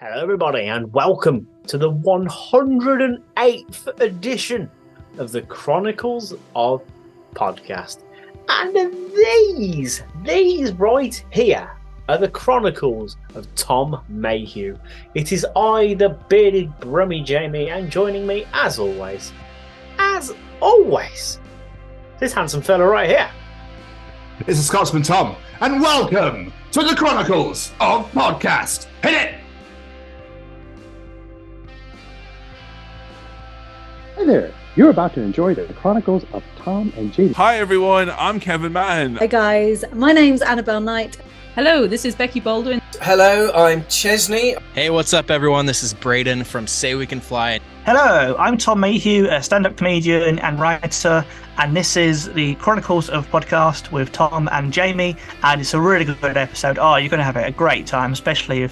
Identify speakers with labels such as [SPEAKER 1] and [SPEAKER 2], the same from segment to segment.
[SPEAKER 1] Hello, everybody, and welcome to the 108th edition of the Chronicles of Podcast. And these right here are the Chronicles of Tom Mayhew. It is I, the bearded brummy Jamie, and joining me, as always, this handsome fella right here.
[SPEAKER 2] It's the Scotsman Tom, and welcome to the Chronicles of Podcast. Hit it!
[SPEAKER 3] Hi there, you're about to enjoy the Chronicles of Tom and Jamie.
[SPEAKER 4] Hi everyone, I'm Kevin Mann.
[SPEAKER 5] Hi guys, my name's Annabelle Knight.
[SPEAKER 6] Hello, this is Becky Baldwin.
[SPEAKER 7] Hello, I'm Chesney.
[SPEAKER 8] Hey, what's up everyone? This is Braden from Say We Can Fly.
[SPEAKER 9] Hello, I'm Tom Mayhew, a stand-up comedian and writer, and this is the Chronicles of Podcast with Tom and Jamie, and it's a really good episode. Oh, you're going to have a great time, especially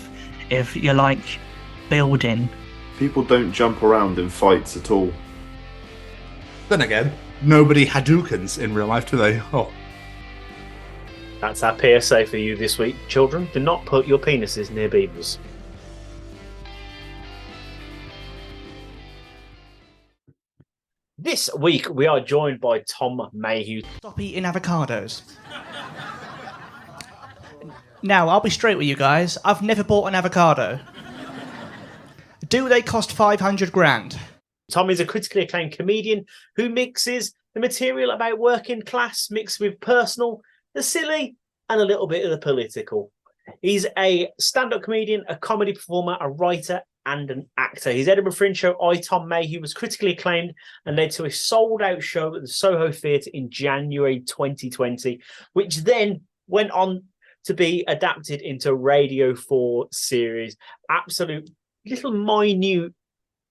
[SPEAKER 9] if you like building.
[SPEAKER 10] People don't jump around in fights at all.
[SPEAKER 2] Then again, nobody Hadoukens in real life, do they? Oh.
[SPEAKER 1] That's our PSA for you this week. Children, do not put your penises near beavers. This week, we are joined by Tom Mayhew.
[SPEAKER 11] Stop eating avocados. Now, I'll be straight with you guys. I've never bought an avocado. Do they cost 500 grand?
[SPEAKER 1] Tom is a critically acclaimed comedian who mixes the material about working class mixed with personal, the silly, and a little bit of the political. He's a stand-up comedian, a comedy performer, a writer, and an actor. His Edinburgh Fringe show, I, Tom Mayhew, was critically acclaimed and led to a sold-out show at the Soho Theatre in January 2020, which then went on to be adapted into Radio 4 series. Absolute little minute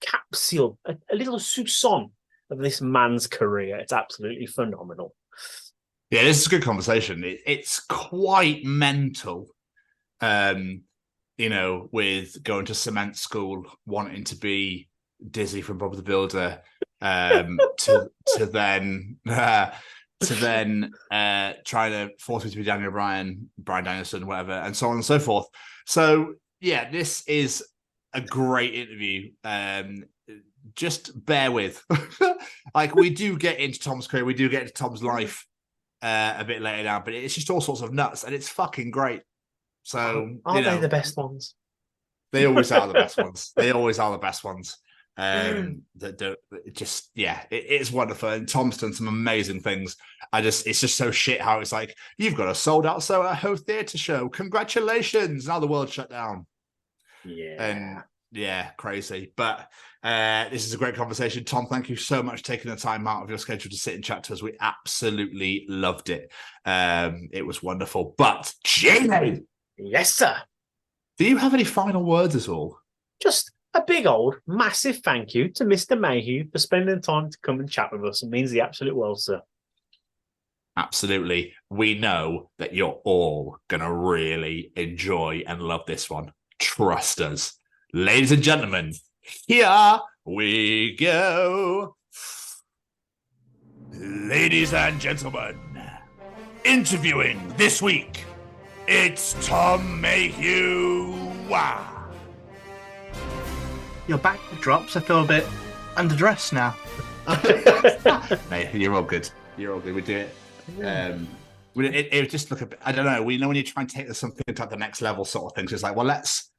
[SPEAKER 1] capsule, a little soupçon of this man's career. It's absolutely phenomenal.
[SPEAKER 2] Yeah, this is a good conversation. It's quite mental, with going to cement school, wanting to be Dizzy from Bob the Builder, to then trying to force me to be Daniel Bryan Danielson, whatever, and so on and so forth. So yeah, this is a great interview. Just bear with. Like, we do get into Tom's career, we do get into Tom's life a bit later down, but it's just all sorts of nuts, and it's fucking great. So
[SPEAKER 1] aren't they the best ones?
[SPEAKER 2] They always are the best ones. They always are the best ones. It's wonderful. And Tom's done some amazing things. It's just so shit how it's like, you've got a sold out Soho Theatre show. Congratulations. Now the world shut down.
[SPEAKER 1] Yeah.
[SPEAKER 2] And yeah, crazy. But this is a great conversation. Tom, thank you so much for taking the time out of your schedule to sit and chat to us. We absolutely loved it. It was wonderful. But Jamie!
[SPEAKER 1] Yes, sir.
[SPEAKER 2] Do you have any final words at all?
[SPEAKER 1] Just a big old massive thank you to Mr. Mayhew for spending the time to come and chat with us. It means the absolute world, sir.
[SPEAKER 2] Absolutely. We know that you're all going to really enjoy and love this one. Trust us. Ladies and gentlemen, here we go. Ladies and gentlemen, interviewing this week, it's Tom Mayhew. Wow.
[SPEAKER 11] Your back drops. I feel a bit underdressed now.
[SPEAKER 2] Mate, you're all good. You're all good. We do it. It was just look a bit, I don't know. We know when you try and take something to the next level sort of things, it's like, well, let's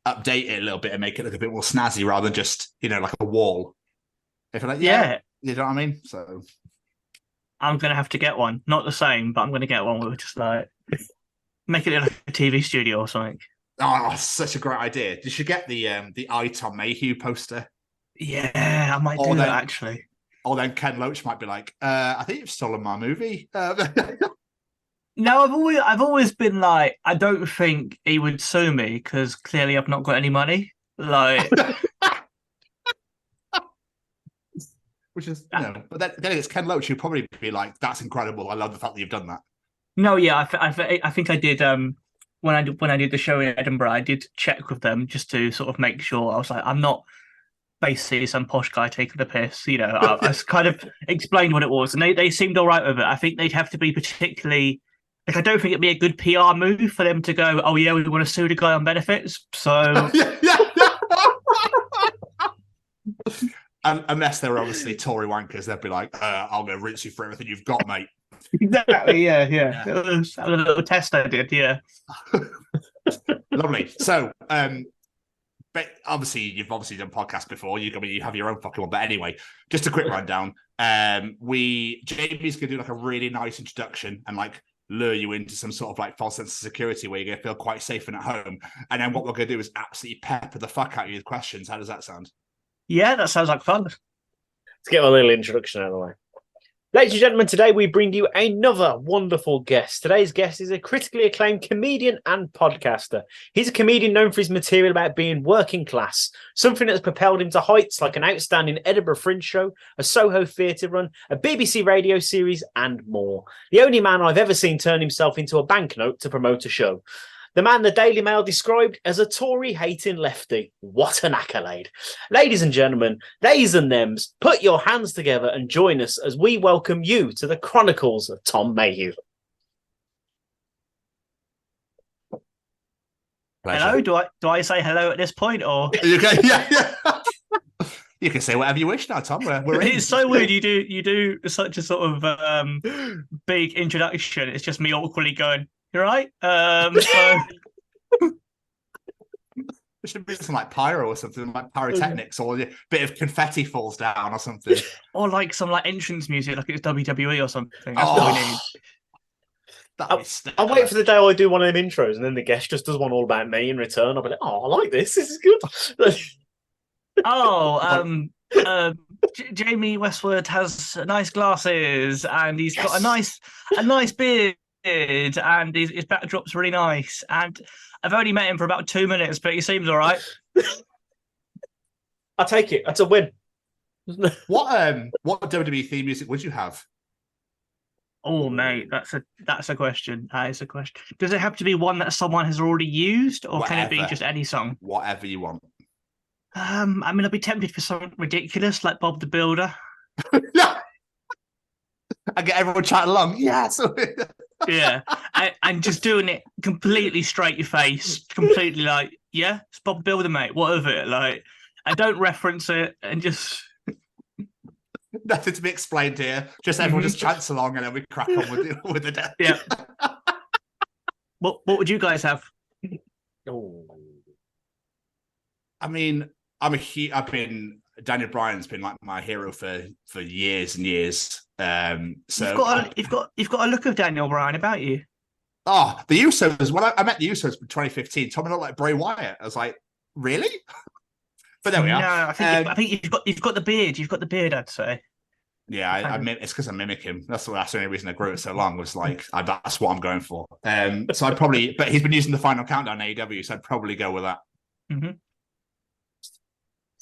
[SPEAKER 2] update it a little bit and make it look a bit more snazzy rather than just, like a wall. If you're like, yeah, you know what I mean? So
[SPEAKER 9] I'm going to have to get one. Not the same, but I'm going to get one with just like, make it like a TV studio or something.
[SPEAKER 2] Oh, such a great idea. You should get the I, Tom Mayhew poster.
[SPEAKER 9] Yeah, I might do that actually.
[SPEAKER 2] Or then Ken Loach might be like, I think you've stolen my movie.
[SPEAKER 9] No, I've always been like, I don't think he would sue me because clearly I've not got any money. Like,
[SPEAKER 2] which is, but then it's Ken Loach who'd probably be like, that's incredible. I love the fact that you've done that.
[SPEAKER 9] No, yeah, I think I did. When I did the show in Edinburgh, I did check with them just to sort of make sure. I was like, I'm not basically some posh guy taking the piss. I kind of explained what it was, and they seemed all right with it. I think they'd have to be particularly Like, I don't think it'd be a good PR move for them to go, oh yeah, we want to sue the guy on benefits. So
[SPEAKER 2] unless they were obviously Tory wankers, they'd be like, "I'll go rinse you for everything you've got, mate."
[SPEAKER 9] Exactly. Yeah. That was a little test I did. Yeah.
[SPEAKER 2] Lovely. So, but obviously you've done podcasts before. You have your own fucking one. But anyway, just a quick rundown. Jamie's gonna do like a really nice introduction and like lure you into some sort of like false sense of security where you're gonna feel quite safe and at home. And then what we're gonna do is absolutely pepper the fuck out of you with questions. How does that sound?
[SPEAKER 9] Yeah, that sounds like fun.
[SPEAKER 1] Let's get my little introduction out of the way. Ladies and gentlemen, today we bring you another wonderful guest. Today's guest is a critically acclaimed comedian and podcaster. He's a comedian known for his material about being working class, something that has propelled him to heights like an outstanding Edinburgh Fringe show, a Soho Theatre run, a BBC radio series, and more. The only man I've ever seen turn himself into a banknote to promote a show. The man the Daily Mail described as a Tory-hating lefty. What an accolade. Ladies and gentlemen, theys and thems, put your hands together and join us as we welcome you to the Chronicles of Tom Mayhew.
[SPEAKER 2] Pleasure.
[SPEAKER 9] Hello? Do I say hello at this point, or?
[SPEAKER 2] Okay, yeah. You can say whatever you wish now, Tom. We're in.
[SPEAKER 9] It's so weird. You do such a sort of big introduction. It's just me awkwardly going, "You're right."
[SPEAKER 2] There should be some like pyro or something, like pyrotechnics, or a bit of confetti falls down or something,
[SPEAKER 9] or like some like entrance music, like it's WWE or something. That's what we need.
[SPEAKER 1] I'll wait for the day I do one of them intros, and then the guest just does one all about me in return. I'll be like, "Oh, I like this. This is good."
[SPEAKER 9] Jamie Westwood has nice glasses, and he's got a nice beard, and his backdrop's really nice. And I've only met him for about 2 minutes, but he seems all right.
[SPEAKER 1] I'll take it. That's a win.
[SPEAKER 2] What WWE theme music would you have?
[SPEAKER 9] Oh, mate, that's a question. That is a question. Does it have to be one that someone has already used, or can it be just any song?
[SPEAKER 2] Whatever you want.
[SPEAKER 9] I mean, I'd be tempted for something ridiculous like Bob the Builder.
[SPEAKER 2] I get everyone chatting along. Yeah,
[SPEAKER 9] yeah, and just doing it completely straight your face, completely like, yeah, it's Bob the Builder, mate. What of it? Like, I don't reference it, and just
[SPEAKER 2] nothing to be explained here. Just everyone just chants along, and then we crack on with the day.
[SPEAKER 9] Yeah. What would you guys have?
[SPEAKER 1] Oh,
[SPEAKER 2] I mean, Daniel Bryan's been like my hero for years and years. So
[SPEAKER 9] you've got a look of Daniel Bryan about you.
[SPEAKER 2] Oh, the Usos. When I met the Usos in 2015, Tommy looked like Bray Wyatt. I was like, really? But there we are.
[SPEAKER 9] No, I think you've got the beard. You've got the beard, I'd say.
[SPEAKER 2] Yeah, it's because I mimic him. That's the only reason I grew it so long. Was like that's what I'm going for. So I'd probably, but he's been using the Final Countdown AEW, so I'd probably go with that.
[SPEAKER 9] Mm-hmm.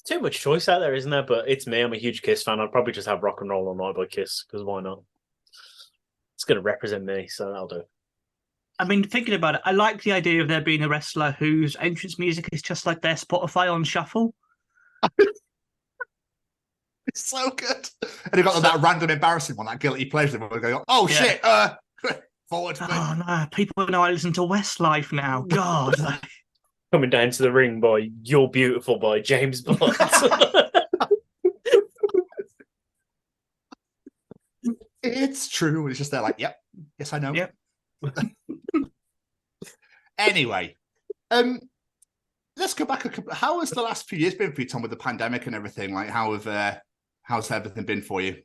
[SPEAKER 1] Too much choice out there, isn't there? But it's me. I'm a huge Kiss fan. I'd probably just have Rock and Roll All Night by Kiss, because why not? It's going to represent me, so that'll do.
[SPEAKER 9] I mean, thinking about it, I like the idea of there being a wrestler whose entrance music is just like their Spotify on shuffle.
[SPEAKER 2] It's so good. And you got that random embarrassing one, that guilty pleasure. We're going, oh shit, forward.
[SPEAKER 9] Oh no, people know I listen to Westlife now. God.
[SPEAKER 1] Coming down to the ring by You're Beautiful by James Blunt.
[SPEAKER 2] It's true. It's just there like, yep. Yes, I know.
[SPEAKER 9] Yep.
[SPEAKER 2] Anyway, let's go back a couple. How has the last few years been for you, Tom, with the pandemic and everything? Like, how's everything been for you?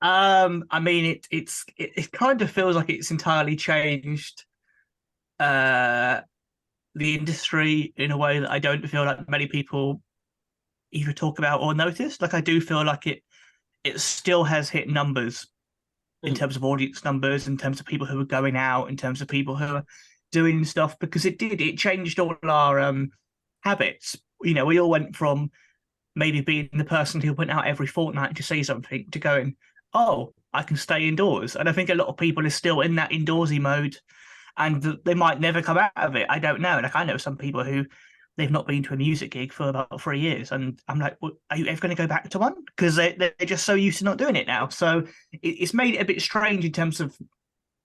[SPEAKER 9] I mean, it kind of feels like it's entirely changed the industry in a way that I don't feel like many people either talk about or notice. Like, I do feel like it still has hit numbers in terms of audience numbers, in terms of people who are going out, in terms of people who are doing stuff, because it changed all our habits. You know, we all went from maybe being the person who went out every fortnight to see something to going, oh, I can stay indoors. And I think a lot of people are still in that indoorsy mode, and they might never come out of it. I don't know. Like, I know some people who they've not been to a music gig for about 3 years, and I'm like, well, are you ever going to go back to one? Because they're just so used to not doing it now. So it's made it a bit strange in terms of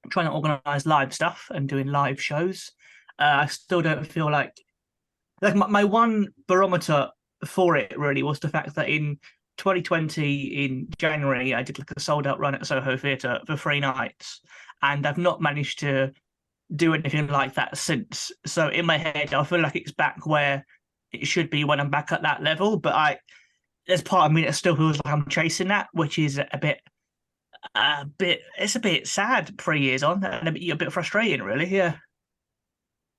[SPEAKER 9] trying to organise live stuff and doing live shows. I still don't feel like my one barometer for it really was the fact that in 2020 in January I did like a sold out run at Soho Theatre for 3 nights, and I've not managed to do anything like that since. So in my head I feel like it's back where it should be when I'm back at that level, but there's part of me that still feels like I'm chasing that, which is a bit it's a bit sad 3 years on, and a bit frustrating really. Yeah.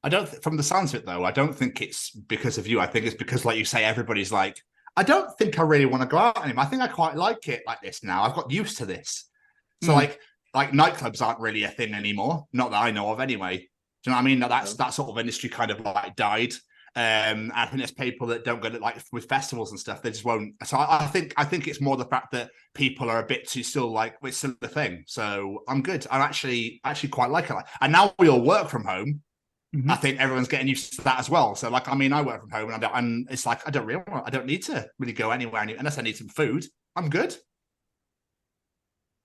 [SPEAKER 2] I don't, from the sounds of it though, I don't think it's because of you. I think it's because, like you say, everybody's like, I don't think I really want to go out anymore. I think I quite like it like this now. I've got used to this. So like nightclubs aren't really a thing anymore. Not that I know of anyway. Do you know what I mean? That sort of industry kind of like died. I think there's people that don't go to, like, with festivals and stuff, they just won't. So I think it's more the fact that people are a bit too still like, it's still the thing. So I'm good. I actually quite like it. And now we all work from home. Mm-hmm. I think everyone's getting used to that as well. So like, I mean, I work from home and it's like, I don't need to really go anywhere unless I need some food. I'm good.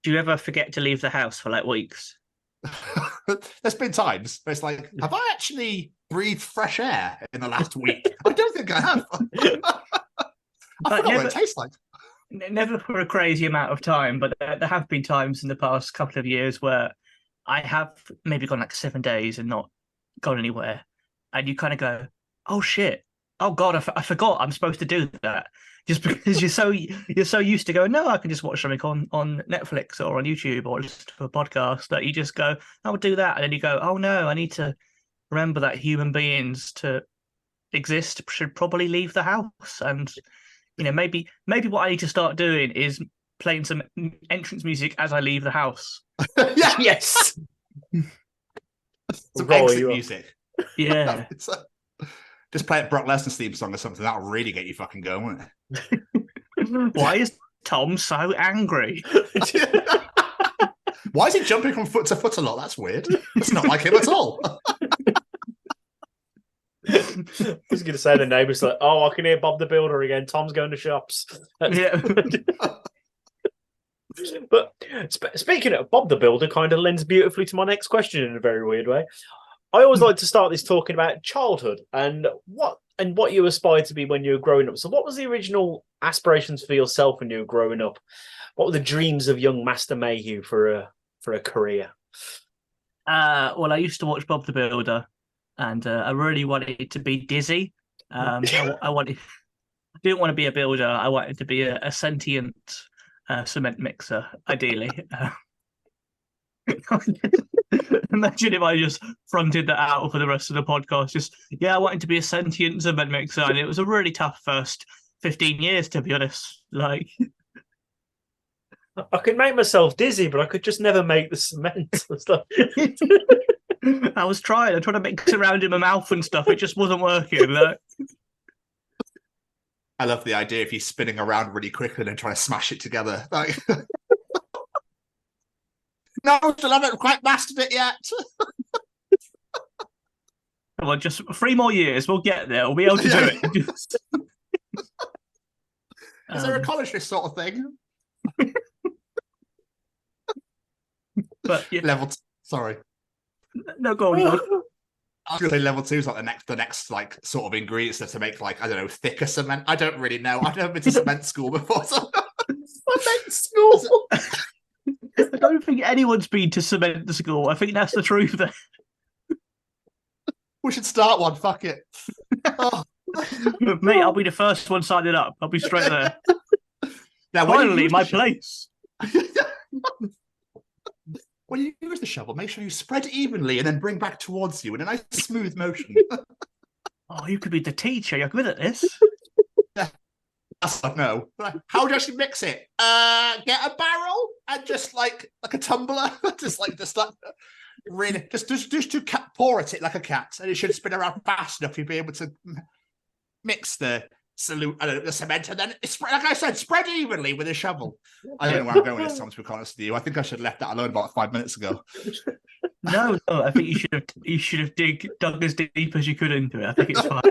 [SPEAKER 9] Do you ever forget to leave the house for like weeks?
[SPEAKER 2] There's been times where it's like, have I actually breathed fresh air in the last week? I don't think I have. I forgot what it tastes like.
[SPEAKER 9] Never for a crazy amount of time, but there have been times in the past couple of years where I have maybe gone like 7 days and not gone anywhere, and you kind of go, oh shit, oh god, I forgot I'm supposed to do that, just because you're so used to going, no, I can just watch something on Netflix or on YouTube or listen to a podcast, that you just go, I'll do that, and then you go, oh no, I need to remember that human beings to exist should probably leave the house. And maybe what I need to start doing is playing some entrance music as I leave the house.
[SPEAKER 2] Yeah, yes. Some exit music.
[SPEAKER 9] Yeah.
[SPEAKER 2] Just play a Brock Lesnar's theme song or something. That'll really get you fucking going, won't
[SPEAKER 9] it? Why is Tom so angry?
[SPEAKER 2] Why is he jumping from foot to foot a lot? That's weird. It's not like him at all.
[SPEAKER 1] I was going to say the neighbour's like, oh, I can hear Bob the Builder again. Tom's going to shops.
[SPEAKER 9] Yeah.
[SPEAKER 1] But speaking of Bob the Builder, kind of lends beautifully to my next question in a very weird way. I always like to start this talking about childhood and what you aspired to be when you were growing up. So what was the original aspirations for yourself when you were growing up? What were the dreams of young Master Mayhew for a career?
[SPEAKER 9] Well, I used to watch Bob the Builder, and I really wanted to be Dizzy. I didn't want to be a builder. I wanted to be a sentient cement mixer, ideally. Imagine if I just fronted that out for the rest of the podcast. I wanted to be a sentient cement mixer, and it was a really tough first 15 years, to be honest. Like,
[SPEAKER 1] I could make myself dizzy, but I could just never make the cement and stuff.
[SPEAKER 9] I was trying. I tried to mix around in my mouth and stuff. It just wasn't working. Like.
[SPEAKER 2] I love the idea of you spinning around really quickly and then trying to smash it together. Like, no, still haven't quite mastered it yet.
[SPEAKER 9] Well, just 3 more years, we'll get there. We'll be able to do it.
[SPEAKER 2] Is there a college this sort of thing?
[SPEAKER 9] But yeah.
[SPEAKER 2] Sorry.
[SPEAKER 9] No, go on.
[SPEAKER 2] I was going to say level 2 is like the next like sort of ingredients to make, like, I don't know, thicker cement. I don't really know. I've never been to cement school before. So...
[SPEAKER 1] Cement school.
[SPEAKER 9] I don't think anyone's been to cement school. I think that's the truth there.
[SPEAKER 2] We should start one. Fuck it. Oh.
[SPEAKER 9] Mate, I'll be the first one signing up. I'll be straight there.
[SPEAKER 2] Now,
[SPEAKER 9] finally, my place.
[SPEAKER 2] When you use the shovel, make sure you spread evenly and then bring back towards you in a nice smooth motion.
[SPEAKER 9] Oh, you could be the teacher. You're good at this.
[SPEAKER 2] Yeah. No. How do you actually mix it? Get a barrel and just like a tumbler, just really just to pour at it like a cat, and it should spin around fast enough. You'd be able to mix the cement, and then like I said, spread evenly with a shovel. I don't know where I'm going with this, Tom, to be honest with you. I think I should have left that alone about 5 minutes ago.
[SPEAKER 9] No, I think you should have dug as deep as you could into it. I think it's fine.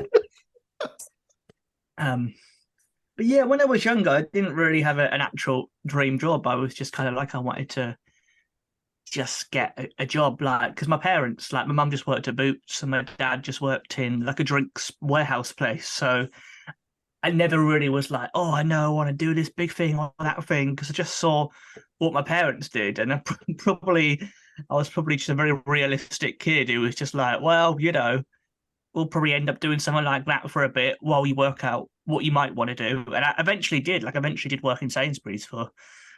[SPEAKER 9] But yeah, when I was younger, I didn't really have an actual dream job. I was just kind of like, I wanted to just get a job, like, because my parents, like, my mum just worked at Boots and my dad just worked in like a drinks warehouse place. So I never really was like, oh, I know I want to do this big thing or that thing, because I just saw what my parents did, and I was probably just a very realistic kid who was just like, well, we'll probably end up doing something like that for a bit while you work out what you might want to do. And I eventually did work in Sainsbury's for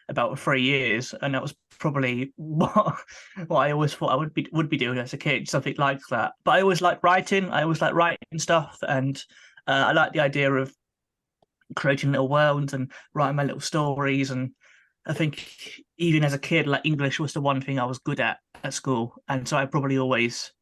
[SPEAKER 9] about 3 years, and that was probably what I always thought I would be doing as a kid, something like that. But I always liked writing. I always liked writing stuff, and I like the idea of creating little worlds and writing my little stories. And I think even as a kid, like, English was the one thing I was good at school, and so I probably always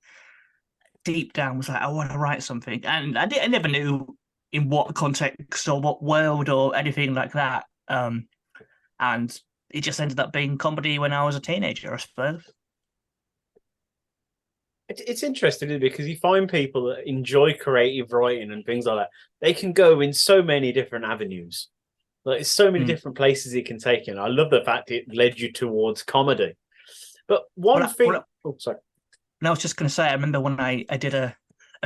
[SPEAKER 9] deep down was like, I want to write something. And I never knew in what context or what world or anything like that. And it just ended up being comedy when I was a teenager, I suppose.
[SPEAKER 1] It's interesting, isn't it? Because you find people that enjoy creative writing and things like that. They can go in so many different avenues. Like, it's so many different places it can take you. And I love the fact it led you towards comedy. But sorry.
[SPEAKER 9] And I was just going to say, I remember when I did a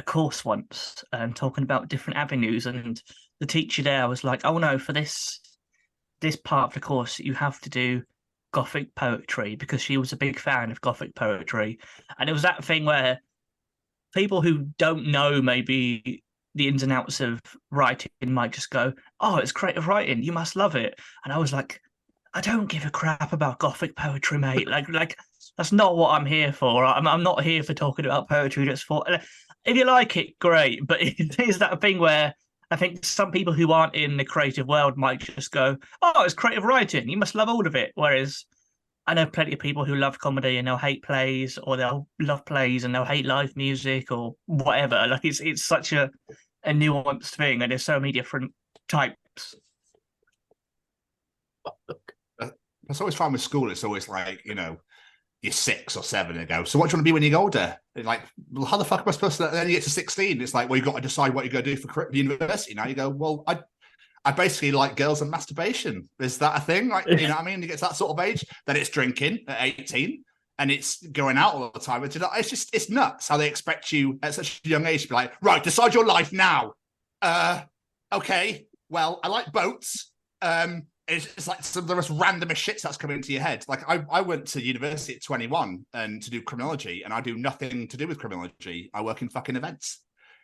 [SPEAKER 9] course once talking about different avenues, and the teacher there was like, oh no, for this part of the course, you have to do Gothic poetry, because she was a big fan of Gothic poetry. And it was that thing where people who don't know maybe the ins and outs of writing might just go, oh, it's creative writing, you must love it. And I was like, I don't give a crap about Gothic poetry, mate. Like that's not what I'm here for. I'm not here for talking about poetry. Just for, if you like it, great. But it is that thing where I think some people who aren't in the creative world might just go, oh, it's creative writing, you must love all of it. Whereas I know plenty of people who love comedy and they'll hate plays, or they'll love plays and they'll hate live music or whatever. Like, it's such a nuanced thing, and there's so many different types.
[SPEAKER 2] That's always fun with school. It's always like, you're 6 or 7 and go, so what do you want to be when you get older? And like, well, how the fuck am I supposed to, then you get to 16? It's like, well, you've got to decide what you're going to do for university. Now you go, well, I basically like girls and masturbation. Is that a thing? Like, you know what I mean? You get to that sort of age, then it's drinking at 18 and it's going out all the time. It's nuts how they expect you at such a young age to be like, right, decide your life now. Okay, well, I like boats. It's like some of the most randomest shit that's coming into your head. Like, I went to university at 21 and to do criminology, and I do nothing to do with criminology. I work in fucking events.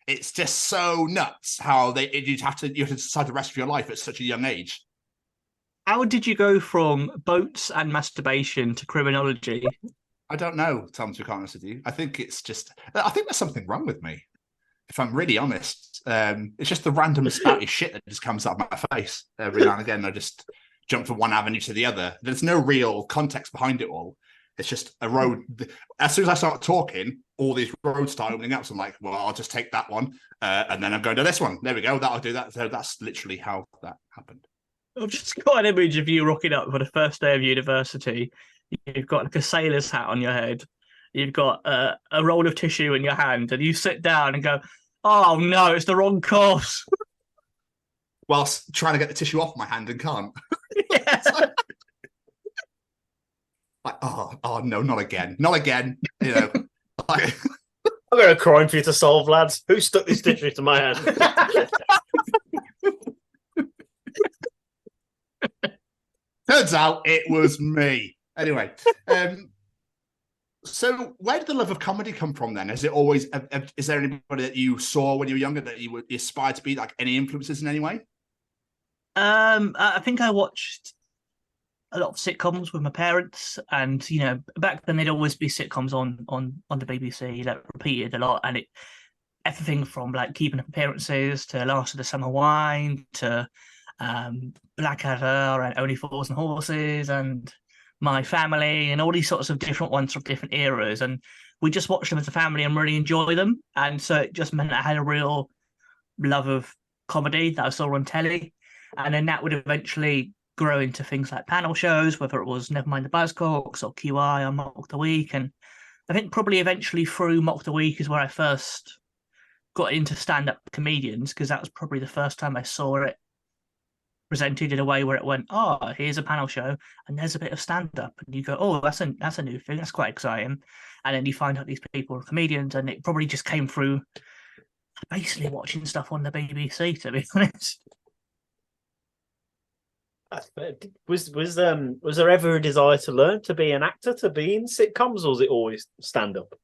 [SPEAKER 2] It's just so nuts how you have to decide the rest of your life at such a young age.
[SPEAKER 9] How did you go from boats and masturbation to criminology?
[SPEAKER 2] I don't know, Tom, to be honest with you. I think there's something wrong with me, if I'm really honest. It's just the random spouty shit that just comes out of my face every now and again. I just jump from one avenue to the other. There's no real context behind it all. It's just a road. As soon as I start talking, all these roads start opening up. So I'm like, well, I'll just take that one. And then I'm going to this one. There we go. That'll do that. So that's literally how that happened.
[SPEAKER 9] I've just got an image of you rocking up for the first day of university. You've got like a sailor's hat on your head. You've got a roll of tissue in your hand, and you sit down and go, oh no, it's the wrong course.
[SPEAKER 2] Whilst trying to get the tissue off my hand and can't.
[SPEAKER 9] Yeah.
[SPEAKER 2] Like, oh no, not again. Not again. Like,
[SPEAKER 1] I've got a crime for you to solve, lads. Who stuck this tissue to my hand?
[SPEAKER 2] Turns out it was me. Anyway, so where did the love of comedy come from then? Is it always, is there anybody that you saw when you were younger that you aspired to be, like, any influences in any way?
[SPEAKER 9] I think I watched a lot of sitcoms with my parents, and back then there'd always be sitcoms on the BBC that repeated a lot, and everything from like Keeping Up Appearances to Last of the Summer Wine to Blackadder and Only Fools and Horses and My Family and all these sorts of different ones from different eras, and we just watched them as a family and really enjoy them. And so it just meant I had a real love of comedy that I saw on telly, and then that would eventually grow into things like panel shows, whether it was Nevermind the Buzzcocks or QI or Mock the Week. And I think probably eventually through Mock the Week is where I first got into stand-up comedians, because that was probably the first time I saw it presented in a way where it went, oh, here's a panel show and there's a bit of stand-up, and you go, oh, that's a new thing, that's quite exciting. And then you find out these people are comedians, and it probably just came through basically watching stuff on the BBC, to be honest.
[SPEAKER 1] Was there ever a desire to learn to be an actor, to be in sitcoms, or was it always stand-up?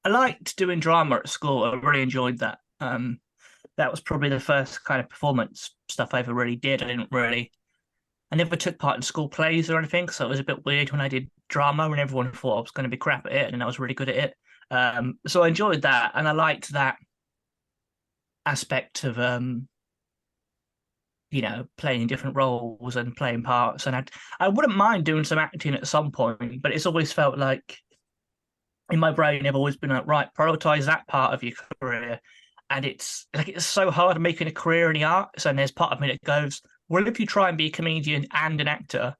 [SPEAKER 9] I liked doing drama at school. I really enjoyed that. That was probably the first kind of performance stuff I ever really did. I never took part in school plays or anything, so it was a bit weird when I did drama and everyone thought I was going to be crap at it, and I was really good at it. So I enjoyed that, and I liked that aspect of playing different roles and playing parts. And I wouldn't mind doing some acting at some point, but it's always felt like in my brain I've always been like, right, prioritize that part of your career. And it's so hard making a career in the arts, and there's part of me that goes, well, if you try and be a comedian and an actor,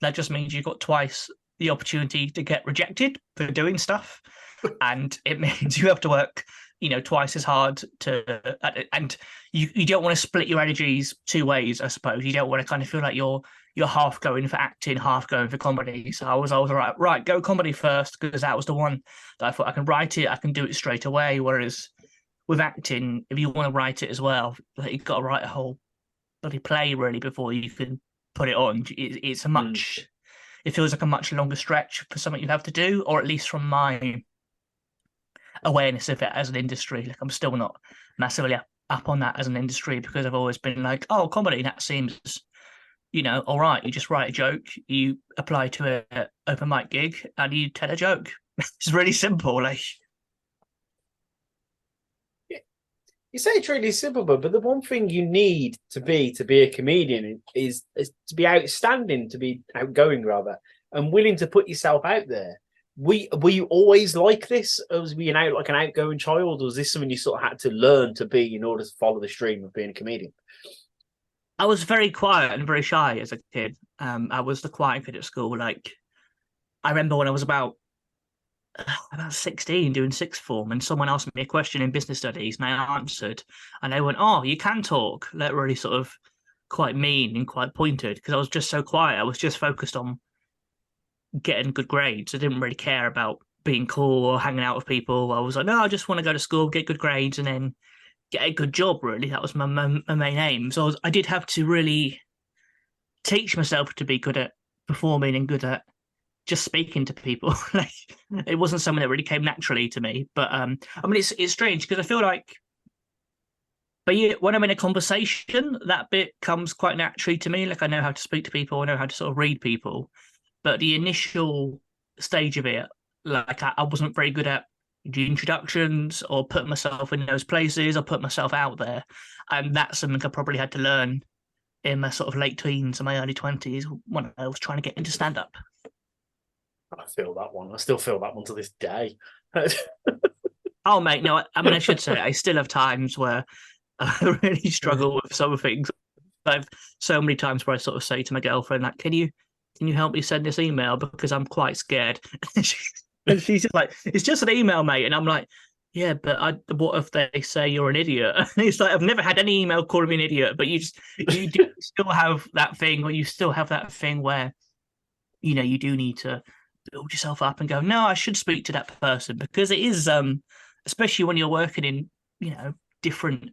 [SPEAKER 9] that just means you've got twice the opportunity to get rejected for doing stuff. And it means you have to work, twice as hard and you don't want to split your energies two ways, I suppose. You don't want to kind of feel like you're half going for acting, half going for comedy. So I was right, go comedy first, because that was the one that I thought I can write it, I can do it straight away. Whereas with acting, if you want to write it as well, you've got to write a whole bloody play really before you can put it on. It's a much, it feels like a much longer stretch for something you have to do, or at least from my awareness of it as an industry. Like, I'm still not massively up on that as an industry, because I've always been like, oh, comedy, that seems, all right. You just write a joke, you apply to a open mic gig, and you tell a joke. It's really simple. Like,
[SPEAKER 1] you say it's really simple, but the one thing you need to be a comedian is to be outstanding, to be outgoing rather, and willing to put yourself out there. Were you always like this? Or was being out like an outgoing child, or was this something you sort of had to learn to be in order to follow the stream of being a comedian?
[SPEAKER 9] I was very quiet and very shy as a kid. I was the quiet kid at school. Like, I remember when I was about 16 doing sixth form, and someone asked me a question in business studies, and I answered, and they went, oh, you can talk. Like, really sort of quite mean and quite pointed, because I was just so quiet. I was just focused on getting good grades. I didn't really care about being cool or hanging out with people. I was like, no, I just want to go to school, get good grades, and then get a good job, really. That was my main aim. So I did have to really teach myself to be good at performing and good at just speaking to people. Like, it wasn't something that really came naturally to me. But I mean, it's strange, because I feel like, but when I'm in a conversation, that bit comes quite naturally to me. Like, I know how to speak to people, I know how to sort of read people. But the initial stage of it, like, I wasn't very good at the introductions or putting myself in those places or put myself out there. And that's something I probably had to learn in my sort of late teens and my early 20s when I was trying to get into stand-up.
[SPEAKER 1] I feel that one. I still feel that one to this day.
[SPEAKER 9] Oh, mate, no, I mean, I should say, I still have times where I really struggle with some things. I've so many times where I sort of say to my girlfriend, like, can you help me send this email, because I'm quite scared? And she's just like, it's just an email, mate. And I'm like, yeah, but what if they say you're an idiot? And it's like, I've never had any email calling me an idiot, but you do still have that thing, where, you do need to build yourself up and go, no, I should speak to that person, because it is, especially when you're working in, different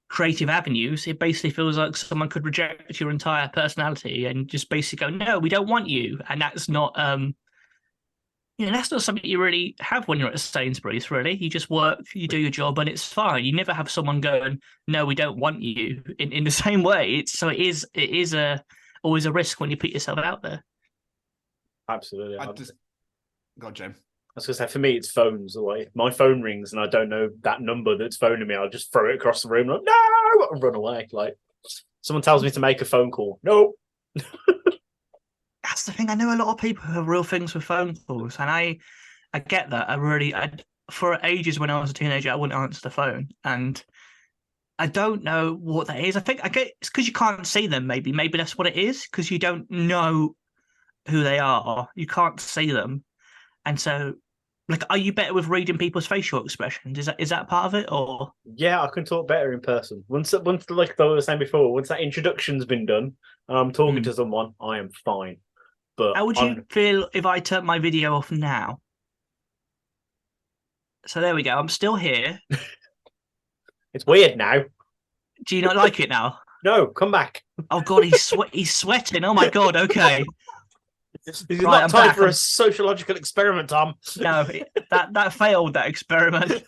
[SPEAKER 9] creative avenues, it basically feels like someone could reject your entire personality and just basically go, no, we don't want you. And that's not that's not something you really have when you're at Sainsbury's, really. You just work, you do your job, and it's fine. You never have someone going, no, we don't want you, in the same way. It is always a risk when you put yourself out there.
[SPEAKER 1] Absolutely.
[SPEAKER 2] God, Jim.
[SPEAKER 1] I was going to say, for me, it's phones. If my phone rings and I don't know that number that's phoning me, I'll just throw it across the room, like, no, and run away. Like, someone tells me to make a phone call. No.
[SPEAKER 9] That's the thing. I know a lot of people who have real things with phone calls, and I get that. For ages when I was a teenager, I wouldn't answer the phone, and I don't know what that is. I think it's because you can't see them. Maybe that's what it is, because you don't know who they are. You can't see them, and so Like, are you better with reading people's facial expressions? Is that part of it, or?
[SPEAKER 1] Yeah, I can talk better in person. Once like I was saying before, once that introduction's been done and I'm talking to someone, I am fine. But
[SPEAKER 9] how would you feel if I turned my video off now? So there we go. I'm still here.
[SPEAKER 1] It's weird now.
[SPEAKER 9] Do you not like it now?
[SPEAKER 1] No, come back.
[SPEAKER 9] Oh God, he's sweating. Oh my God. Okay.
[SPEAKER 1] This is not time for a sociological experiment, Tom.
[SPEAKER 9] No, that failed, that experiment.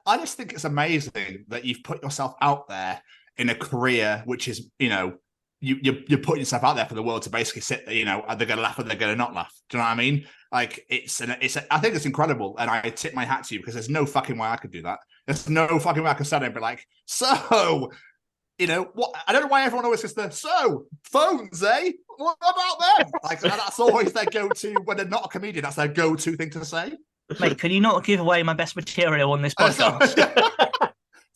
[SPEAKER 2] I just think it's amazing that you've put yourself out there in a career which is, you're putting yourself out there for the world to basically sit there, are they going to laugh or they're going to not laugh? Do you know what I mean? Like, I think it's incredible, and I tip my hat to you because there's no fucking way I could do that. There's no fucking way I could stand there and be like, so... what? I don't know why everyone always says phones, eh? What about them? Like, that's always their go-to when they're not a comedian. That's their go-to thing to say.
[SPEAKER 9] Mate, can you not give away my best material on this podcast?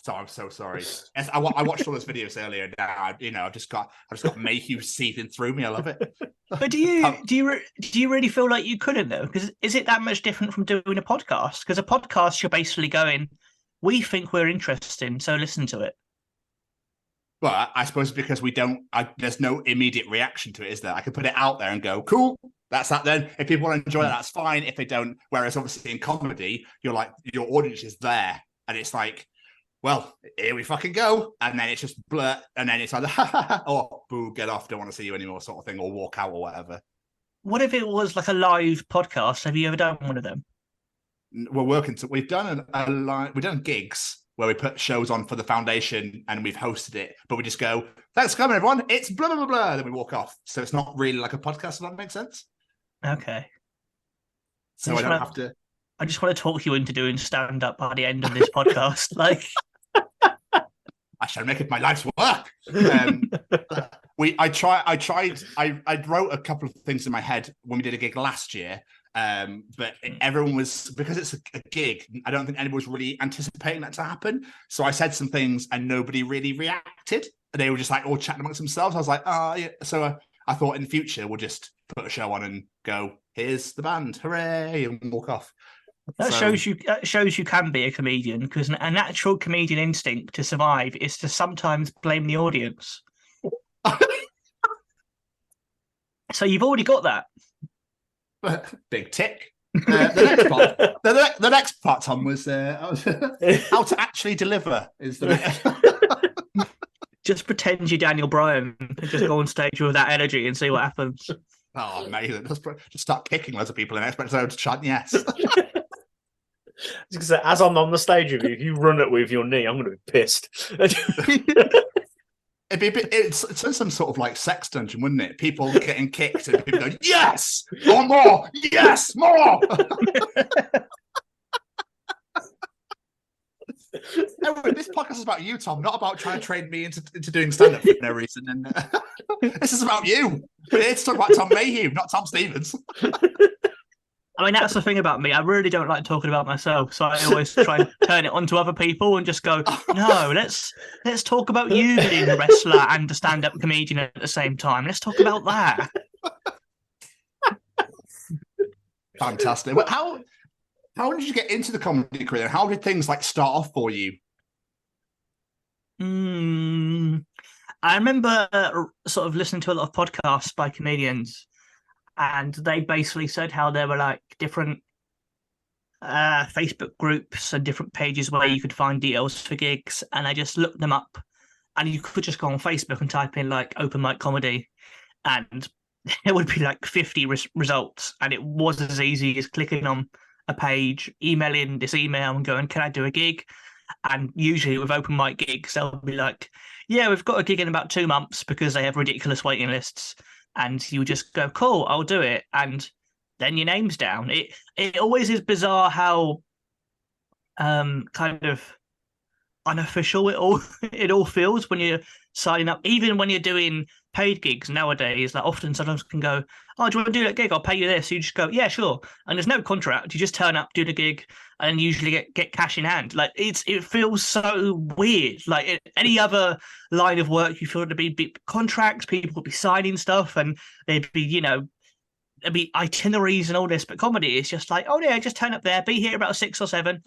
[SPEAKER 2] I'm so sorry. I watched all those videos earlier. Now, I've just got Mayhew seething through me. I love it.
[SPEAKER 9] But do you really feel like you couldn't though? Because is it that much different from doing a podcast? Because a podcast, you're basically going, we think we're interesting, so listen to it.
[SPEAKER 2] Well, I suppose because there's no immediate reaction to it, is there? I can put it out there and go, cool, that's that then. If people want to enjoy that, that's fine. If they don't, whereas obviously in comedy, you're like, your audience is there. And it's like, well, here we fucking go. And then it's just blur. And then it's like, oh, boo, get off, don't want to see you anymore sort of thing, or walk out or whatever.
[SPEAKER 9] What if it was like a live podcast? Have you ever done one of them?
[SPEAKER 2] We've done gigs where we put shows on for the foundation and we've hosted it, but we just go, thanks for coming, everyone. It's blah, blah, blah, blah. Then we walk off. So it's not really like a podcast, if that makes sense.
[SPEAKER 9] Okay.
[SPEAKER 2] So I don't have to.
[SPEAKER 9] I just want to talk you into doing stand-up by the end of this podcast. Like,
[SPEAKER 2] I shall make it my life's work. I wrote a couple of things in my head when we did a gig last year. But everyone was, because it's a gig, I don't think anyone was really anticipating that to happen. So I said some things and nobody really reacted. They were just like all chatting amongst themselves. I was like, yeah. So I thought in the future we'll just put a show on and go, here's the band, hooray, and walk off.
[SPEAKER 9] That shows you can be a comedian, because a natural comedian instinct to survive is to sometimes blame the audience. So you've already got that.
[SPEAKER 2] Big tick. The next part, Tom, was how to actually deliver. Is the
[SPEAKER 9] just pretend you're Daniel Bryan and just go on stage with that energy and see what happens.
[SPEAKER 2] Oh, amazing! Just start kicking loads of people and expect them to chant yes.
[SPEAKER 1] As I'm on the stage with you, if you run it with your knee, I'm going to be pissed.
[SPEAKER 2] It's some sort of like sex dungeon, wouldn't it? People getting kicked and people going, yes, or more, yes, more. Anyway, this podcast is about you, Tom, not about trying to train me into doing stand-up for no reason. And this is about you. We're here to talk about Tom Mayhew, not Tom Stevens.
[SPEAKER 9] I mean, that's the thing about me. I really don't like talking about myself, so I always try and turn it onto other people and just go, no, let's talk about you being a wrestler and a stand-up comedian at the same time. Let's talk about that.
[SPEAKER 2] Fantastic. Well, how did you get into the comedy career? How did things like start off for you?
[SPEAKER 9] I remember sort of listening to a lot of podcasts by comedians, and they basically said how there were like different Facebook groups and different pages where you could find details for gigs, and I just looked them up, and you could just go on Facebook and type in like open mic comedy, and there would be like 50 results, and it was as easy as clicking on a page, emailing this email and going, can I do a gig? And usually with open mic gigs, they'll be like, yeah, we've got a gig in about 2 months, because they have ridiculous waiting lists. And you just go, cool, I'll do it. And then your name's down. It always is bizarre how kind of unofficial it all feels when you're signing up. Even when you're doing paid gigs nowadays, like often sometimes can go, oh, do you want to do that gig? I'll pay you this. So you just go, yeah, sure. And there's no contract. You just turn up, do the gig, and usually get cash in hand. Like it feels so weird. Like any other line of work, you feel to be contracts, people would be signing stuff, and they'd be, itineraries and all this, but comedy is just like, oh yeah, just turn up there, be here about 6 or 7.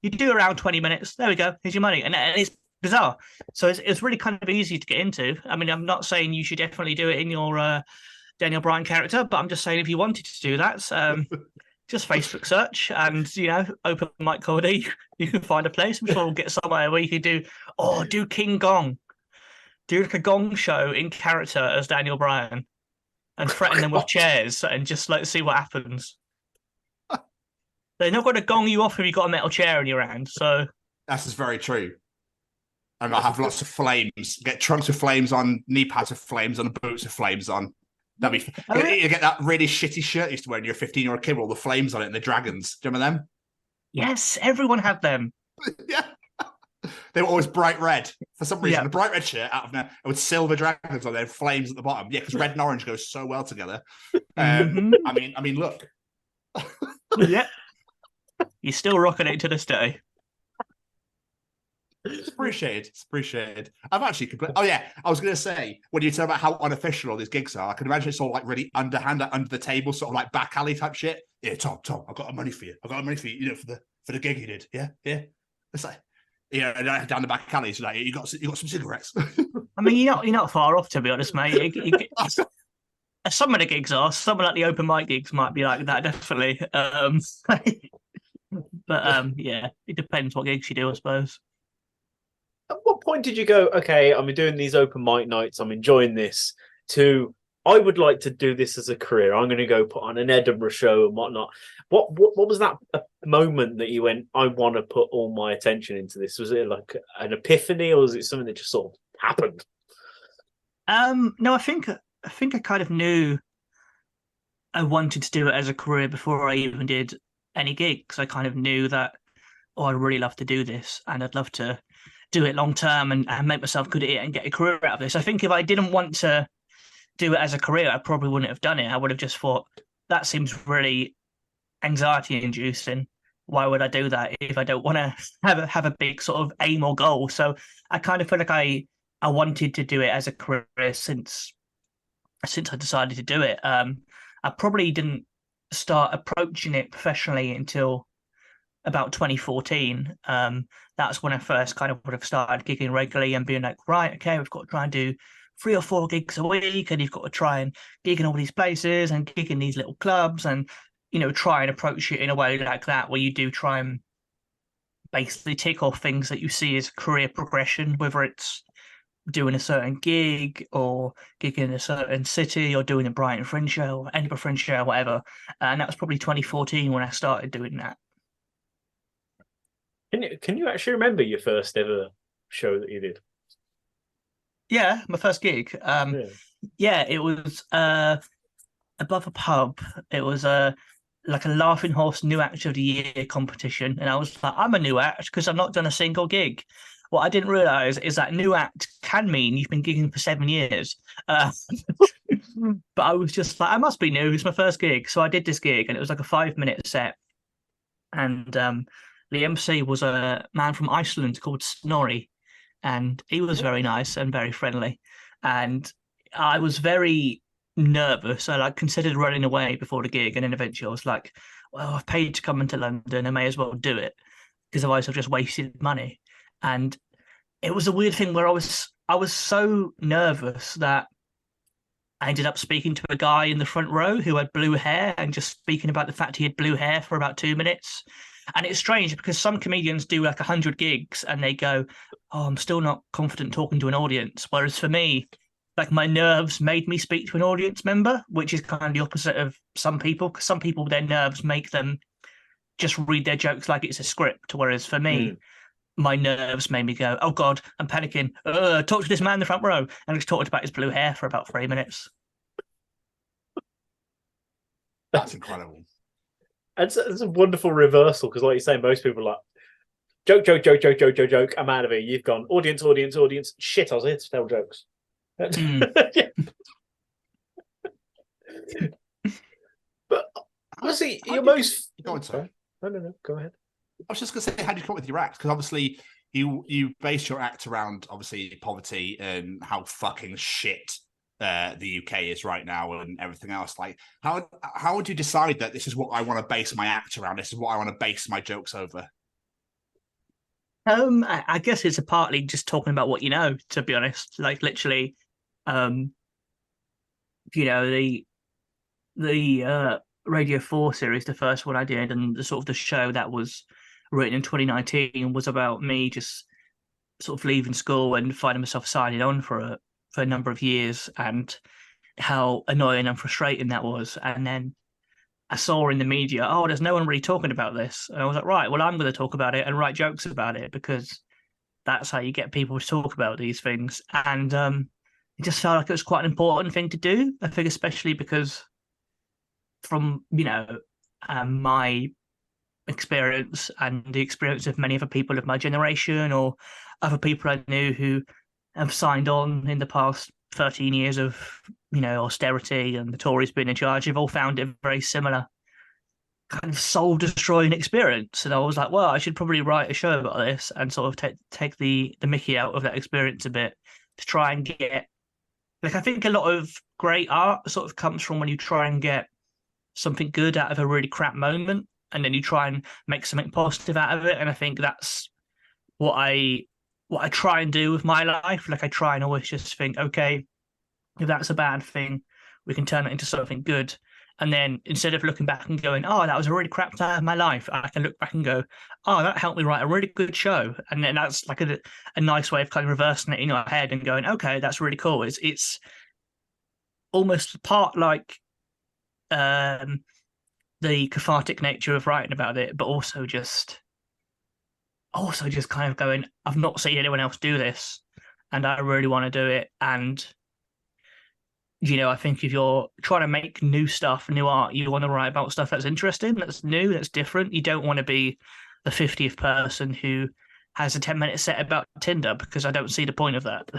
[SPEAKER 9] You do around 20 minutes. There we go. Here's your money, and it's bizarre. So it's really kind of easy to get into. I mean, I'm not saying you should definitely do it in your Daniel Bryan character, but I'm just saying if you wanted to do that, just Facebook search and open mic comedy. You can find a place. I'm sure we'll get somewhere where you can do King Gong, do like a gong show in character as Daniel Bryan, and threaten them with chairs and just see what happens. They're not going to gong you off if you've got a metal chair in your hand. So
[SPEAKER 2] that's just very true. And I have lots of flames. Get trunks with flames on, knee pads with flames on, and boots with flames on. That'd be. You get that really shitty shirt you used to wear when you're a 15-year-old kid with all the flames on it and the dragons. Do you remember them?
[SPEAKER 9] Yes, everyone had them.
[SPEAKER 2] Yeah. They were always bright red. For some reason, the bright red shirt out of there with silver dragons on there, flames at the bottom. Yeah, because red and orange goes so well together. I mean, look.
[SPEAKER 9] Yeah. You're still rocking it to this day.
[SPEAKER 2] It's appreciated. I've actually I was going to say, when you talk about how unofficial all these gigs are, I can imagine it's all like really underhand, under the table, sort of like back alley type shit. Yeah, Tom, I've got money for you. For the gig you did. Yeah. It's like, down the back alley, so like, you got some cigarettes.
[SPEAKER 9] I mean, you're not far off, to be honest, mate. Some of the gigs are. Some of the open mic gigs might be like that, definitely. But it depends what gigs you do, I suppose.
[SPEAKER 1] At what point did you go, okay, I'm doing these open mic nights, I'm enjoying this, to I would like to do this as a career. I'm going to go put on an Edinburgh show and whatnot. What was that moment that you went, I want to put all my attention into this? Was it like an epiphany, or was it something that just sort of happened?
[SPEAKER 9] No, I think I kind of knew I wanted to do it as a career before I even did any gigs. I kind of knew that, I'd really love to do this, and I'd love to do it long term and make myself good at it and get a career out of this. I think if I didn't want to do it as a career, I probably wouldn't have done it. I would have just thought, that seems really anxiety inducing. Why would I do that if I don't want to have a big sort of aim or goal? So I kind of feel like I wanted to do it as a career since I decided to do it. I probably didn't start approaching it professionally until about 2014. That's when I first kind of would have started gigging regularly and being like, right, okay, we've got to try and do 3 or 4 gigs a week, and you've got to try and gig in all these places and gig in these little clubs, and try and approach it in a way like that, where you do try and basically tick off things that you see as career progression, whether it's doing a certain gig or gigging in a certain city or doing a Brighton Fringe show or Edinburgh Fringe show or whatever. And that was probably 2014 when I started doing that.
[SPEAKER 1] Can you actually remember your first ever show that you did?
[SPEAKER 9] Yeah, my first gig. It was above a pub. It was like a Laughing Horse New Act of the Year competition, and I was like, I'm a new act because I've not done a single gig. What I didn't realise is that new act can mean you've been gigging for 7 years. But I was just like, I must be new. It's my first gig. So I did this gig, and it was like a 5-minute set. And the MC was a man from Iceland called Snorri, and he was very nice and very friendly. And I was very nervous. I considered running away before the gig, and then eventually I was like, well, I've paid to come into London, I may as well do it, because otherwise I've just wasted money. And it was a weird thing where I was so nervous that I ended up speaking to a guy in the front row who had blue hair, and just speaking about the fact he had blue hair for about 2 minutes. And it's strange because some comedians do like 100 gigs and they go, oh, I'm still not confident talking to an audience. Whereas for me, like, my nerves made me speak to an audience member, which is kind of the opposite of some people. Because some people, their nerves make them just read their jokes like it's a script. Whereas for me, my nerves made me go, oh God, I'm panicking. Talk to this man in the front row. And I just talked about his blue hair for about 3 minutes.
[SPEAKER 2] That's incredible.
[SPEAKER 1] It's a wonderful reversal, because like you say, most people are like, joke, I'm out of here. You've gone, audience. Shit, I was here to tell jokes. But obviously, you're most...
[SPEAKER 2] Go on, sorry.
[SPEAKER 1] No, go ahead.
[SPEAKER 2] I was just going to say, how do you come up with your act? Because obviously you base your act around, obviously, poverty and how fucking shit the UK is right now and everything else. Like, how would you decide that this is what I want to base my act around? This is what I want to base my jokes over?
[SPEAKER 9] I guess it's partly just talking about what you know, to be honest. Like literally, the Radio 4 series, the first one I did, and the sort of the show that was written in 2019 was about me just sort of leaving school and finding myself signing on for a number of years, and how annoying and frustrating that was. And then I saw in the media, oh, there's no one really talking about this. And I was like, right, well, I'm going to talk about it and write jokes about it, because that's how you get people to talk about these things. And it just felt like it was quite an important thing to do. I think especially because from, my experience and the experience of many other people of my generation or other people I knew who have signed on in the past 13 years of, austerity and the Tories being in charge, have all found it a very similar kind of soul-destroying experience. And I was like, well, I should probably write a show about this and sort of take the mickey out of that experience a bit to try and get... Like, I think a lot of great art sort of comes from when you try and get something good out of a really crap moment, and then you try and make something positive out of it. And I think that's what I try and do with my life. Like, I try and always just think, okay, if that's a bad thing, we can turn it into something good. And then instead of looking back and going, oh, that was a really crap time of my life, I can look back and go, oh, that helped me write a really good show. And then that's like a nice way of kind of reversing it in your head and going, okay, that's really cool. It's almost part like the cathartic nature of writing about it, but also just kind of going, I've not seen anyone else do this, and I really want to do it. And I think if you're trying to make new stuff, new art, you want to write about stuff that's interesting, that's new, that's different. You don't want to be the 50th person who has a 10-minute set about Tinder, because I don't see the point of that.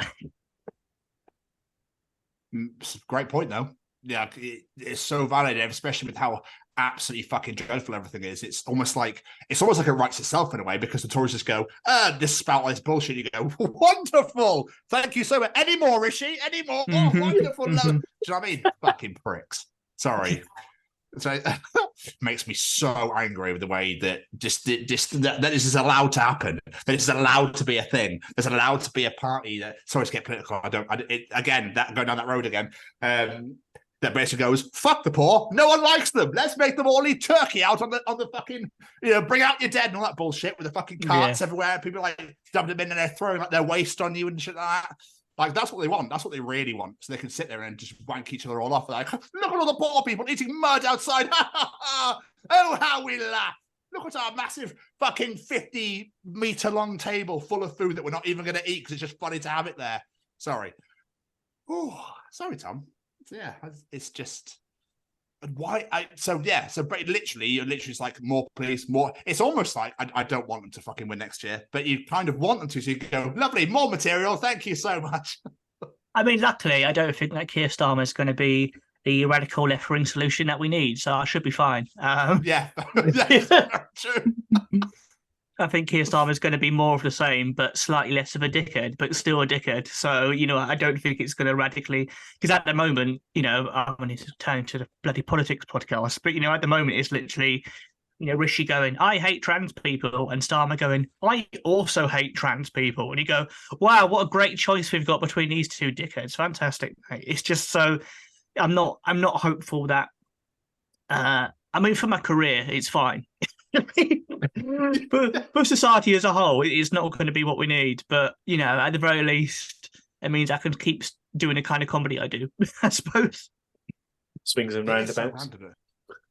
[SPEAKER 2] It's a great point, though. Yeah, it's so valid, especially with how absolutely fucking dreadful everything is. It's almost like it writes itself in a way, because the Tories just go, this spout this bullshit. You go, wonderful, thank you so much. Any more, Rishi? Any more? Oh, wonderful. Do you know what I mean? Fucking pricks. Sorry. So it makes me so angry with the way that that this is allowed to happen. That this is allowed to be a thing. There's allowed to be a party that. Sorry to get political. Again, going down that road again. That basically goes, fuck the poor. No one likes them. Let's make them all eat turkey out on the fucking, bring out your dead and all that bullshit with the fucking carts everywhere. People like dumping them in and they're throwing like their waste on you and shit like that. Like, that's what they want. That's what they really want. So they can sit there and just wank each other all off. Like, look at all the poor people eating mud outside. Oh, how we laugh. Look at our massive fucking 50-meter long table full of food that we're not even going to eat because it's just funny to have it there. Sorry. Oh, sorry, Tom. Yeah, it's just why so literally it's like more police, more. It's almost like I don't want them to fucking win next year, but you kind of want them to, so you go, lovely, more material, thank you so much.
[SPEAKER 9] I mean, luckily, I don't think that Keir Starmer is going to be the radical left-wing solution that we need, so I should be fine.
[SPEAKER 2] Yeah, that's true.
[SPEAKER 9] I think Keir Starmer is going to be more of the same, but slightly less of a dickhead, but still a dickhead. So, I don't think it's going to radically... Because at the moment, I need to turn to the bloody politics podcast, but, at the moment, it's literally, Rishi going, I hate trans people, and Starmer going, I also hate trans people. And you go, wow, what a great choice we've got between these two dickheads. Fantastic. It's just so... I'm not hopeful that... for my career, it's fine. for society as a whole, it's not going to be what we need. But at the very least, it means I can keep doing the kind of comedy I do. I suppose.
[SPEAKER 1] Swings and roundabouts.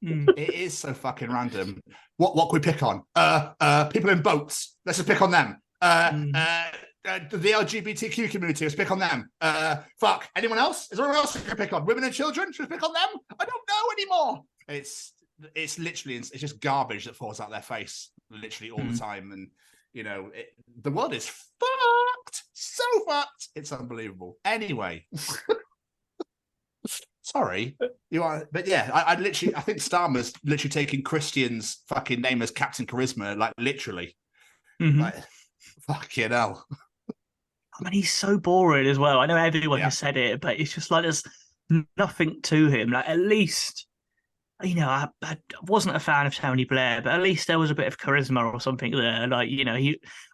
[SPEAKER 2] It is so fucking random. What can we pick on? People in boats. Let's just pick on them. The LGBTQ community. Let's pick on them. Fuck. Anyone else? Is there anyone else we can pick on? Women and children. Should we pick on them? I don't know anymore. It's literally, it's just garbage that falls out their face literally all the time. And, the world is fucked. So fucked. It's unbelievable. Anyway. Sorry. You are, but yeah, I think Starmer's literally taking Christian's fucking name as Captain Charisma, like literally. Like, fucking hell.
[SPEAKER 9] I mean, he's so boring as well. I know everyone has said it, but it's just like there's nothing to him. Like, at least, I wasn't a fan of Tony Blair, but at least there was a bit of charisma or something there. Like,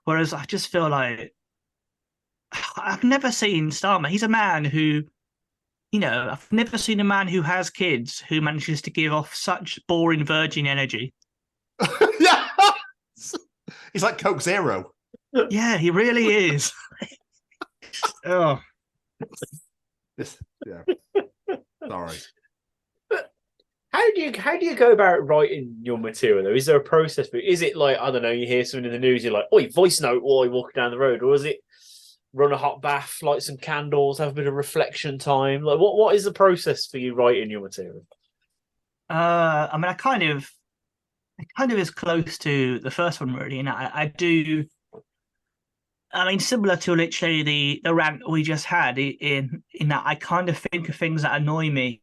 [SPEAKER 9] whereas I just feel like I've never seen Starmer. He's a man who, I've never seen a man who has kids who manages to give off such boring virgin energy.
[SPEAKER 2] Yeah. He's like Coke Zero.
[SPEAKER 9] Yeah, he really is. Oh.
[SPEAKER 2] Yeah. Sorry.
[SPEAKER 1] How do you go about writing your material though? Is there a process for it? Is it like, I don't know, you hear something in the news, you're like, oi, voice note while you're walking down the road, or is it run a hot bath, light some candles, have a bit of reflection time? Like, what is the process for you writing your material?
[SPEAKER 9] I mean, I kind of is close to the first one really, and I do. I mean, similar to literally the rant we just had, in that I kind of think of things that annoy me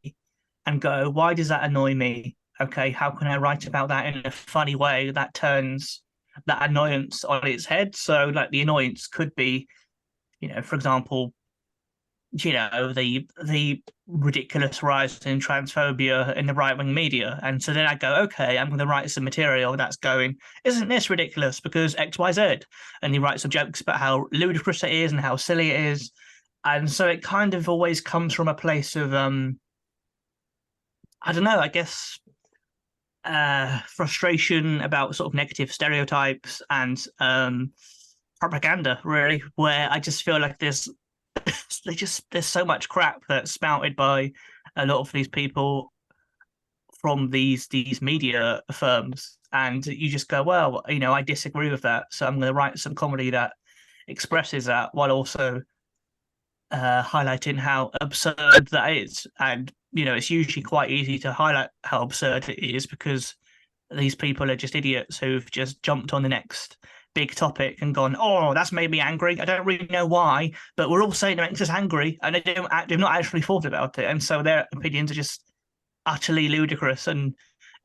[SPEAKER 9] and go, why does that annoy me? Okay, how can I write about that in a funny way that turns that annoyance on its head? So, like, the annoyance could be, for example, the ridiculous rise in transphobia in the right-wing media. And so then I go, okay, I'm going to write some material that's going, isn't this ridiculous because X, Y, Z? And he writes some jokes about how ludicrous it is and how silly it is. And so it kind of always comes from a place of, I don't know, I guess, frustration about sort of negative stereotypes and propaganda, really, where I just feel like there's so much crap that's spouted by a lot of these people from these media firms, and you just go, well, I disagree with that, so I'm going to write some comedy that expresses that while also highlighting how absurd that is. And it's usually quite easy to highlight how absurd it is because these people are just idiots who've just jumped on the next big topic and gone, oh, that's made me angry. I don't really know why, but we're all saying it makes us angry, and they've not actually thought about it, and so their opinions are just utterly ludicrous and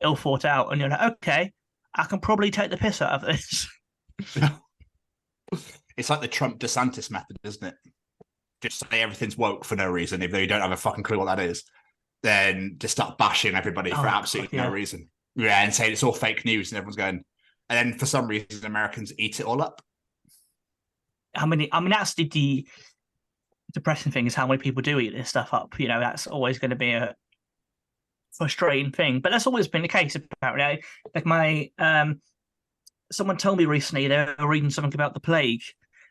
[SPEAKER 9] ill thought out. And you're like, okay, I can probably take the piss out of this.
[SPEAKER 2] It's like the Trump DeSantis method, isn't it? Just say everything's woke for no reason, even though you don't have a fucking clue what that is. Then just start bashing everybody for absolutely no reason. Yeah, and saying it's all fake news, and everyone's going. And then for some reason, Americans eat it all up.
[SPEAKER 9] I mean, that's the depressing thing, is how many people do eat this stuff up. That's always going to be a frustrating thing. But that's always been the case, apparently. Like someone told me recently they were reading something about the plague,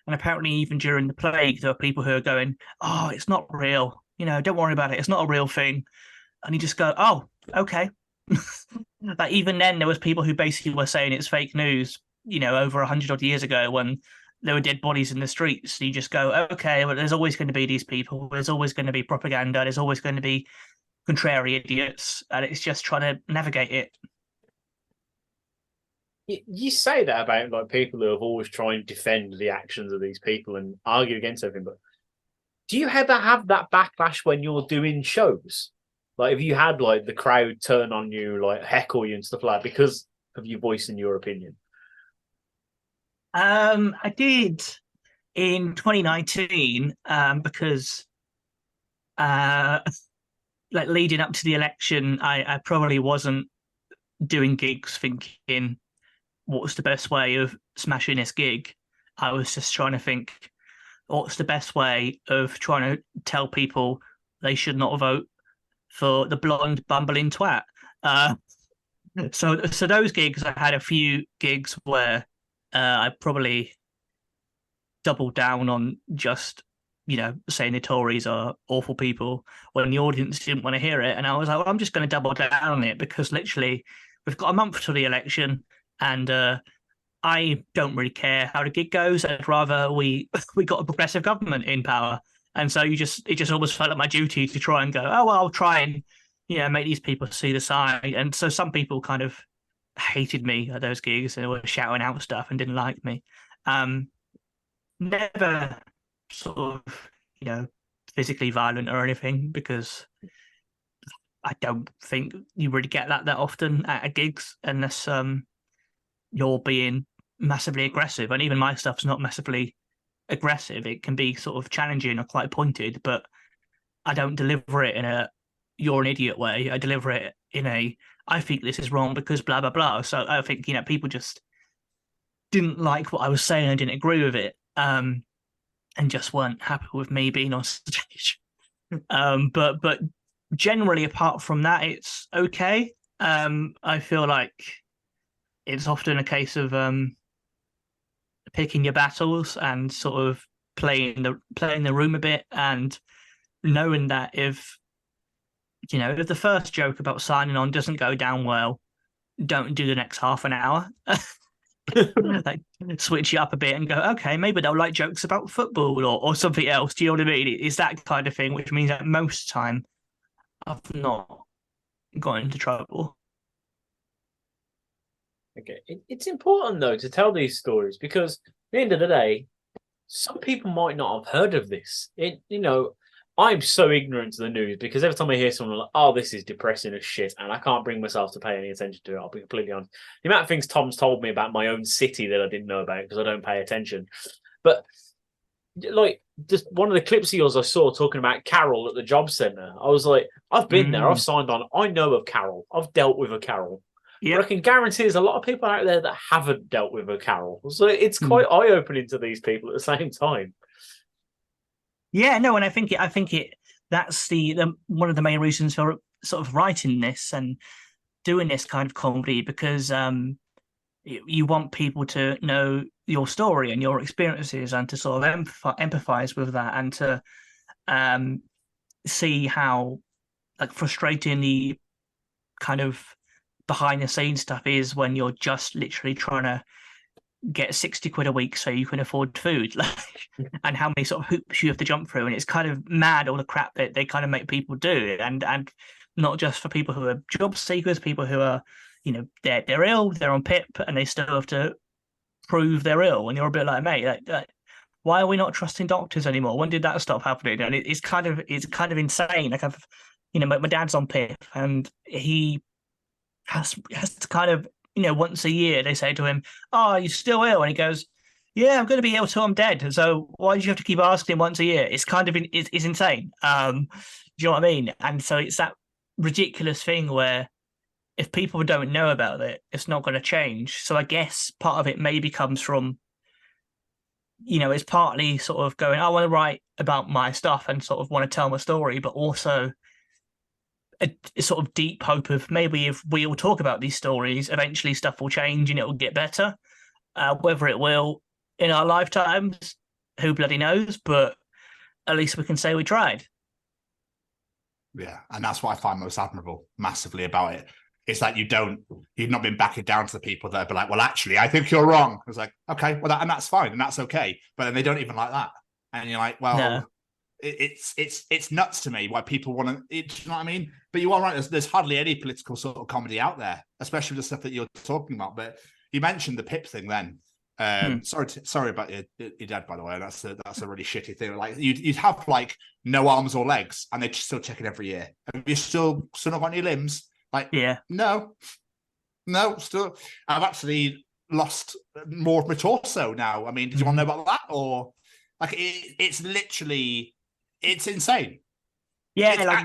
[SPEAKER 9] and apparently even during the plague, there were people who are going, "Oh, it's not real. Don't worry about it. It's not a real thing." And you just go, "Oh, okay." Like, even then, there was people who basically were saying it's fake news, over 100 odd years ago when there were dead bodies in the streets. You just go, okay, well, there's always going to be these people. There's always going to be propaganda. There's always going to be contrary idiots, and it's just trying to navigate it.
[SPEAKER 1] You say that about like people who have always tried to defend the actions of these people and argue against everything, but do you ever have that backlash when you're doing shows? Like, have you had like the crowd turn on you, like heckle you and stuff like that because of you voicing your opinion?
[SPEAKER 9] I did in 2019 because like leading up to the election, I probably wasn't doing gigs thinking what's the best way of smashing this gig. I was just trying to think what's the best way of trying to tell people they should not vote for the blonde bumbling twat. So those gigs, I had a few gigs where I probably doubled down on just, saying the Tories are awful people when the audience didn't want to hear it. And I was like, well, I'm just going to double down on it because literally we've got a month to the election and I don't really care how the gig goes. I'd rather we got a progressive government in power. And so it just almost felt like my duty to try and go, oh, well, I'll try and, make these people see the side. And so some people kind of hated me at those gigs and were shouting out stuff and didn't like me. Never sort of, physically violent or anything, because I don't think you really get that often at gigs unless you're being massively aggressive. And even my stuff's not massively aggressive. It can be sort of challenging or quite pointed, but I don't deliver it in a "you're an idiot" way. I deliver it in a "I think this is wrong because blah blah blah." So I think people just didn't like what I was saying and didn't agree with it, and just weren't happy with me being on stage. But generally, apart from that, it's okay. I feel like it's often a case of picking your battles and sort of playing the room a bit, and knowing that if the first joke about signing on doesn't go down well, don't do the next half an hour. Like, switch it up a bit and go, okay, maybe they'll like jokes about football or something else. Do you know what I mean? It's that kind of thing, which means that most of the time I've not got into trouble.
[SPEAKER 1] Okay, it's important though to tell these stories, because at the end of the day, some people might not have heard of this. I'm so ignorant to the news, because every time I hear someone like, "Oh, this is depressing as shit," and I can't bring myself to pay any attention to it. I'll be completely honest. The amount of things Tom's told me about my own city that I didn't know about because I don't pay attention. But like, just one of the clips of yours I saw talking about Carol at the job centre. I was like, I've been there. I've signed on. I know of Carol. I've dealt with a Carol. Yep. But I can guarantee there's a lot of people out there that haven't dealt with a Carol. So it's quite eye-opening to these people at the same time.
[SPEAKER 9] Yeah, no, and I think that's the one of the main reasons for sort of writing this and doing this kind of comedy, because you want people to know your story and your experiences, and to sort of empathize with that, and to see how like frustrating the kind of behind the scenes stuff is when you're just literally trying to get 60 quid a week so you can afford food, and how many sort of hoops you have to jump through. And it's kind of mad, all the crap that they kind of make people do, and not just for people who are job seekers, people who are, they're ill, they're on PIP, and they still have to prove they're ill. And you're a bit like, mate, like, why are we not trusting doctors anymore? When did that stop happening? And it's kind of insane. Like, my dad's on PIP, and he has to kind of, once a year they say to him, "Oh, you're still ill?" And he goes, "Yeah, I'm going to be ill till I'm dead. So why do you have to keep asking him once a year?" It's kind of it's insane. Do you know what I mean? And so it's that ridiculous thing where if people don't know about it, it's not going to change. So I guess part of it maybe comes from, it's partly sort of going, I want to write about my stuff and sort of want to tell my story, but also a sort of deep hope of maybe if we all talk about these stories, eventually stuff will change and it will get better. Whether it will in our lifetimes, who bloody knows? But at least we can say we tried.
[SPEAKER 2] Yeah, and that's what I find most admirable, massively, about it. It's like you've not been backing down to the people that are like, "Well, actually, I think you're wrong." It's like, okay, well, and that's fine, and that's okay. But then they don't even like that, and you're like, well. No. It's nuts to me why people want to. Do you know what I mean? But you are right. There's hardly any political sort of comedy out there, especially with the stuff that you're talking about. But you mentioned the PIP thing then. Sorry about your dad, by the way. That's a really shitty thing. Like you'd have like no arms or legs, and they'd still check it every year. Have you still not got any limbs? Like, yeah, no, still. I've actually lost more of my torso now. I mean, did you want to know about that? Or like it's literally. It's insane.
[SPEAKER 9] Yeah, it's like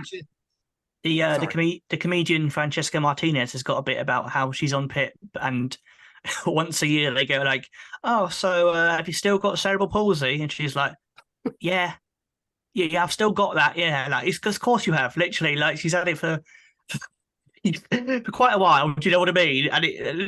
[SPEAKER 9] actually... the comedian Francesca Martinez has got a bit about how she's on PIP, and once a year they go like, "Oh, so have you still got cerebral palsy?" And she's like, "Yeah, I've still got that. Yeah, like it's because of course you have. Literally, like she's had it for quite a while. Do you know what I mean?" And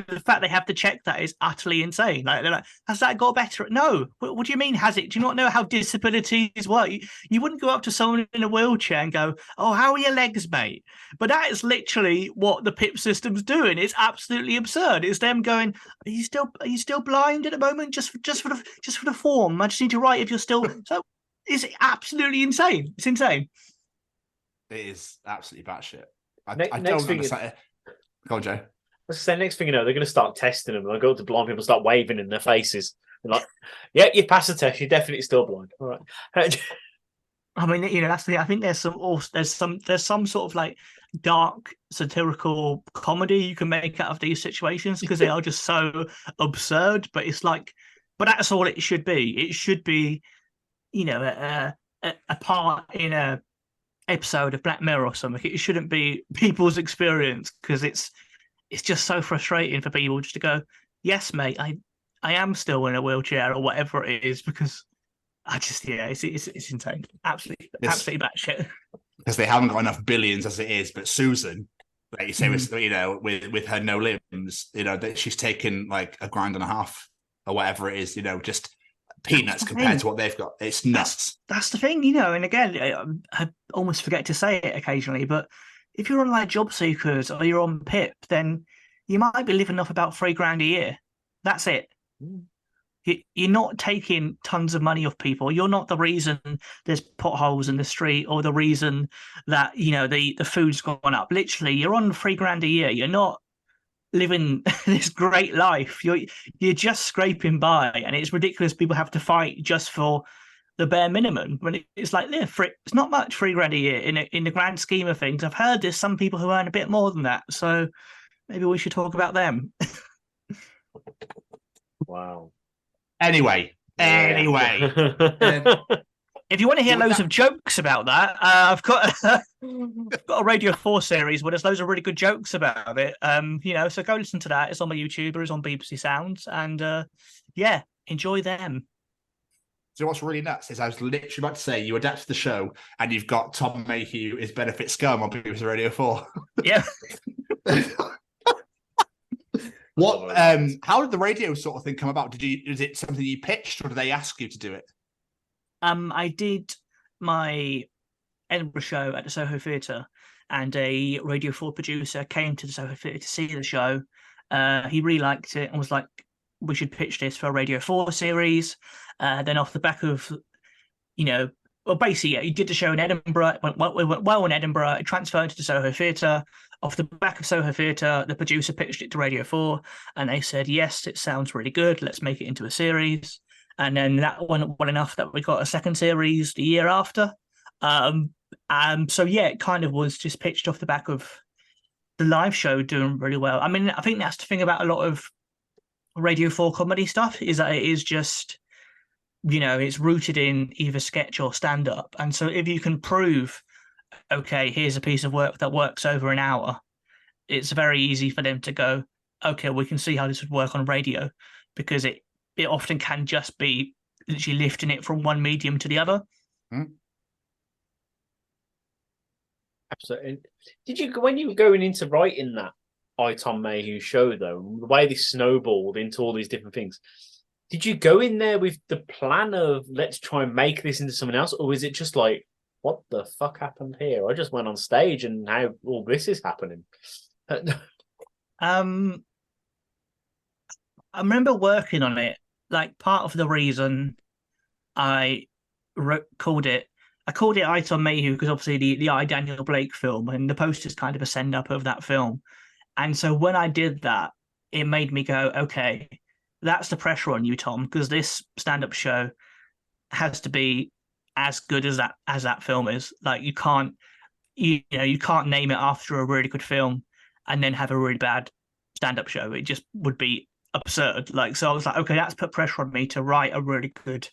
[SPEAKER 9] the fact they have to check that is utterly insane. Like they're like, "Has that got better?" No. What do you mean? Has it? Do you not know how disabilities work? You wouldn't go up to someone in a wheelchair and go, "Oh, how are your legs, mate?" But that is literally what the PIP system's doing. It's absolutely absurd. It's them going, "Are you still blind at the moment? Just for the form. I just need to write if you're still." So it's absolutely insane. It's insane.
[SPEAKER 2] It is absolutely batshit. I don't understand. Go on, Joe.
[SPEAKER 1] Let's say next thing you know, they're going to start testing them. They'll go up to blind people, start waving in their faces. They're like, "Yeah, you passed the test. You're definitely still blind." All right.
[SPEAKER 9] I mean, that's the thing. I think there's some sort of like dark satirical comedy you can make out of these situations because they are just so absurd. But it's like but that's all it should be. It should be, a part in a episode of Black Mirror or something. It shouldn't be people's experience, because it's just so frustrating for people just to go, yes, mate, I am still in a wheelchair or whatever it is, because it's insane. Absolutely batshit.
[SPEAKER 2] Because they haven't got enough billions as it is. But Susan, like you say, with her no limbs, that she's taken like £1.50 or whatever it is, just peanuts compared to what they've got. It's nuts.
[SPEAKER 9] That's the thing, and again, I almost forget to say it occasionally, but if you're on like Job Seekers or you're on PIP, then you might be living off about £3,000 a year. That's it. You're not taking tons of money off people. You're not the reason there's potholes in the street or the reason that, the food's gone up. Literally, you're on £3,000 a year. You're not living this great life. You're just scraping by, and it's ridiculous people have to fight just for the bare minimum. When it's like, it's not much, £3,000 a year in the grand scheme of things. I've heard there's some people who earn a bit more than that. So maybe we should talk about them.
[SPEAKER 1] Wow.
[SPEAKER 2] Anyway.
[SPEAKER 9] If you want to hear loads of jokes about that, I've got a Radio 4 series where there's loads of really good jokes about it. So go listen to that. It's on my YouTube, it's on BBC Sounds, and enjoy them.
[SPEAKER 2] So what's really nuts is I was literally about to say you adapt the show and you've got Tom Mayhew is Benefit Scum on BBC Radio 4.
[SPEAKER 9] Yeah.
[SPEAKER 2] What? How did the radio sort of thing come about? Is it something you pitched, or did they ask you to do it?
[SPEAKER 9] I did my Edinburgh show at the Soho Theatre, and a Radio 4 producer came to the Soho Theatre to see the show. He really liked it and was like, we should pitch this for a Radio 4 series. Then off the back of, he did the show in Edinburgh. It went well in Edinburgh. It transferred to the Soho Theatre. Off the back of Soho Theatre, the producer pitched it to Radio 4, and they said, yes, it sounds really good. Let's make it into a series. And then that went well enough that we got a second series the year after. It kind of was just pitched off the back of the live show doing really well. I mean, I think that's the thing about a lot of Radio 4 comedy stuff, is that it is just, it's rooted in either sketch or stand-up. And so if you can prove, okay, here's a piece of work that works over an hour, it's very easy for them to go, okay, we can see how this would work on radio, because it often can just be literally lifting it from one medium to the other.
[SPEAKER 1] Absolutely. Did you, when you were going into writing that Tom Mayhew show, though, the way this snowballed into all these different things, did you go in there with the plan of let's try and make this into something else, or is it just like, what the fuck happened here? I just went on stage and now all this is happening.
[SPEAKER 9] I remember working on it. Like, part of the reason I called it Tom Mayhew, because obviously the I, Daniel Blake film, and the poster's kind of a send up of that film. And so when I did that, it made me go, okay, that's the pressure on you, Tom, because this stand-up show has to be as good as that film is. Like, you can't name it after a really good film and then have a really bad stand-up show. It just would be absurd. Like, so I was like, okay, that's put pressure on me to write a really good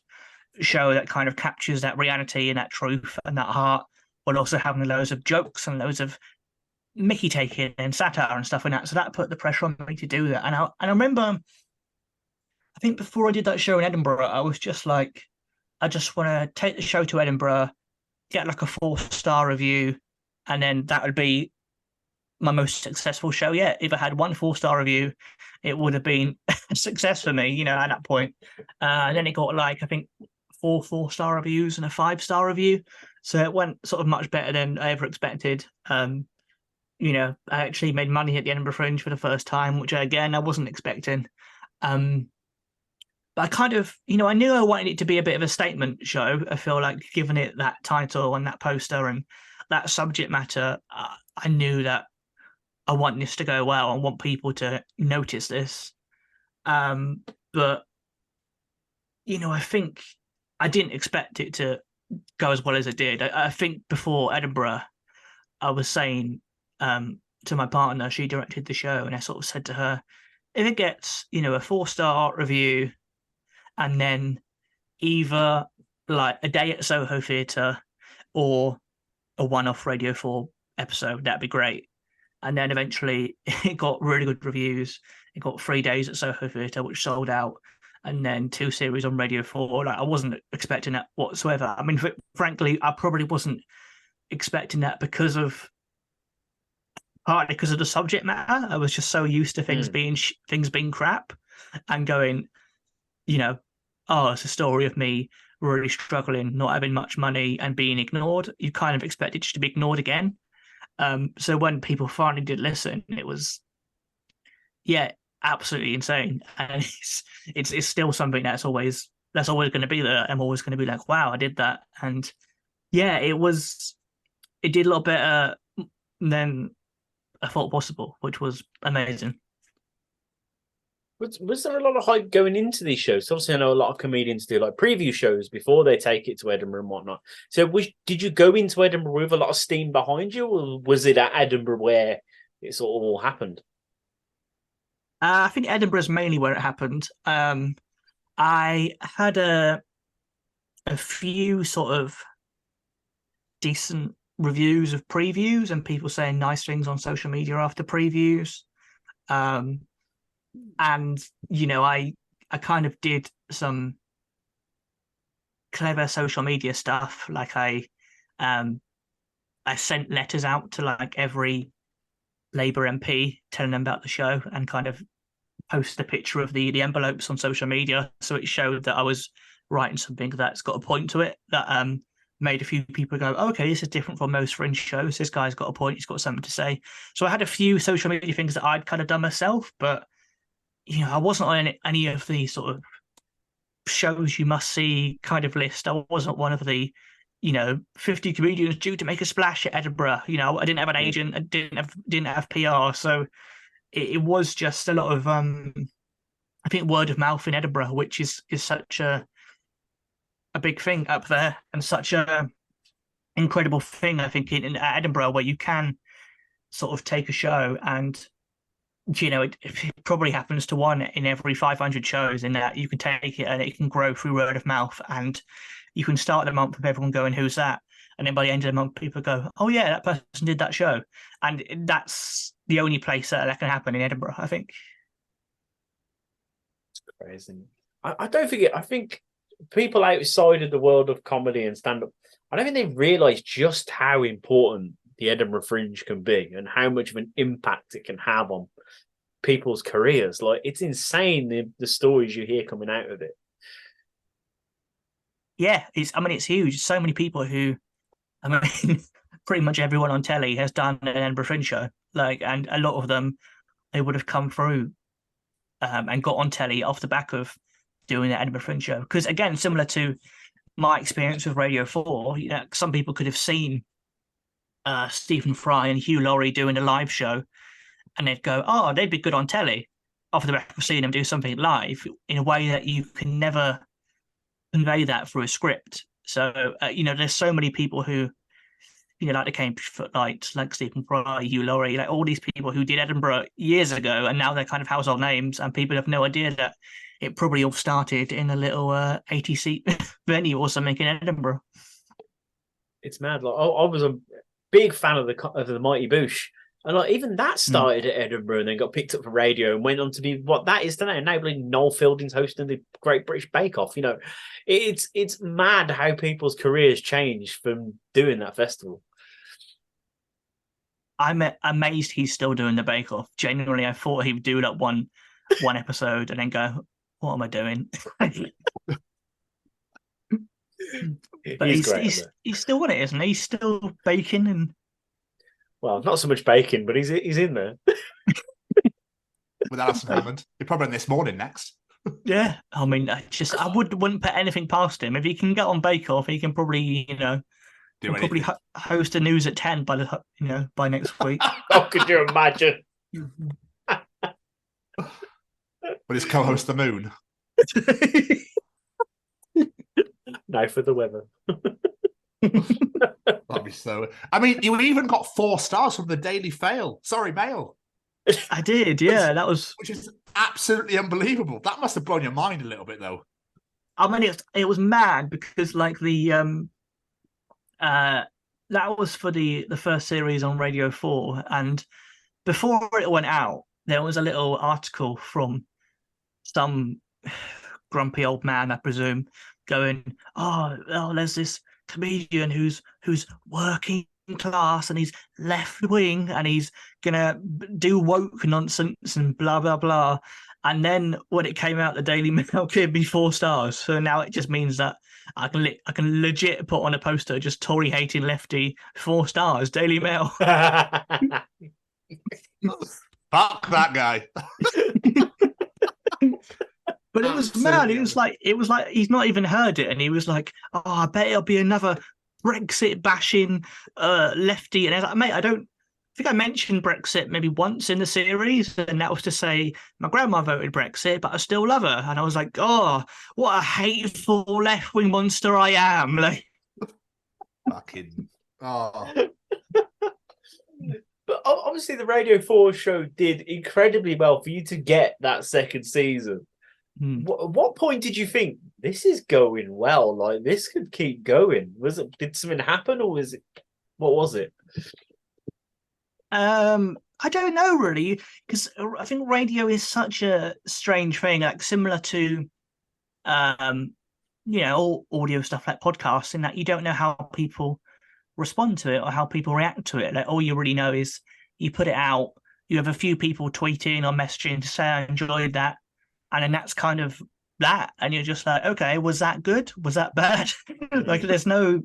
[SPEAKER 9] show that kind of captures that reality and that truth and that heart, while also having loads of jokes and loads of Mickey taking and satire and stuff like that. So that put the pressure on me to do that. And I remember, I think before I did that show in Edinburgh, I was just like, I just want to take the show to Edinburgh, get like a 4-star review, and then that would be my most successful show yet. If I had one 4-star review, it would have been a success for me, at that point. And then it got like, I think 4 4-star reviews and a 5-star review. So it went sort of much better than I ever expected. I actually made money at the Edinburgh Fringe for the first time, which again, I wasn't expecting. But I kind of, I knew I wanted it to be a bit of a statement show. I feel like, given it that title and that poster and that subject matter, I knew that I want this to go well. I want people to notice this. But, I think I didn't expect it to go as well as it did. I think before Edinburgh, I was saying to my partner, she directed the show, and I sort of said to her, if it gets, a 4-star review and then either like a day at Soho Theatre or a one-off Radio 4 episode. That'd be great. And then eventually it got really good reviews. It got 3 days at Soho Theatre, which sold out, and then 2 series on Radio 4. Like, I wasn't expecting that whatsoever. I mean, frankly, I probably wasn't expecting that partly because of the subject matter. I was just so used to things being crap, and going, it's a story of me really struggling, not having much money and being ignored. You kind of expect it just to be ignored again. So when people finally did listen, it was, absolutely insane. And it's still something that's always going to be there. I'm always going to be like, wow, I did that. And it did a lot better than I thought possible, which was amazing.
[SPEAKER 1] Was there a lot of hype going into these shows? Obviously, I know a lot of comedians do like preview shows before they take it to Edinburgh and whatnot. So did you go into Edinburgh with a lot of steam behind you, or was it at Edinburgh where it sort of all happened?
[SPEAKER 9] I think Edinburgh is mainly where it happened. I had a few sort of decent reviews of previews and people saying nice things on social media after previews. And, I kind of did some clever social media stuff. Like I sent letters out to like every Labour MP telling them about the show, and kind of posted a picture of the envelopes on social media. So it showed that I was writing something that's got a point to it, that made a few people go, oh, okay, this is different from most Fringe shows. This guy's got a point. He's got something to say. So I had a few social media things that I'd kind of done myself, but I wasn't on any of the sort of shows you must see kind of list. I wasn't one of the, 50 comedians due to make a splash at Edinburgh. I didn't have an agent. I didn't have PR. So it was just a lot of, I think, word of mouth in Edinburgh, which is such a big thing up there, and such a incredible thing, I think, in Edinburgh, where you can sort of take a show and, it probably happens to one in every 500 shows, in that you can take it and it can grow through word of mouth, and you can start the month with everyone going, who's that? And then by the end of the month, people go, oh yeah, that person did that show. And that's the only place that can happen in Edinburgh, I think.
[SPEAKER 1] It's crazy. I think people outside of the world of comedy and stand-up, I don't think they realise just how important the Edinburgh Fringe can be and how much of an impact it can have on people's careers. Like, it's insane the stories you hear coming out of it.
[SPEAKER 9] Yeah, it's huge. So many people who, pretty much everyone on telly has done an Edinburgh Fringe show. Like, and a lot of them, they would have come through and got on telly off the back of doing the Edinburgh Fringe show. Because again, similar to my experience with Radio 4, some people could have seen Stephen Fry and Hugh Laurie doing a live show, and they'd go, oh, they'd be good on telly, off the back of seeing them do something live, in a way that you can never convey that through a script. So, there's so many people who, like the Cambridge Footlights, like Stephen Fry, Hugh Laurie, like all these people who did Edinburgh years ago, and now they're kind of household names, and people have no idea that it probably all started in a little 80-seat venue or something in Edinburgh.
[SPEAKER 1] It's mad. Like, I was a big fan of the Mighty Boosh, and like even that started at Edinburgh and then got picked up for radio and went on to be what that is today. Now, Noel Fielding's hosting the Great British Bake Off. It's mad how people's careers changed from doing that festival.
[SPEAKER 9] I'm amazed he's still doing the Bake Off. Genuinely, I thought he would do that one episode and then go, what am I doing? But he's still on it, isn't he? He's still baking and.
[SPEAKER 1] Well, not so much baking, but he's in there.
[SPEAKER 2] With Alison Hammond. He'll probably on This Morning next.
[SPEAKER 9] Yeah, I wouldn't put anything past him. If he can get on Bake Off, he can probably, probably host a news at 10 by next week.
[SPEAKER 1] Oh, could you imagine?
[SPEAKER 2] But his co-host the Moon.
[SPEAKER 1] Now for the weather.
[SPEAKER 2] That'd be so. You even got 4 stars from the Daily Mail.
[SPEAKER 9] I did, yeah. That was,
[SPEAKER 2] which is absolutely unbelievable. That must have blown your mind a little bit, though.
[SPEAKER 9] I mean, it was mad because like that was for the first series on Radio 4, and before it went out, there was a little article from some grumpy old man, I presume, going, "Oh, there's this comedian who's working class and he's left wing and he's gonna do woke nonsense and blah blah blah." And then when it came out, the Daily Mail gave me 4 stars. So now it just means that I can legit put on a poster just Tory hating lefty 4 stars, Daily Mail.
[SPEAKER 2] Fuck that guy.
[SPEAKER 9] But it was mad. It was like he's not even heard it, and he was like, "Oh, I bet it'll be another Brexit bashing lefty." And I was like, "Mate, I think I mentioned Brexit maybe once in the series, and that was to say my grandma voted Brexit, but I still love her." And I was like, "Oh, what a hateful left-wing monster I am!" Like,
[SPEAKER 2] fucking. Oh.
[SPEAKER 1] But obviously, the Radio 4 show did incredibly well for you to get that second season. What point did you think this is going well? Like this could keep going? Did something happen, or was it? What was it?
[SPEAKER 9] I don't know really, because I think radio is such a strange thing, like similar to, all audio stuff like podcasts, in that you don't know how people respond to it or how people react to it. Like all you really know is you put it out, you have a few people tweeting or messaging to say I enjoyed that, and then that's kind of that, and you're just like, okay, was that good? Was that bad? Like there's no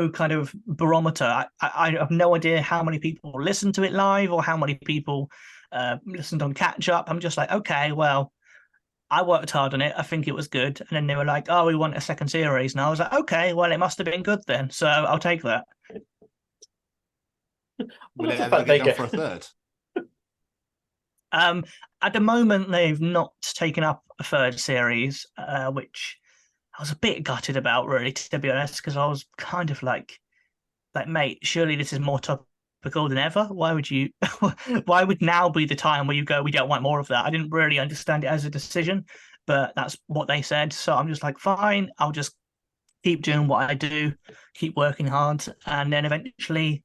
[SPEAKER 9] kind of barometer. I have no idea how many people listened to it live or how many people listened on catch up. I'm just like, okay, well, I worked hard on it. I think it was good. And then they were like, "Oh, we want a second series." And I was like, okay, well, it must have been good then. So I'll take that.
[SPEAKER 2] Will it ever get done for a third?
[SPEAKER 9] At the moment, they've not taken up a third series, which I was a bit gutted about, really, to be honest, because I was kind of like, mate, surely this is more topical than ever. Why would now be the time where you go, we don't want more of that? I didn't really understand it as a decision, but that's what they said. So I'm just like, fine, I'll just keep doing what I do, keep working hard, and then eventually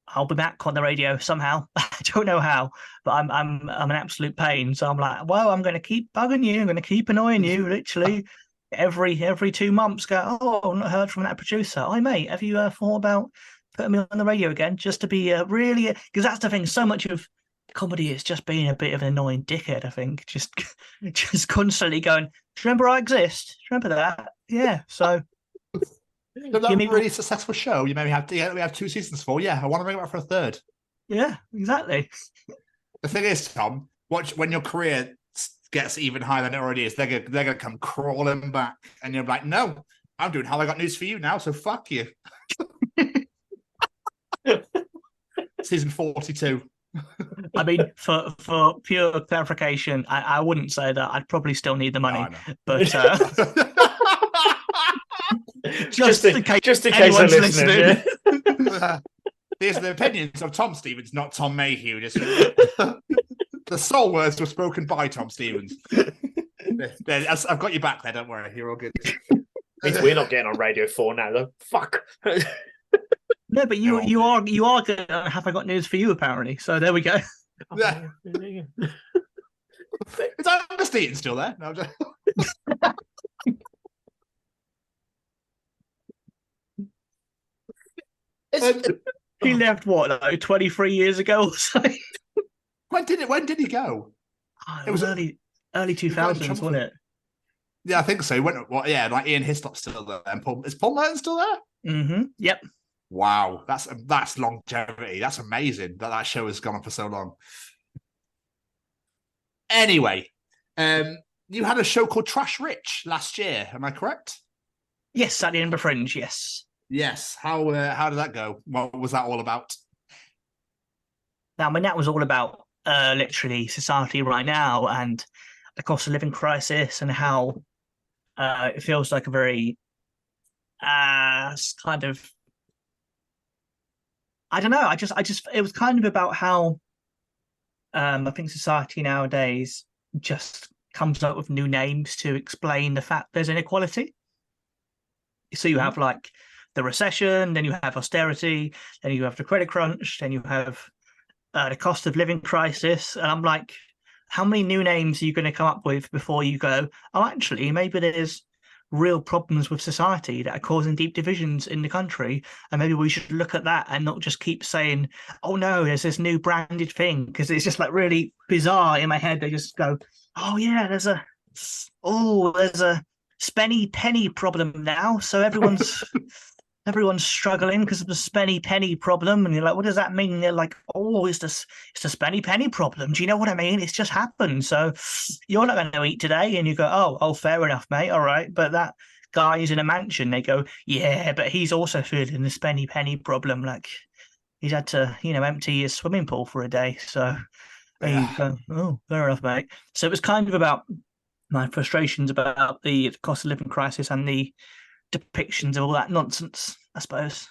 [SPEAKER 9] I'll be back on the radio somehow. I don't know how, but I'm an absolute pain. So I'm like, well, I'm going to keep bugging you. I'm going to keep annoying you, literally. Every 2 months, go, "Oh, I've not heard from that producer. Oh, mate, have you thought about putting me on the radio again?" Just to be really, because that's the thing. So much of comedy is just being a bit of an annoying dickhead. I think just constantly going, "Do you remember I exist? Do you remember that? Yeah." So
[SPEAKER 2] that's a really successful show. You maybe have we have 2 seasons for. Yeah, I want to bring it back for a third.
[SPEAKER 9] Yeah, exactly.
[SPEAKER 2] The thing is, Tom, watch when your career gets even higher than it already is, they're gonna come crawling back, and you're like, "No, I'm doing How I Got News for You now, so fuck you." Season 42.
[SPEAKER 9] I mean, for pure clarification, I wouldn't say that. I'd probably still need the money, but just in case anyone's listening.
[SPEAKER 2] These are the opinions of Tom Stevens, not Tom Mayhew. Just the sole words were spoken by Tom Stevens. I've got you back there. Don't worry, you're all good.
[SPEAKER 1] Means we're not getting on Radio 4 now, though. Fuck.
[SPEAKER 9] No, but you are going to Have I Got News for You, apparently. So there we go.
[SPEAKER 2] Yeah. Is Ernest Eaton still there? No, just...
[SPEAKER 9] He left like 23 years ago or something.
[SPEAKER 2] When did he go?
[SPEAKER 9] Oh, it was early 2000s, wasn't it?
[SPEAKER 2] Yeah, I think so. He went. Well, yeah, like Ian Hislop's still there, and is Paul Merton still there?
[SPEAKER 9] Mm-hmm. Yep.
[SPEAKER 2] Wow, that's longevity. That's amazing that show has gone on for so long. Anyway, you had a show called Trash Rich last year. Am I correct?
[SPEAKER 9] Yes, at the Edinburgh Fringe. Yes.
[SPEAKER 2] Yes. How did that go? What was that all about?
[SPEAKER 9] Now, I mean, that was all about literally society right now and the cost of living crisis and how it feels like a very kind of, I don't know. I just it was kind of about how I think society nowadays just comes up with new names to explain the fact there's inequality. So you have like the recession, then you have austerity, then you have the credit crunch, then you have the cost of living crisis. And I'm like, how many new names are you going to come up with before you go, oh, actually, maybe there's real problems with society that are causing deep divisions in the country, and maybe we should look at that and not just keep saying, oh no, there's this new branded thing, because it's just like really bizarre in my head. They just go, oh yeah, there's a spenny penny problem now, so everyone's struggling because of the spenny penny problem. And you're like, what does that mean? And they're like, oh, it's the spenny penny problem. Do you know what I mean? It's just happened. So you're not going to eat today. And you go, oh, fair enough, mate. All right. But that guy is in a mansion. They go, yeah, but he's also feeling the spenny penny problem. Like he's had to, empty his swimming pool for a day. So you go, oh, fair enough, mate. So it was kind of about my frustrations about the cost of living crisis and the depictions of all that nonsense, I suppose.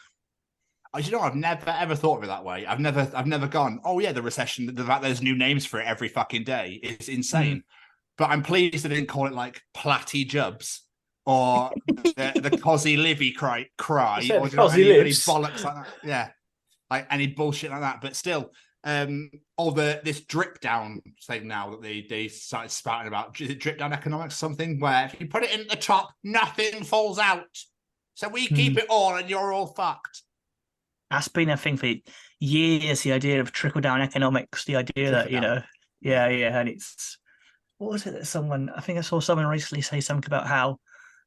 [SPEAKER 2] I've never ever thought of it that way. I've never gone, oh yeah, the recession, the fact there's new names for it every fucking day is insane. But I'm pleased they didn't call it like Platty Jubs or the Cosy Livy cry or any bollocks like that. Yeah, like any bullshit like that. But still, this drip down thing now that they started spouting about, drip down economics or something, where if you put it in at the top, nothing falls out. So we keep it all and you're all fucked.
[SPEAKER 9] That's been a thing for years, the idea of trickle down economics, the idea that, and it's, what was it that I think I saw someone recently say something about how,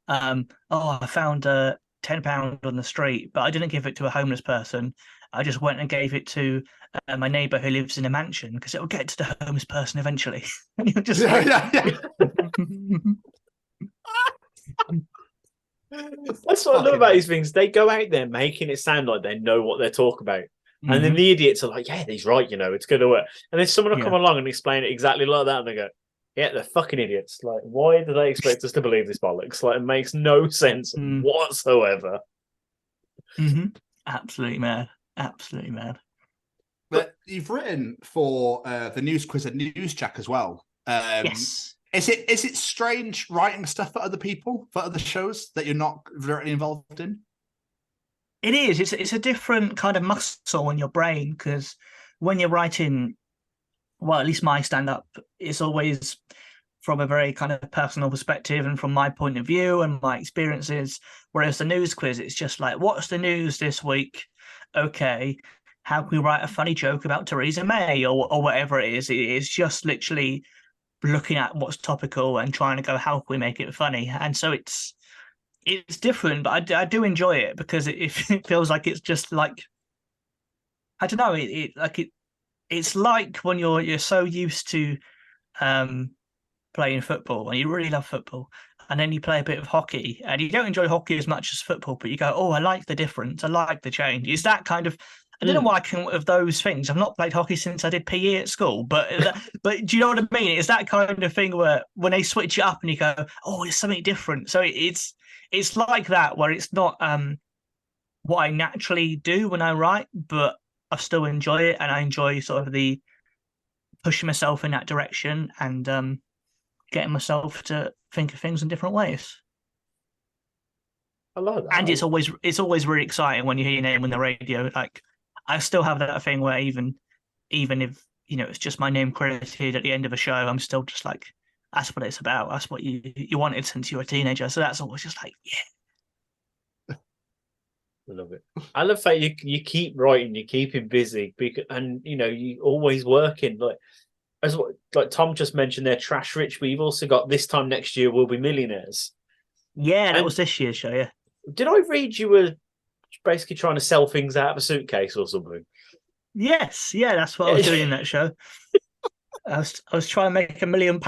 [SPEAKER 9] I found £10 on the street, but I didn't give it to a homeless person. I just went and gave it to my neighbour who lives in a mansion because it'll get to the homeless person eventually. And you're just
[SPEAKER 1] That's what I love about these things. They go out there making it sound like they know what they're talking about. And then the idiots are like, yeah, he's right, it's going to work. And then someone will come along and explain it exactly like that. And they go, yeah, they're fucking idiots. Like, why do they expect us to believe this bollocks? Like, it makes no sense whatsoever.
[SPEAKER 9] Absolutely mad. Absolutely mad.
[SPEAKER 2] But you've written for the news quiz and news check as well.
[SPEAKER 9] Yes.
[SPEAKER 2] Is it strange writing stuff for other people, for other shows that you're not directly involved in?
[SPEAKER 9] It is. It's a different kind of muscle in your brain, because when you're writing, well, at least my stand-up, it's always from a very kind of personal perspective and from my point of view and my experiences. Whereas the news quiz, it's just like, what's the news this week? Okay, how can we write a funny joke about Theresa May or whatever it is? It is just literally looking at what's topical and trying to go, how can we make it funny? And so it's different, but I do enjoy it because it feels like it's just like, I don't know, it's like when you're so used to playing football and you really love football, and then you play a bit of hockey and you don't enjoy hockey as much as football, but you go, oh, I like the difference, I like the change. It's that kind of, I don't know why I can of those things. I've not played hockey since I did PE at school, but do you know what I mean? It's that kind of thing where when they switch it up and you go, oh, it's something different. So it's like that, where it's not what I naturally do when I write, but I still enjoy it, and I enjoy sort of the pushing myself in that direction and getting myself to think of things in different ways.
[SPEAKER 1] I love that.
[SPEAKER 9] And it's always really exciting when you hear your name on the radio. Like, I still have that thing where even if it's just my name credited at the end of a show, I'm still just like, that's what it's about. That's what you wanted since you were a teenager. So that's always just like, yeah.
[SPEAKER 1] I love it. I love that you keep writing, you keep him busy, and you always working. Like Tom just mentioned, they're trash rich, but you've also got This Time Next Year We'll Be Millionaires.
[SPEAKER 9] Yeah, that was this year's show. Yeah.
[SPEAKER 1] Did I read you were basically trying to sell things out of a suitcase or something?
[SPEAKER 9] Yes, yeah, that's what I was doing in that show. I was trying to make £1 million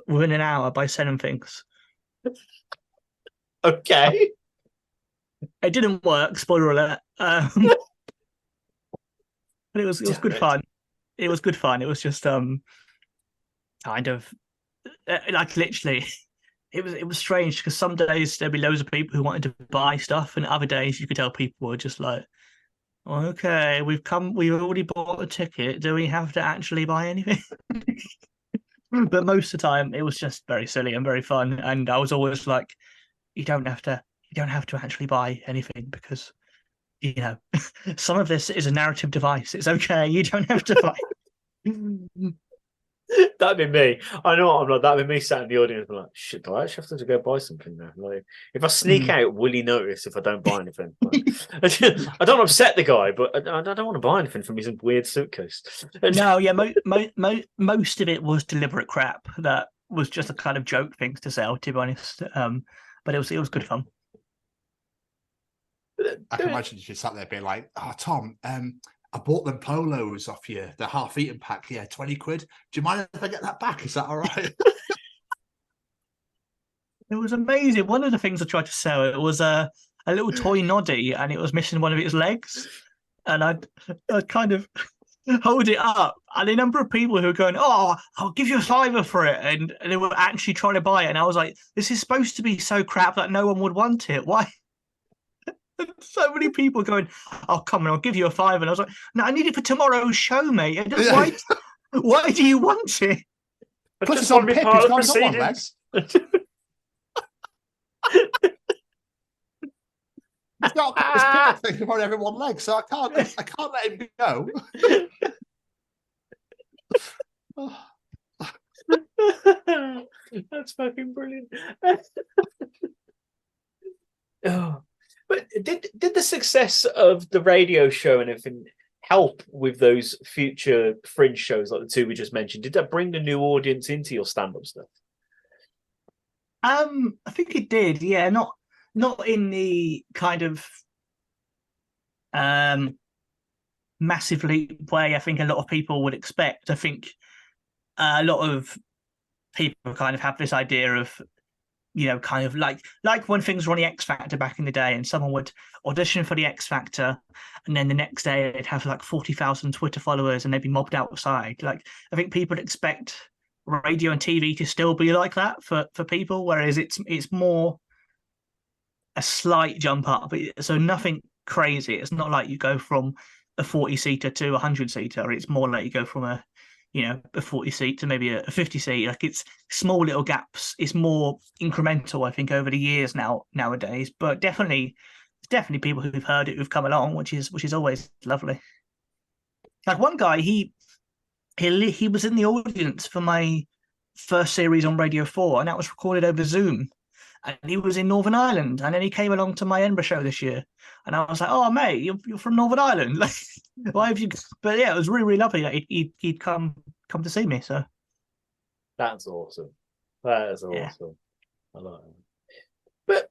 [SPEAKER 9] within an hour by selling things.
[SPEAKER 1] Okay.
[SPEAKER 9] It didn't work, spoiler alert. But it was good fun. It was good fun. It was just kind of like literally it was strange, because some days there'd be loads of people who wanted to buy stuff, and other days you could tell people were just like, well, okay, we've already bought a ticket. Do we have to actually buy anything? But most of the time, it was just very silly and very fun. And I was always like, you don't have to actually buy anything because, some of this is a narrative device. It's okay. You don't have to buy.
[SPEAKER 1] That'd be me. I know what I'm like. That'd be me sat in the audience. I'm like, shit, do I actually have to go buy something now? Like, if I sneak out, will he notice if I don't buy anything? Like, I don't upset the guy, but I don't want to buy anything from his weird suitcase.
[SPEAKER 9] No, yeah, most of it was deliberate crap that was just a kind of joke things to sell, to be honest. But it was good fun.
[SPEAKER 2] I can imagine you sat there being like, "Oh, Tom, I bought them polos off you, the half-eaten pack. Yeah, 20 quid. Do you mind if I get that back? Is that all right?"
[SPEAKER 9] It was amazing. One of the things I tried to sell, it was a little toy noddy, and it was missing one of its legs. And I'd kind of hold it up, and a number of people who were going, "Oh, I'll give you a $5 for it," and they were actually trying to buy it. And I was like, "This is supposed to be so crap that no one would want it. Why?" So many people going, "Oh, come on, I'll give you a $5." And I was like, "No, I need it for tomorrow's show, mate. Why do you want it?"
[SPEAKER 2] Plus, it's on Pip. He's got one leg. He's got a thing about every one leg, so I can't let him go.
[SPEAKER 1] That's fucking brilliant. Oh. But did the success of the radio show and everything help with those future fringe shows like the two we just mentioned? Did that bring the new audience into your stand-up stuff?
[SPEAKER 9] I think it did. Yeah, not in the kind of massive leap way I think a lot of people would expect. I think a lot of people kind of have this idea of, kind of like when things were on the X Factor back in the day, and someone would audition for the X Factor, and then the next day they'd have like 40,000 Twitter followers, and they'd be mobbed outside. Like, I think people expect radio and TV to still be like that for people, whereas it's more a slight jump up. So nothing crazy. It's not like you go from a 40-seater to a 100-seater. It's more like you go from a 40-seat to maybe a 50-seat. Like, it's small little gaps. It's more incremental, I think, over the years nowadays. But definitely people who've heard it, who've come along, which is always lovely. Like one guy, he was in the audience for my first series on Radio 4, and that was recorded over Zoom. And he was in Northern Ireland, and then he came along to my Edinburgh show this year. And I was like, "Oh, mate, you're from Northern Ireland. Like, why have you?" But yeah, it was really, really lovely that he'd come to see me. So
[SPEAKER 1] that's awesome. That is awesome. Yeah. I like it. But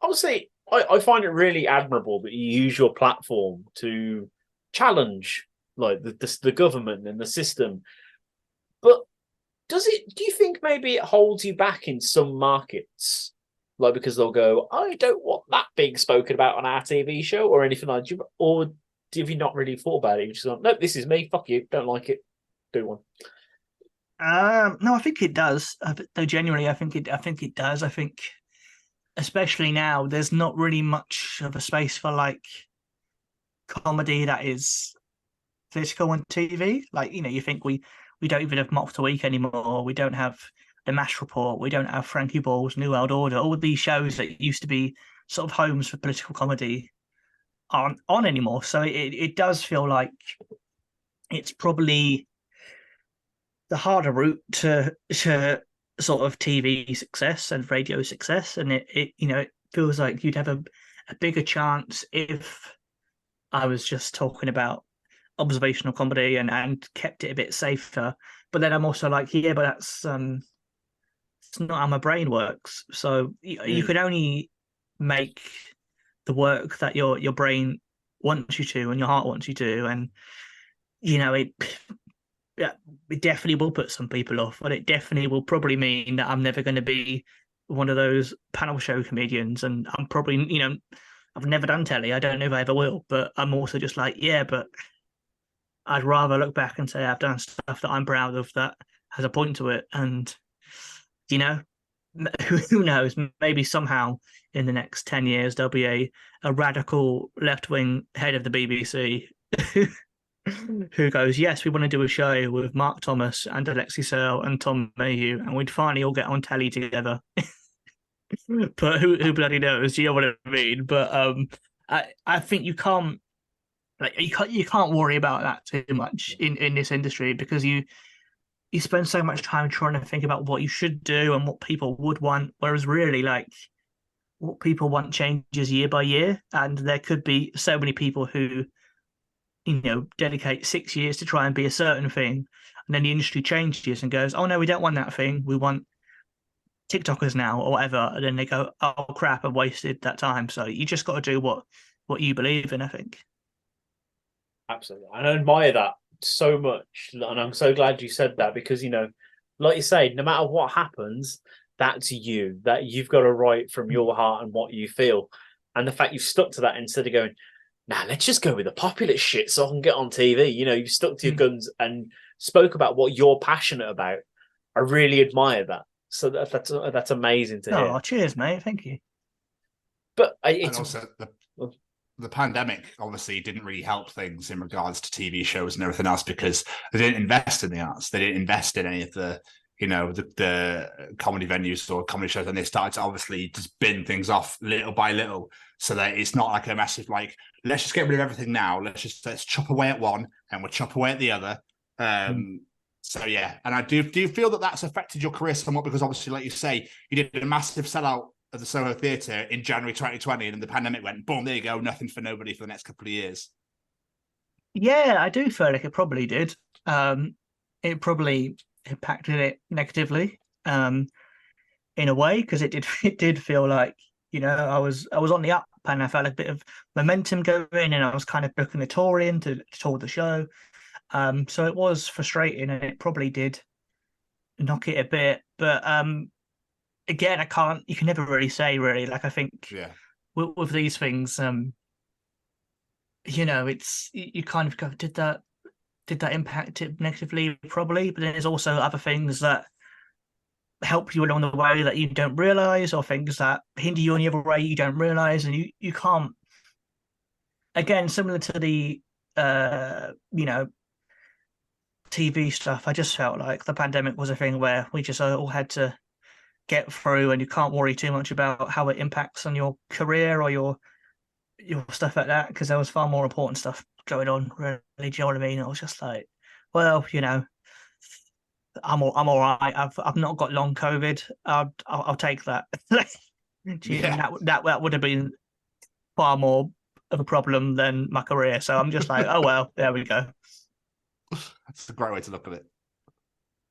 [SPEAKER 1] obviously, I find it really admirable that you use your platform to challenge like the government and the system. But do you think maybe it holds you back in some markets? Like, because they'll go, "I don't want that being spoken about on our TV show," or anything like that. Or have you not really thought about it? You just gone, "Nope, this is me. Fuck you. Don't like it. Do one."
[SPEAKER 9] No, I think it does. Though genuinely, I think it does. I think, especially now, there's not really much of a space for like comedy that is political on TV. Like, you think we don't even have Mock to Week anymore. We don't have The Mash Report. We don't have Frankie Ball's New World Order. All of these shows that used to be sort of homes for political comedy aren't on anymore. So it does feel like it's probably the harder route to sort of TV success and radio success. And it feels like you'd have a bigger chance if I was just talking about observational comedy and kept it a bit safer. But then I'm also like, yeah, but that's it's not how my brain works. So you could only make the work that your brain wants you to and your heart wants you to. And it definitely will put some people off, but it definitely will probably mean that I'm never going to be one of those panel show comedians. And I'm probably, I've never done telly. I don't know if I ever will, but I'm also just like, yeah, but I'd rather look back and say I've done stuff that I'm proud of that has a point to it. And, who knows, maybe somehow in the next 10 years, there'll be a radical left-wing head of the BBC who goes, yes, we want to do a show with Mark Thomas and Alexi Searle and Tom Mayhew, and we'd finally all get on telly together. But who bloody knows? You know what I mean? But I think you can't worry about that too much in this industry, because you spend so much time trying to think about what you should do and what people would want, whereas really, like, what people want changes year by year, and there could be so many people who, you know, dedicate 6 years to try and be a certain thing, and then the industry changes and goes, oh no, we don't want that thing, we want TikTokers now or whatever, and then they go, oh crap, I've wasted that time. So you just got to do what you believe in, I think.
[SPEAKER 1] Absolutely. And I admire that so much, and I'm so glad you said that, because, you know, like you say, no matter what happens, that's you, that you've got to write from your heart and what you feel. And the fact you've stuck to that instead of going, nah, let's just go with the popular shit so I can get on TV. You know, you've stuck to your guns and spoke about what you're passionate about. I really admire that. So that's amazing to hear.
[SPEAKER 9] Oh, cheers, mate. Thank you.
[SPEAKER 1] But
[SPEAKER 2] and also the pandemic obviously didn't really help things in regards to TV shows and everything else, because they didn't invest in the arts. They didn't invest in any of the, you know, the comedy venues or comedy shows, and they started to obviously just bin things off little by little, so that it's not like a massive, like, let's just get rid of everything now. Let's chop away at one and we'll chop away at the other. So yeah, and do you feel that that's affected your career somewhat? Because obviously, like you say, you did a massive sellout of the Soho Theatre in January 2020, and then the pandemic went, boom, there you go, nothing for nobody for the next couple of years.
[SPEAKER 9] Yeah, I do feel like it probably did. It probably impacted it negatively, in a way, because it did feel like, you know, I was on the up, and I felt a bit of momentum going, and I was kind of booking a tour in to tour the show. So it was frustrating, and it probably did knock it a bit. But again, you can never really say, really. Like, I think with these things, you know, you kind of go, did that impact it negatively? Probably. But then there's also other things that help you along the way that you don't realize, or things that hinder you on the other way you don't realize, and you can't. Again, similar to the you know, TV stuff, I just felt like the pandemic was a thing where we just all had to get through, and you can't worry too much about how it impacts on your career or your stuff like that, because there was far more important stuff going on, really. Do you know what I mean? I was just like, well, you know, I'm all right. I've not got long COVID. I'll take that. That would have been far more of a problem than my career. So I'm just like, oh well, there we go.
[SPEAKER 2] That's a great way to look at it.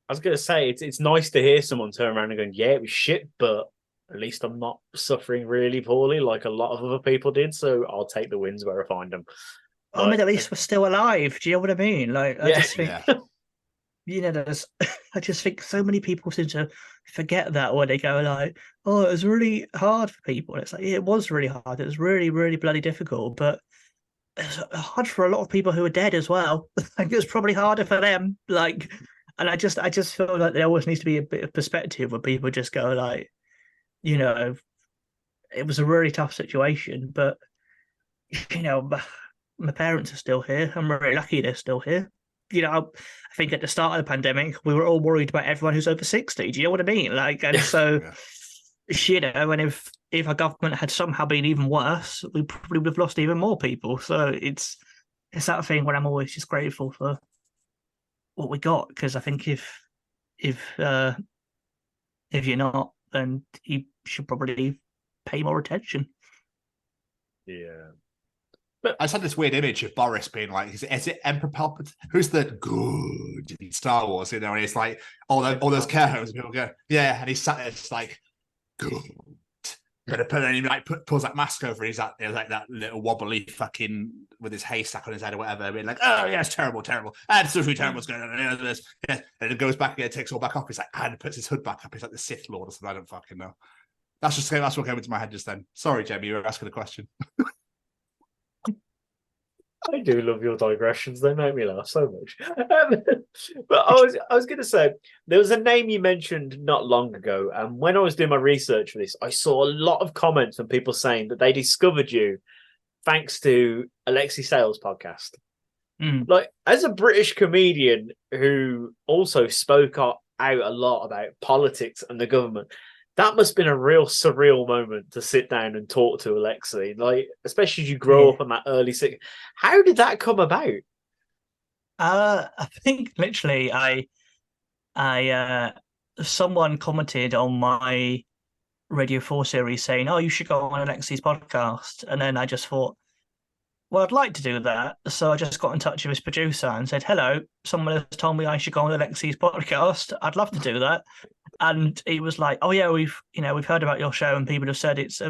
[SPEAKER 1] I was going to say, it's nice to hear someone turn around and going, yeah, it was shit, but at least I'm not suffering really poorly like a lot of other people did. So I'll take the wins where I find them.
[SPEAKER 9] I mean, at least we're still alive. Do you know what I mean? Like, I just think, you know, I just think so many people seem to forget that when they go like, oh, it was really hard for people. And it's like, yeah, it was really hard. It was really, really bloody difficult. But it's hard for a lot of people who are dead as well. Like, it was probably harder for them. Like, and I just feel like there always needs to be a bit of perspective where people just go like, you know, it was a really tough situation, but, you know, my parents are still here. I'm really lucky they're still here. You know, I think at the start of the pandemic, we were all worried about everyone who's over 60. Do you know what I mean? Like, and so, you know, and if our government had somehow been even worse, we probably would have lost even more people. So it's that thing where I'm always just grateful for what we got, because I think if you're not, then you should probably pay more attention.
[SPEAKER 1] Yeah.
[SPEAKER 2] But I just had this weird image of Boris being like, is it Emperor Palpatine? Who's the good in Star Wars? You know, and it's like all those care homes, people go, yeah, and he's sat there just like, good. But then he like pulls that mask over, and he's like that little wobbly fucking with his haystack on his head or whatever, being like, oh yeah, it's terrible, absolutely terrible what's going on. Yeah. And it goes back again, takes it all back off. He's like, and puts his hood back up. He's like the Sith Lord or something. I don't fucking know. That's what came into my head just then. Sorry, Jamie, you were asking a question.
[SPEAKER 1] I do love your digressions. They make me laugh so much. But I was going to say, there was a name you mentioned not long ago, and when I was doing my research for this, I saw a lot of comments from people saying that they discovered you thanks to Alexi Searle's podcast. Like, as a British comedian who also spoke out a lot about politics and the government, that must have been a real surreal moment to sit down and talk to Alexei. Like, especially as you grow up in that early 60s. How did that come about?
[SPEAKER 9] I think literally, someone commented on my Radio 4 series saying, "Oh, you should go on Alexei's podcast," and then I just thought, well, I'd like to do that. So I just got in touch with his producer and said, "Hello, someone has told me I should go on Alexi's podcast. I'd love to do that." And he was like, "Oh yeah, we've heard about your show and people have said it's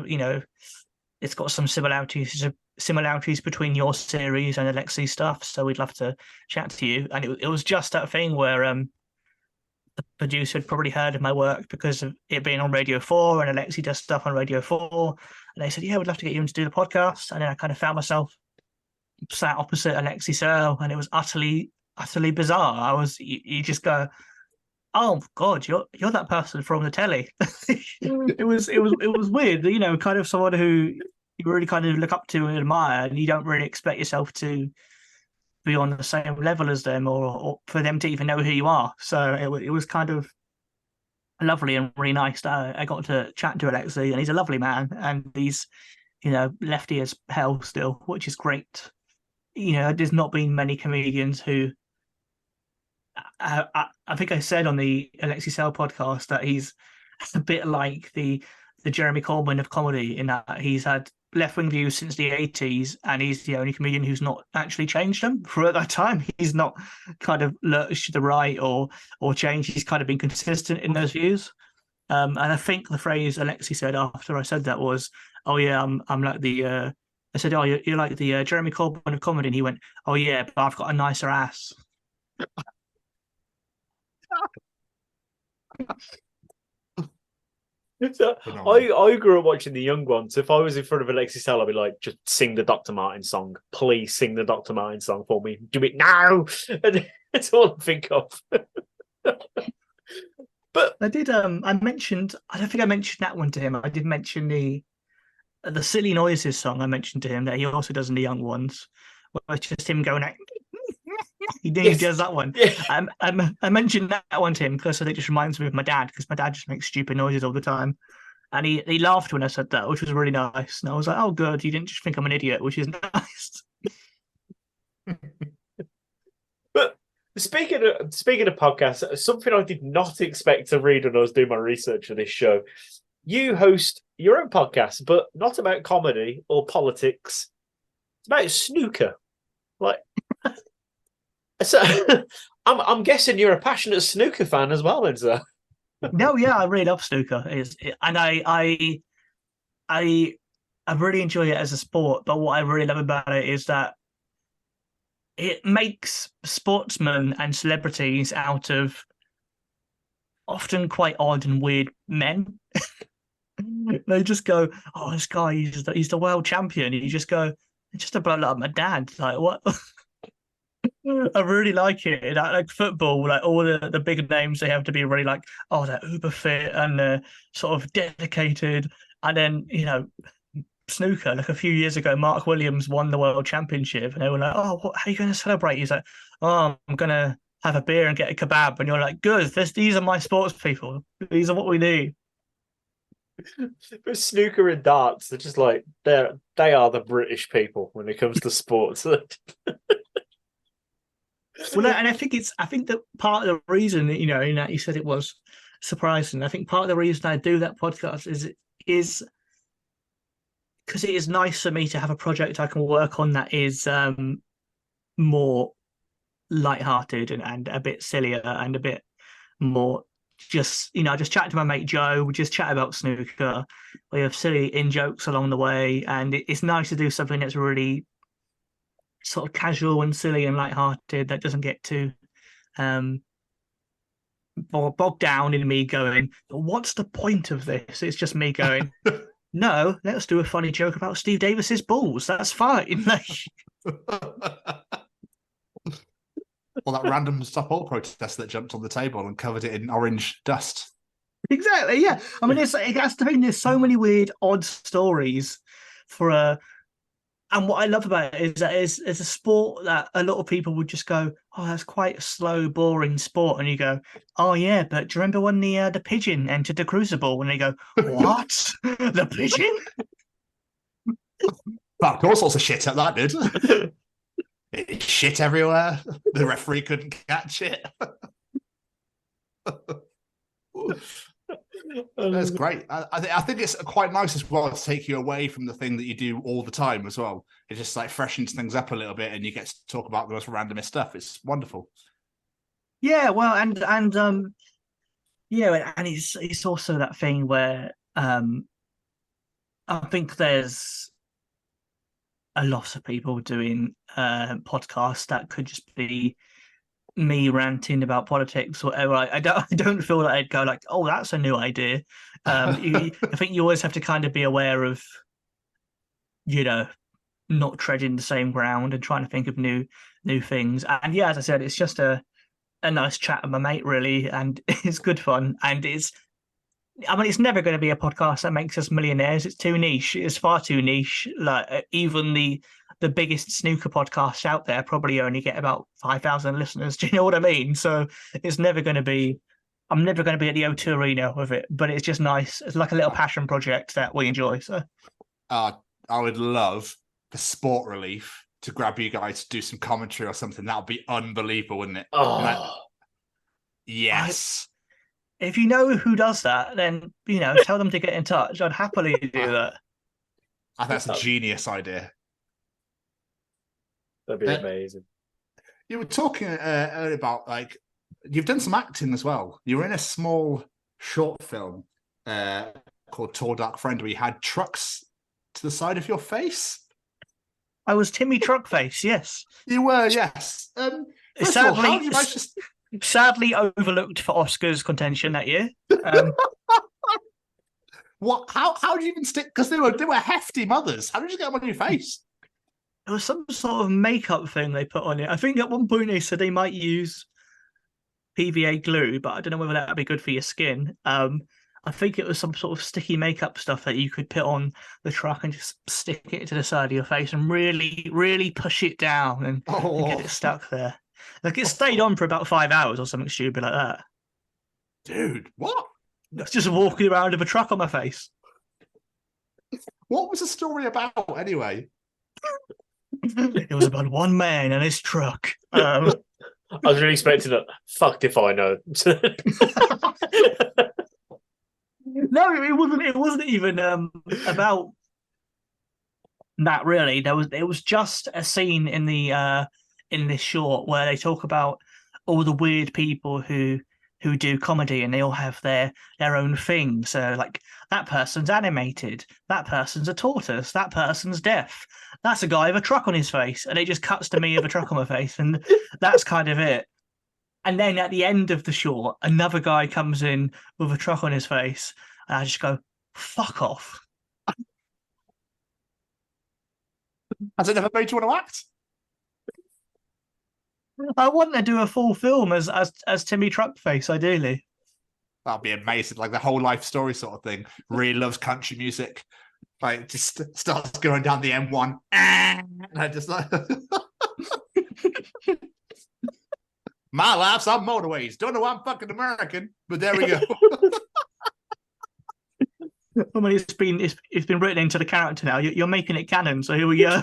[SPEAKER 9] it's got some similarities between your series and Alexi's stuff. So we'd love to chat to you." And it was just that thing where the producer had probably heard of my work because of it being on Radio 4, and Alexei does stuff on Radio 4. And they said, "Yeah, we'd love to get you in to do the podcast." And then I kind of found myself sat opposite Alexei Searle, and it was utterly bizarre. You just go, "Oh God, you're that person from the telly." It was weird, kind of someone who you really kind of look up to and admire, and you don't really expect yourself to be on the same level as them, or for them to even know who you are. So it was kind of lovely and really nice. I got to chat to Alexei, and he's a lovely man, and he's lefty as hell still, which is great. There's not been many comedians who I think I said on the Alexei Searle podcast that he's a bit like the Jeremy Corbyn of comedy, in that he's had left-wing views since the 80s, and he's the only comedian who's not actually changed them. For at that time, he's not kind of lurched to the right or changed. He's kind of been consistent in those views. And I think the phrase Alexei said after I said that was, "Oh yeah, I'm like the." I said, "Oh, you're like the Jeremy Corbyn of comedy," and he went, "Oh yeah, but I've got a nicer ass."
[SPEAKER 1] So I grew up watching The Young Ones. If I was in front of Alexei Searle, I'd be like, "Just sing the Dr. Martin song. Please sing the Dr. Martin song for me. Do it now." And that's all I think of. But
[SPEAKER 9] I did. I don't think I mentioned that one to him. I did mention the Silly Noises song. I mentioned to him that he also does in The Young Ones, where it's just him going like, he does that one. Yeah. I mentioned that one to him because it just reminds me of my dad, because my dad just makes stupid noises all the time. And he laughed when I said that, which was really nice. And I was like, "Oh, good. You didn't just think I'm an idiot," which is nice.
[SPEAKER 1] But speaking of podcasts, something I did not expect to read when I was doing my research for this show. You host your own podcast, but not about comedy or politics. It's about snooker. Like, so I'm guessing you're a passionate snooker fan as well, then, sir.
[SPEAKER 9] No, yeah, I really love snooker. And I really enjoy it as a sport. But what I really love about it is that it makes sportsmen and celebrities out of often quite odd and weird men. They just go, "Oh, this guy, he's the world champion." And you just go, "It's just about like my dad." Like, what? I really like it. Like football, like all the big names, they have to be really like, "Oh, they're uber fit and sort of dedicated." And then, snooker, like a few years ago, Mark Williams won the world championship, and they were like, "Oh, how are you going to celebrate?" He's like, "Oh, I'm going to have a beer and get a kebab." And you're like, "Good, these are my sports people. These are what we need."
[SPEAKER 1] But snooker and darts, they're just like, they are the British people when it comes to sports.
[SPEAKER 9] Well, and I think that part of the reason, in that you said it was surprising, I think part of the reason I do that podcast is because it is nice for me to have a project I can work on that is more lighthearted and a bit sillier and a bit more just chat to my mate Joe. We just chat about snooker. We have silly in-jokes along the way, and it's nice to do something that's really sort of casual and silly and lighthearted, that doesn't get too bogged down in me going, "What's the point of this?" It's just me going, "No, let's do a funny joke about Steve Davis's balls. That's fine."
[SPEAKER 2] Or that random stop all protest that jumped on the table and covered it in orange dust.
[SPEAKER 9] Exactly, yeah. I mean, it has to be, there's so many weird, odd stories for And what I love about it is that it's a sport that a lot of people would just go, oh, that's quite a slow, boring sport. And you go, oh, yeah, but do you remember when the pigeon entered the crucible? And they go, what? The pigeon?
[SPEAKER 2] Fuck, all sorts of shit at that, dude. It shit everywhere. The referee couldn't catch it. That's great. I think it's quite nice as well to take you away from the thing that you do all the time as well. It just like freshens things up a little bit, and you get to talk about the most randomest stuff. It's wonderful.
[SPEAKER 9] Yeah, well, and yeah, and it's also that thing where I think there's a lot of people doing podcasts that could just be me ranting about politics or whatever. I don't feel like I'd go like, oh, that's a new idea. I think you always have to kind of be aware of, not treading the same ground and trying to think of new things. And yeah, as I said, it's just a nice chat with my mate, really, and it's good fun. And it's never going to be a podcast that makes us millionaires. It's too niche. It's far too niche. Like even the biggest snooker podcasts out there probably only get about 5,000 listeners. Do you know what I mean? So it's never going to be. I'm never going to be at the O2 Arena with it. But it's just nice. It's like a little passion project that we enjoy. So
[SPEAKER 2] I would love the Sport Relief to grab you guys to do some commentary or something. That would be unbelievable, wouldn't it?
[SPEAKER 1] Oh,
[SPEAKER 2] yes.
[SPEAKER 9] If you know who does that, then tell them to get in touch. I'd happily do that.
[SPEAKER 2] I think that's a genius idea.
[SPEAKER 1] That'd be amazing.
[SPEAKER 2] You were talking earlier about you've done some acting as well. You were in a small short film called Tall Dark Friend, where you had trucks to the side of your face.
[SPEAKER 9] I was Timmy Truckface, yes.
[SPEAKER 2] You were, yes.
[SPEAKER 9] Sadly overlooked for Oscars contention that year.
[SPEAKER 2] What? How did you even stick? Because they were hefty mothers. How did you get them on your face?
[SPEAKER 9] There was some sort of makeup thing they put on it. I think at one point they said they might use PVA glue, but I don't know whether that would be good for your skin. I think it was some sort of sticky makeup stuff that you could put on the truck and just stick it to the side of your face and really, really push it down and get it stuck there. Like it stayed on for about 5 hours or something stupid like that.
[SPEAKER 2] Dude, what?
[SPEAKER 9] I was just walking around with a truck on my face.
[SPEAKER 2] What was the story about anyway?
[SPEAKER 9] It was about one man and his truck.
[SPEAKER 1] I was really expecting that. Fucked if I know.
[SPEAKER 9] No, it wasn't even about that really. It was just a scene in this short where they talk about all the weird people who do comedy, and they all have their own thing. So like that person's animated, that person's a tortoise, that person's deaf, that's a guy with a truck on his face, and it just cuts to me with a truck on my face, and that's kind of it. And then at the end of the short, another guy comes in with a truck on his face, and I just go, fuck off.
[SPEAKER 2] Has it never made you want to act?
[SPEAKER 9] I want to do a full film as Timmy Truckface, ideally.
[SPEAKER 2] That'd be amazing. Like the whole life story sort of thing. Really loves country music. Like just starts going down the M1. And I just like my life's on motorways. Don't know why I'm fucking American, but there we go.
[SPEAKER 9] I mean, it's been written into the character now. You're making it canon, so here we go.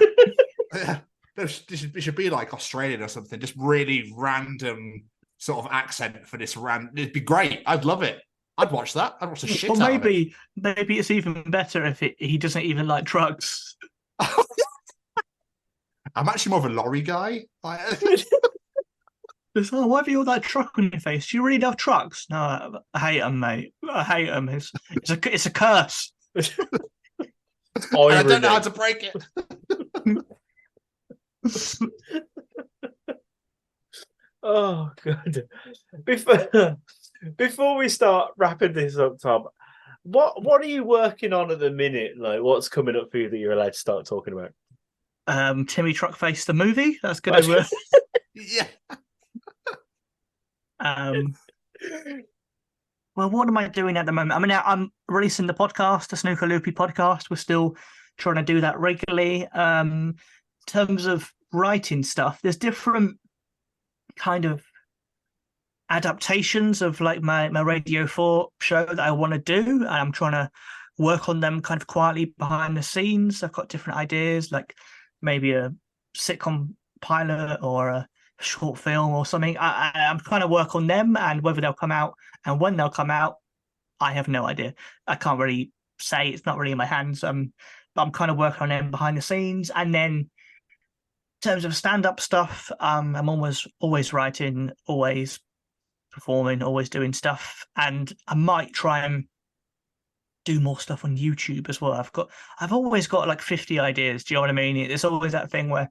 [SPEAKER 2] Yeah. It should be like Australian or something. Just really random sort of accent for this It'd be great. I'd love it. I'd watch that. I'd watch the shit out of it.
[SPEAKER 9] Maybe it's even better if he doesn't even like trucks.
[SPEAKER 2] I'm actually more of a lorry guy.
[SPEAKER 9] Why have you all that truck on your face? Do you really love trucks? No, I hate them, mate. I hate them. It's a curse.
[SPEAKER 2] I don't know how to break it.
[SPEAKER 1] Oh god! Before we start wrapping this up, Tom, what are you working on at the minute? Like, what's coming up for you that you're allowed to start talking about?
[SPEAKER 9] Timmy Truckface the movie. That's good as well.
[SPEAKER 2] Yeah.
[SPEAKER 9] Well, what am I doing at the moment? I mean, I'm releasing the podcast, the Snooker Loopy Podcast. We're still trying to do that regularly. In terms of writing stuff, there's different kind of adaptations of like my Radio 4 show that I want to do, and I'm trying to work on them kind of quietly behind the scenes. I've got different ideas, like maybe a sitcom pilot or a short film or something. I'm trying to work on them, and whether they'll come out and when they'll come out, I have no idea. I can't really say. It's not really in my hands. But I'm kind of working on them behind the scenes. And then in terms of stand-up stuff, I'm always writing, always performing, always doing stuff. And I might try and do more stuff on YouTube as well. I've always got like 50 ideas. Do you know what I mean? It's always that thing where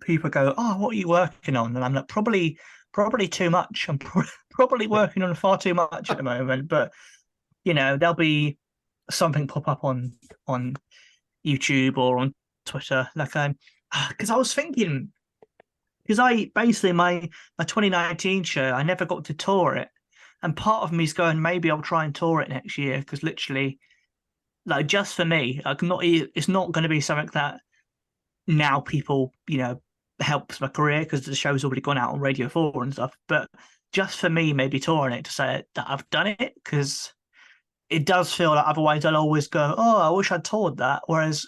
[SPEAKER 9] people go, "Oh, what are you working on?" And I'm like, probably too much. I'm probably working on far too much at the moment. But there'll be something pop up on YouTube or on Twitter. Like because I was thinking, because I basically my 2019 show, I never got to tour it, and part of me is going, maybe I'll try and tour it next year, because literally, like, just for me, it's not going to be something that now people helps my career, because the show's already gone out on Radio 4 and stuff. But just for me, maybe touring it to say that I've done it, because it does feel like otherwise I'll always go, "Oh, I wish I'd toured that." Whereas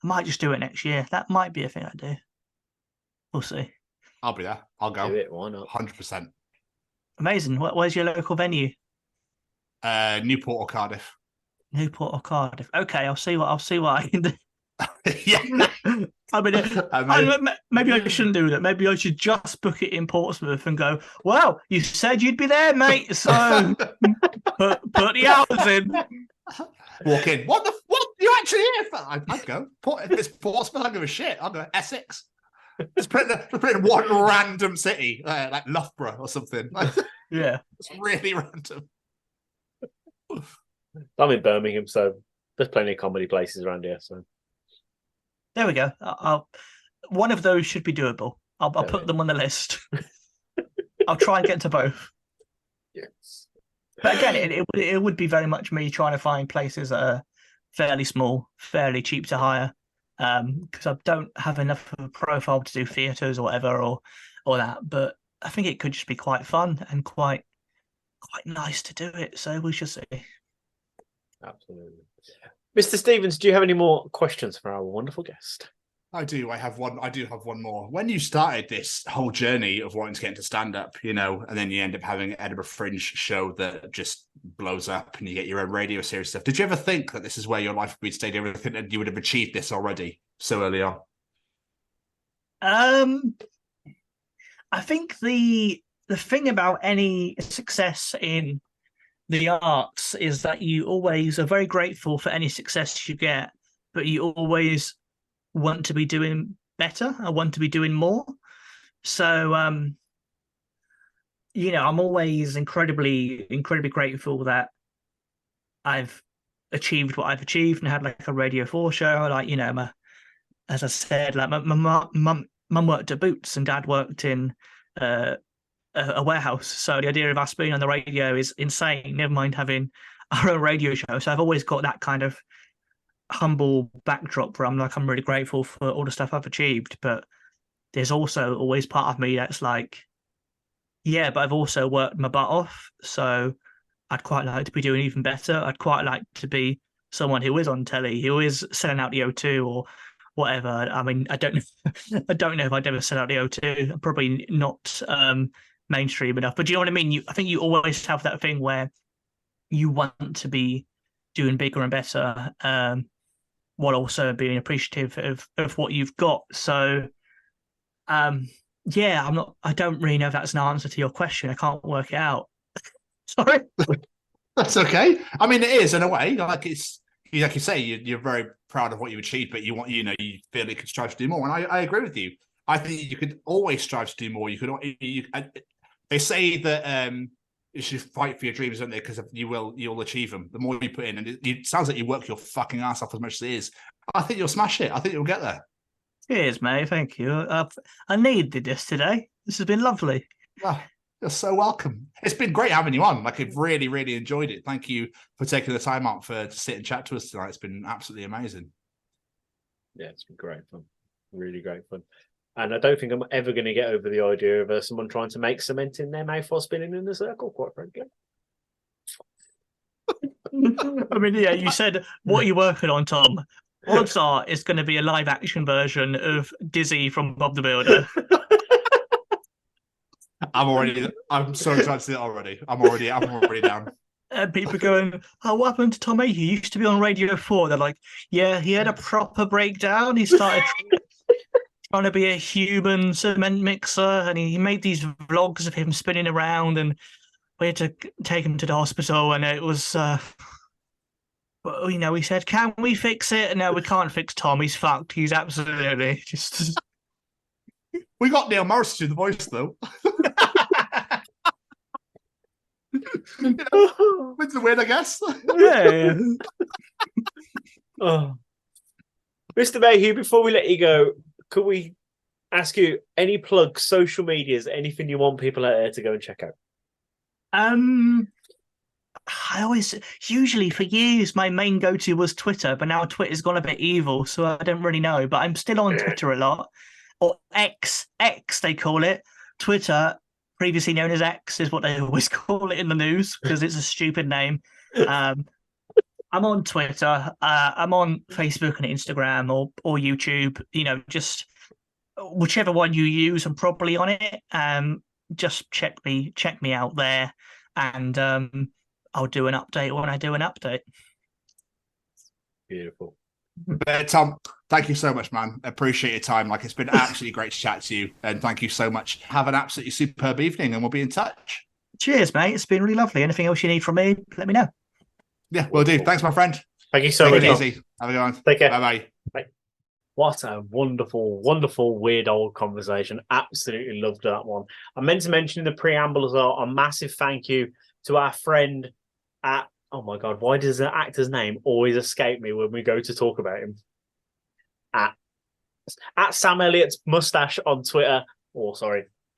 [SPEAKER 9] I might just do it next year. That might be a thing I do. We'll see.
[SPEAKER 2] I'll be there. I'll go.
[SPEAKER 1] Do it. Why not?
[SPEAKER 2] 100%.
[SPEAKER 9] Amazing. Where's your local venue?
[SPEAKER 2] Newport or Cardiff.
[SPEAKER 9] Newport or Cardiff. Okay, I'll see what I can do.
[SPEAKER 2] Yeah.
[SPEAKER 9] I mean, maybe I shouldn't do that. Maybe I should just book it in Portsmouth and go, "Well, you said you'd be there, mate, so put the hours in."
[SPEAKER 2] Walk in. What you actually here for? I'd go. If it's Portsmouth, I don't give a shit. I'll go Essex. Just put in one random city, like Loughborough or something.
[SPEAKER 9] Yeah.
[SPEAKER 2] It's really random.
[SPEAKER 1] I'm in Birmingham, so there's plenty of comedy places around here. So
[SPEAKER 9] there we go. One of those should be doable. I'll put them on the list. I'll try and get to both.
[SPEAKER 1] Yes.
[SPEAKER 9] But again, it would be very much me trying to find places that are fairly small, fairly cheap to hire, because I don't have enough of a profile to do theatres or whatever or that. But I think it could just be quite fun and quite nice to do it. So we shall see.
[SPEAKER 1] Absolutely. Mr. Stevens, do you have any more questions for our wonderful guest?
[SPEAKER 2] I do. I do have one more. When you started this whole journey of wanting to get into stand-up, and then you end up having an Edinburgh Fringe show that just blows up and you get your own radio series stuff, did you ever think that this is where your life would be today? Did you ever think that you would have achieved this already so early on?
[SPEAKER 9] I think the thing about any success in the arts is that you always are very grateful for any success you get, but you always want to be doing better. I want to be doing more. So, I'm always incredibly grateful that I've achieved what I've achieved and had like a Radio 4 show. Like, as I said, like my mum worked at Boots and Dad worked in a warehouse. So the idea of us being on the radio is insane, never mind having our own radio show. So I've always got that kind of humble backdrop where I'm really grateful for all the stuff I've achieved, but there's also always part of me that's like, yeah, but I've also worked my butt off, so I'd quite like to be doing even better. I'd quite like to be someone who is on telly, who is selling out the O2 or whatever. I mean, I don't know if I'd ever sell out the O2. I'm probably not mainstream enough, but do you know what I mean? I think you always have that thing where you want to be doing bigger and better, while also being appreciative of what you've got. So, yeah, I don't really know if that's an answer to your question. I can't work it out. Sorry.
[SPEAKER 2] That's okay. I mean, it is in a way. Like it's like you say, you're very proud of what you achieved, but you feel you could strive to do more. And I agree with you. I think you could always strive to do more. They say that you should fight for your dreams, don't they? Because you'll achieve them. The more you put in, and it sounds like you work your fucking ass off as much as it is. I think you'll smash it. I think you'll get there.
[SPEAKER 9] Cheers, mate. Thank you. I needed this today. This has been lovely.
[SPEAKER 2] Oh, you're so welcome. It's been great having you on. Like, I've really, really enjoyed it. Thank you for taking the time out to sit and chat to us tonight. It's been absolutely amazing.
[SPEAKER 1] Yeah, it's been great fun. Really great fun. And I don't think I'm ever going to get over the idea of someone trying to make cement in their mouth while spinning in a circle, quite frankly.
[SPEAKER 9] I mean, yeah, you said, what are you working on, Tom? Odds are it's going to be a live action version of Dizzy from Bob the Builder.
[SPEAKER 2] I'm so excited to see it already. I'm already down.
[SPEAKER 9] And people going, oh, what happened to Tom Mayhew? He used to be on Radio 4. They're like, yeah, he had a proper breakdown. He started trying to be a human cement mixer, and he made these vlogs of him spinning around, and we had to take him to the hospital, and it was, he said, can we fix it? No, we can't fix Tom. He's fucked. He's absolutely just...
[SPEAKER 2] We got Neil Morris to do the voice, though. It's a win, I guess.
[SPEAKER 9] Yeah.
[SPEAKER 1] Oh. Mr. Mayhew, before we let you go, could we ask you any plugs, social medias, anything you want people out there to go and check out?
[SPEAKER 9] Usually for years, my main go-to was Twitter, but now Twitter's gone a bit evil, so I don't really know. But I'm still on Twitter a lot, or X they call it. Twitter, previously known as X, is what they always call it in the news because it's a stupid name. I'm on Twitter. I'm on Facebook and Instagram or YouTube. Just whichever one you use, I'm probably on it. Just check me out there, and I'll do an update when I do an update.
[SPEAKER 1] Beautiful.
[SPEAKER 2] Tom, thank you so much, man. Appreciate your time. It's been absolutely great to chat to you, and thank you so much. Have an absolutely superb evening, and we'll be in touch.
[SPEAKER 9] Cheers, mate. It's been really lovely. Anything else you need from me, let me know.
[SPEAKER 2] Yeah, will do. Thanks, my friend.
[SPEAKER 1] Thank you so much.
[SPEAKER 2] Take it easy. Have a good one.
[SPEAKER 1] Take care.
[SPEAKER 2] Bye-bye.
[SPEAKER 1] Bye. What a wonderful, wonderful, weird old conversation. Absolutely loved that one. I meant to mention in the preamble as well, a massive thank you to our friend at, oh my God, why does the actor's name always escape me when we go to talk about him? At Sam Elliott's Mustache on Twitter,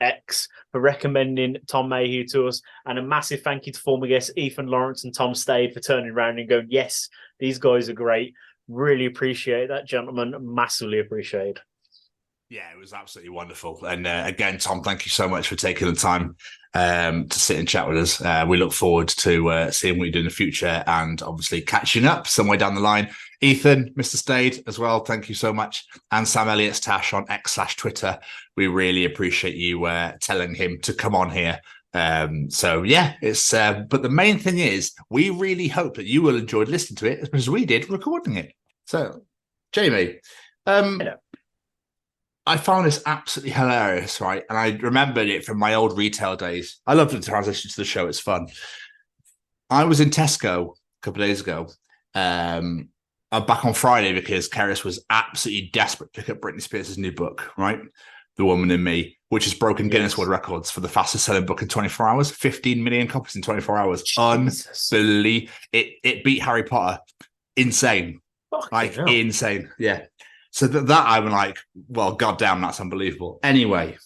[SPEAKER 1] X, for recommending Tom Mayhew to us. And a massive thank you to former guests Ethan Lawrence and Tom Stade for turning around and going, yes, these guys are great. Really appreciate that, gentlemen. Massively appreciate.
[SPEAKER 2] Yeah, it was absolutely wonderful. And again, Tom, thank you so much for taking the time to sit and chat with us. We look forward to seeing what you do in the future and obviously catching up somewhere down the line. Ethan, Mr. Stade as well, thank you so much. And Sam Elliott's Tash on X/Twitter. We really appreciate you telling him to come on here. So yeah, it's but the main thing is we really hope that you will enjoy listening to it as much as we did recording it. So Jamie, I found this absolutely hilarious, right? And I remembered it from my old retail days. I love the transition to the show. It's fun. I was in Tesco a couple of days ago. I'm back on Friday because Keris was absolutely desperate to pick up Britney Spears' new book, right? The Woman in Me, which has broken Guinness World Records for the fastest selling book in 24 hours. 15 million copies in 24 hours. Unbelievable. It beat Harry Potter. Insane. Insane. Yeah. So that I'm like, well, goddamn, that's unbelievable. Anyway,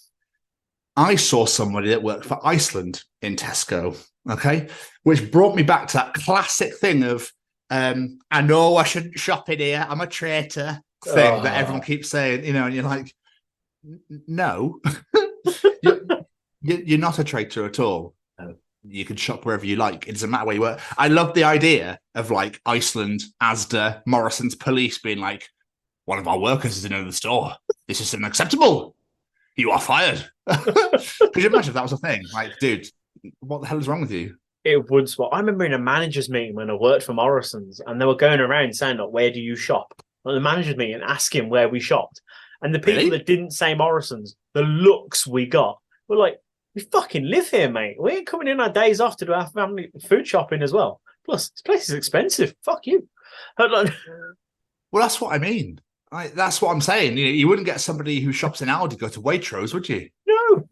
[SPEAKER 2] I saw somebody that worked for Iceland in Tesco, okay? Which brought me back to that classic thing of, I know I shouldn't shop in here, I'm a traitor thing that everyone keeps saying, and you're like, no, you're not a traitor at all. You can shop wherever you like. It doesn't matter where you work. I love the idea of Iceland, Asda, Morrison's police being like, one of our workers is in the store. This is unacceptable. You are fired. Could you imagine if that was a thing? Dude, what the hell is wrong with you?
[SPEAKER 1] It would swap. I remember in a manager's meeting when I worked for Morrison's and they were going around saying, where do you shop? The manager's meeting asking where we shopped. And the people that didn't say Morrison's, the looks we got were like, we fucking live here, mate. We ain't coming in our days off to do our family food shopping as well. Plus, this place is expensive. Fuck you. Well,
[SPEAKER 2] that's what I mean. That's what I'm saying. You wouldn't get somebody who shops in Aldi go to Waitrose, would you?
[SPEAKER 1] No.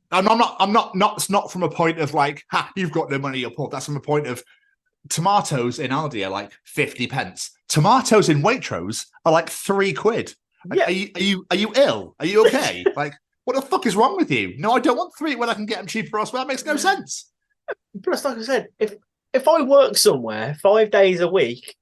[SPEAKER 2] I'm not. It's not from a point of you've got no money, you're poor. That's from a point of tomatoes in Aldi are 50 pence. Tomatoes in Waitrose are £3. Yeah. Are you ill? Are you okay? What the fuck is wrong with you? No, I don't want 3 when I can get them cheaper elsewhere. That makes no sense.
[SPEAKER 1] Plus, like I said, if I work somewhere 5 days a week,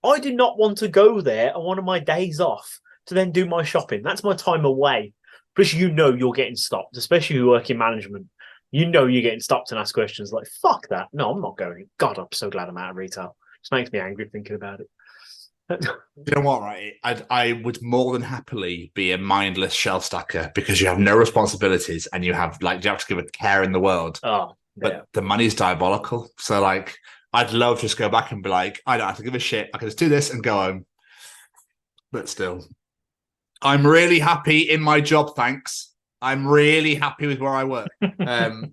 [SPEAKER 1] I do not want to go there on one of my days off to then do my shopping. That's my time away. Plus, you're getting stopped, especially if you work in management. You're getting stopped and asked questions like, fuck that. No, I'm not going. God, I'm so glad I'm out of retail. It just makes me angry thinking about it.
[SPEAKER 2] You know what, right? I would more than happily be a mindless shelf stacker because you have no responsibilities and you have to give a care in the world.
[SPEAKER 1] Oh, yeah.
[SPEAKER 2] But the money's diabolical. So I'd love to just go back and be like, I don't have to give a shit. I can just do this and go home. But still, I'm really happy in my job, thanks. I'm really happy with where I work. But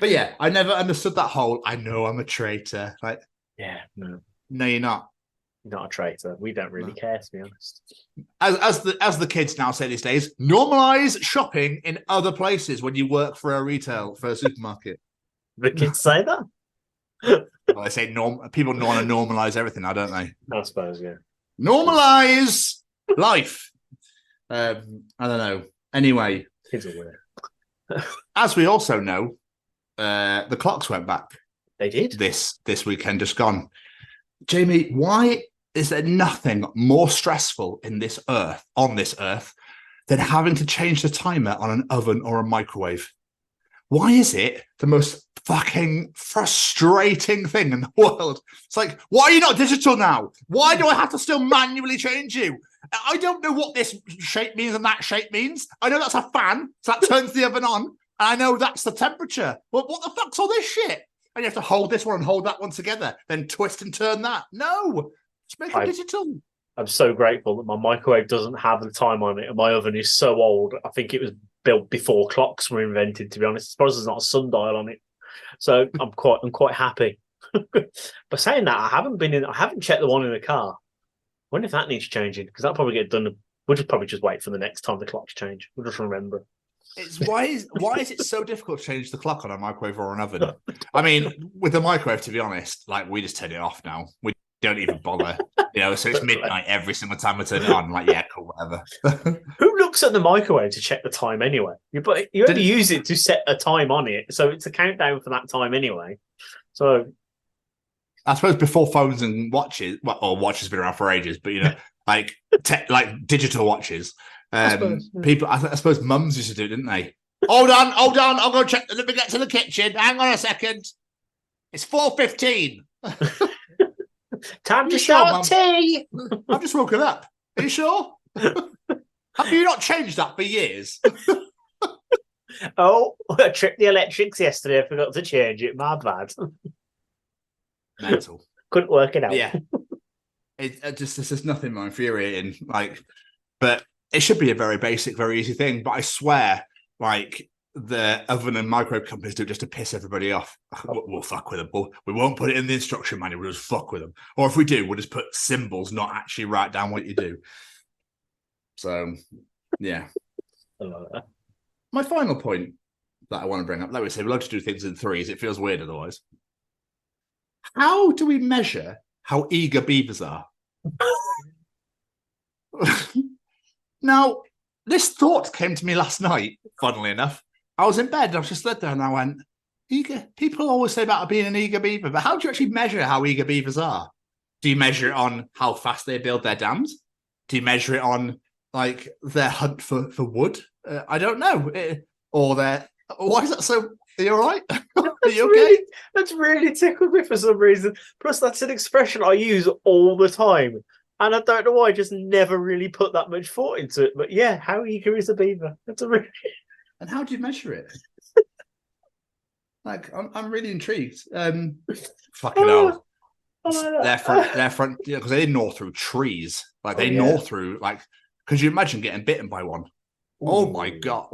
[SPEAKER 2] yeah, I never understood that whole, I know I'm a traitor. No, you're not.
[SPEAKER 1] You're not a traitor. We don't really care, to be honest.
[SPEAKER 2] As the kids now say these days, normalize shopping in other places when you work for a supermarket.
[SPEAKER 1] The kids say that?
[SPEAKER 2] Well, they say people want to normalize everything now, don't they?
[SPEAKER 1] I suppose, yeah.
[SPEAKER 2] Normalize life. I don't know. Anyway,
[SPEAKER 1] kids are weird.
[SPEAKER 2] As we also know, the clocks went back.
[SPEAKER 1] They did
[SPEAKER 2] this weekend, just gone. Jamie, why is there nothing more stressful on this earth than having to change the timer on an oven or a microwave? Why is it the most fucking frustrating thing in the world? It's like, why are you not digital now? Why do I have to still manually change you? I don't know what this shape means and that shape means. I know that's a fan, so that turns the oven on. And I know that's the temperature. Well, what the fuck's all this shit? And you have to hold this one and hold that one together, then twist and turn that. No, just make it digital.
[SPEAKER 1] I'm so grateful that my microwave doesn't have the time on it, and my oven is so old. I think it was built before clocks were invented, to be honest. I suppose there's not a sundial on it, so I'm quite happy. But saying that, I haven't checked the one in the car. I wonder if that needs changing, because that'll probably get done. We'll probably just wait for the next time the clocks change. We'll just remember.
[SPEAKER 2] Why is it so difficult to change the clock on a microwave or an oven? I mean, with the microwave, to be honest, we just turn it off now. We don't even bother, so it's midnight every single time we turn it on. Yeah, cool, whatever.
[SPEAKER 1] Who looks at the microwave to check the time anyway? You only use it to set a time on it, so it's a countdown for that time anyway. So
[SPEAKER 2] I suppose before phones and watches, watches have been around for ages, but like digital watches. I suppose mums used to do it, didn't they? Hold on, I'll go check. Let me get to the kitchen. Hang on a second. It's 4:15.
[SPEAKER 1] Time to start tea.
[SPEAKER 2] I've just woken up. Are you sure? Have you not changed that for years?
[SPEAKER 1] Oh, I tripped the electrics yesterday. I forgot to change it. My bad.
[SPEAKER 2] Mental.
[SPEAKER 1] Couldn't work it out.
[SPEAKER 2] Yeah. This is nothing more infuriating. But it should be a very basic, very easy thing. But I swear, the oven and microwave companies do it just to piss everybody off. We'll fuck with them. We won't put it in the instruction manual. We'll just fuck with them. Or if we do, we'll just put symbols, not actually write down what you do. So, yeah.
[SPEAKER 1] I love that.
[SPEAKER 2] My final point that I want to bring up, like we say, we love to do things in threes. It feels weird otherwise. How do we measure how eager beavers are? Now, this thought came to me last night, funnily enough. I was in bed, I was just led there, and I went, eager? People always say about being an eager beaver, but how do you actually measure how eager beavers are? Do you measure it on how fast they build their dams? Do you measure it on, their hunt for wood? I don't know. Why is that so... Are you all right? Are you okay?
[SPEAKER 1] That's really tickled me for some reason. Plus, that's an expression I use all the time. And I don't know why I just never really put that much thought into it. But yeah, how eager is a beaver? That's a really...
[SPEAKER 2] And how do you measure it? I'm really intrigued. Fucking hell. Their front, because they gnaw through trees. Gnaw through, could you imagine getting bitten by one? Ooh. Oh my God.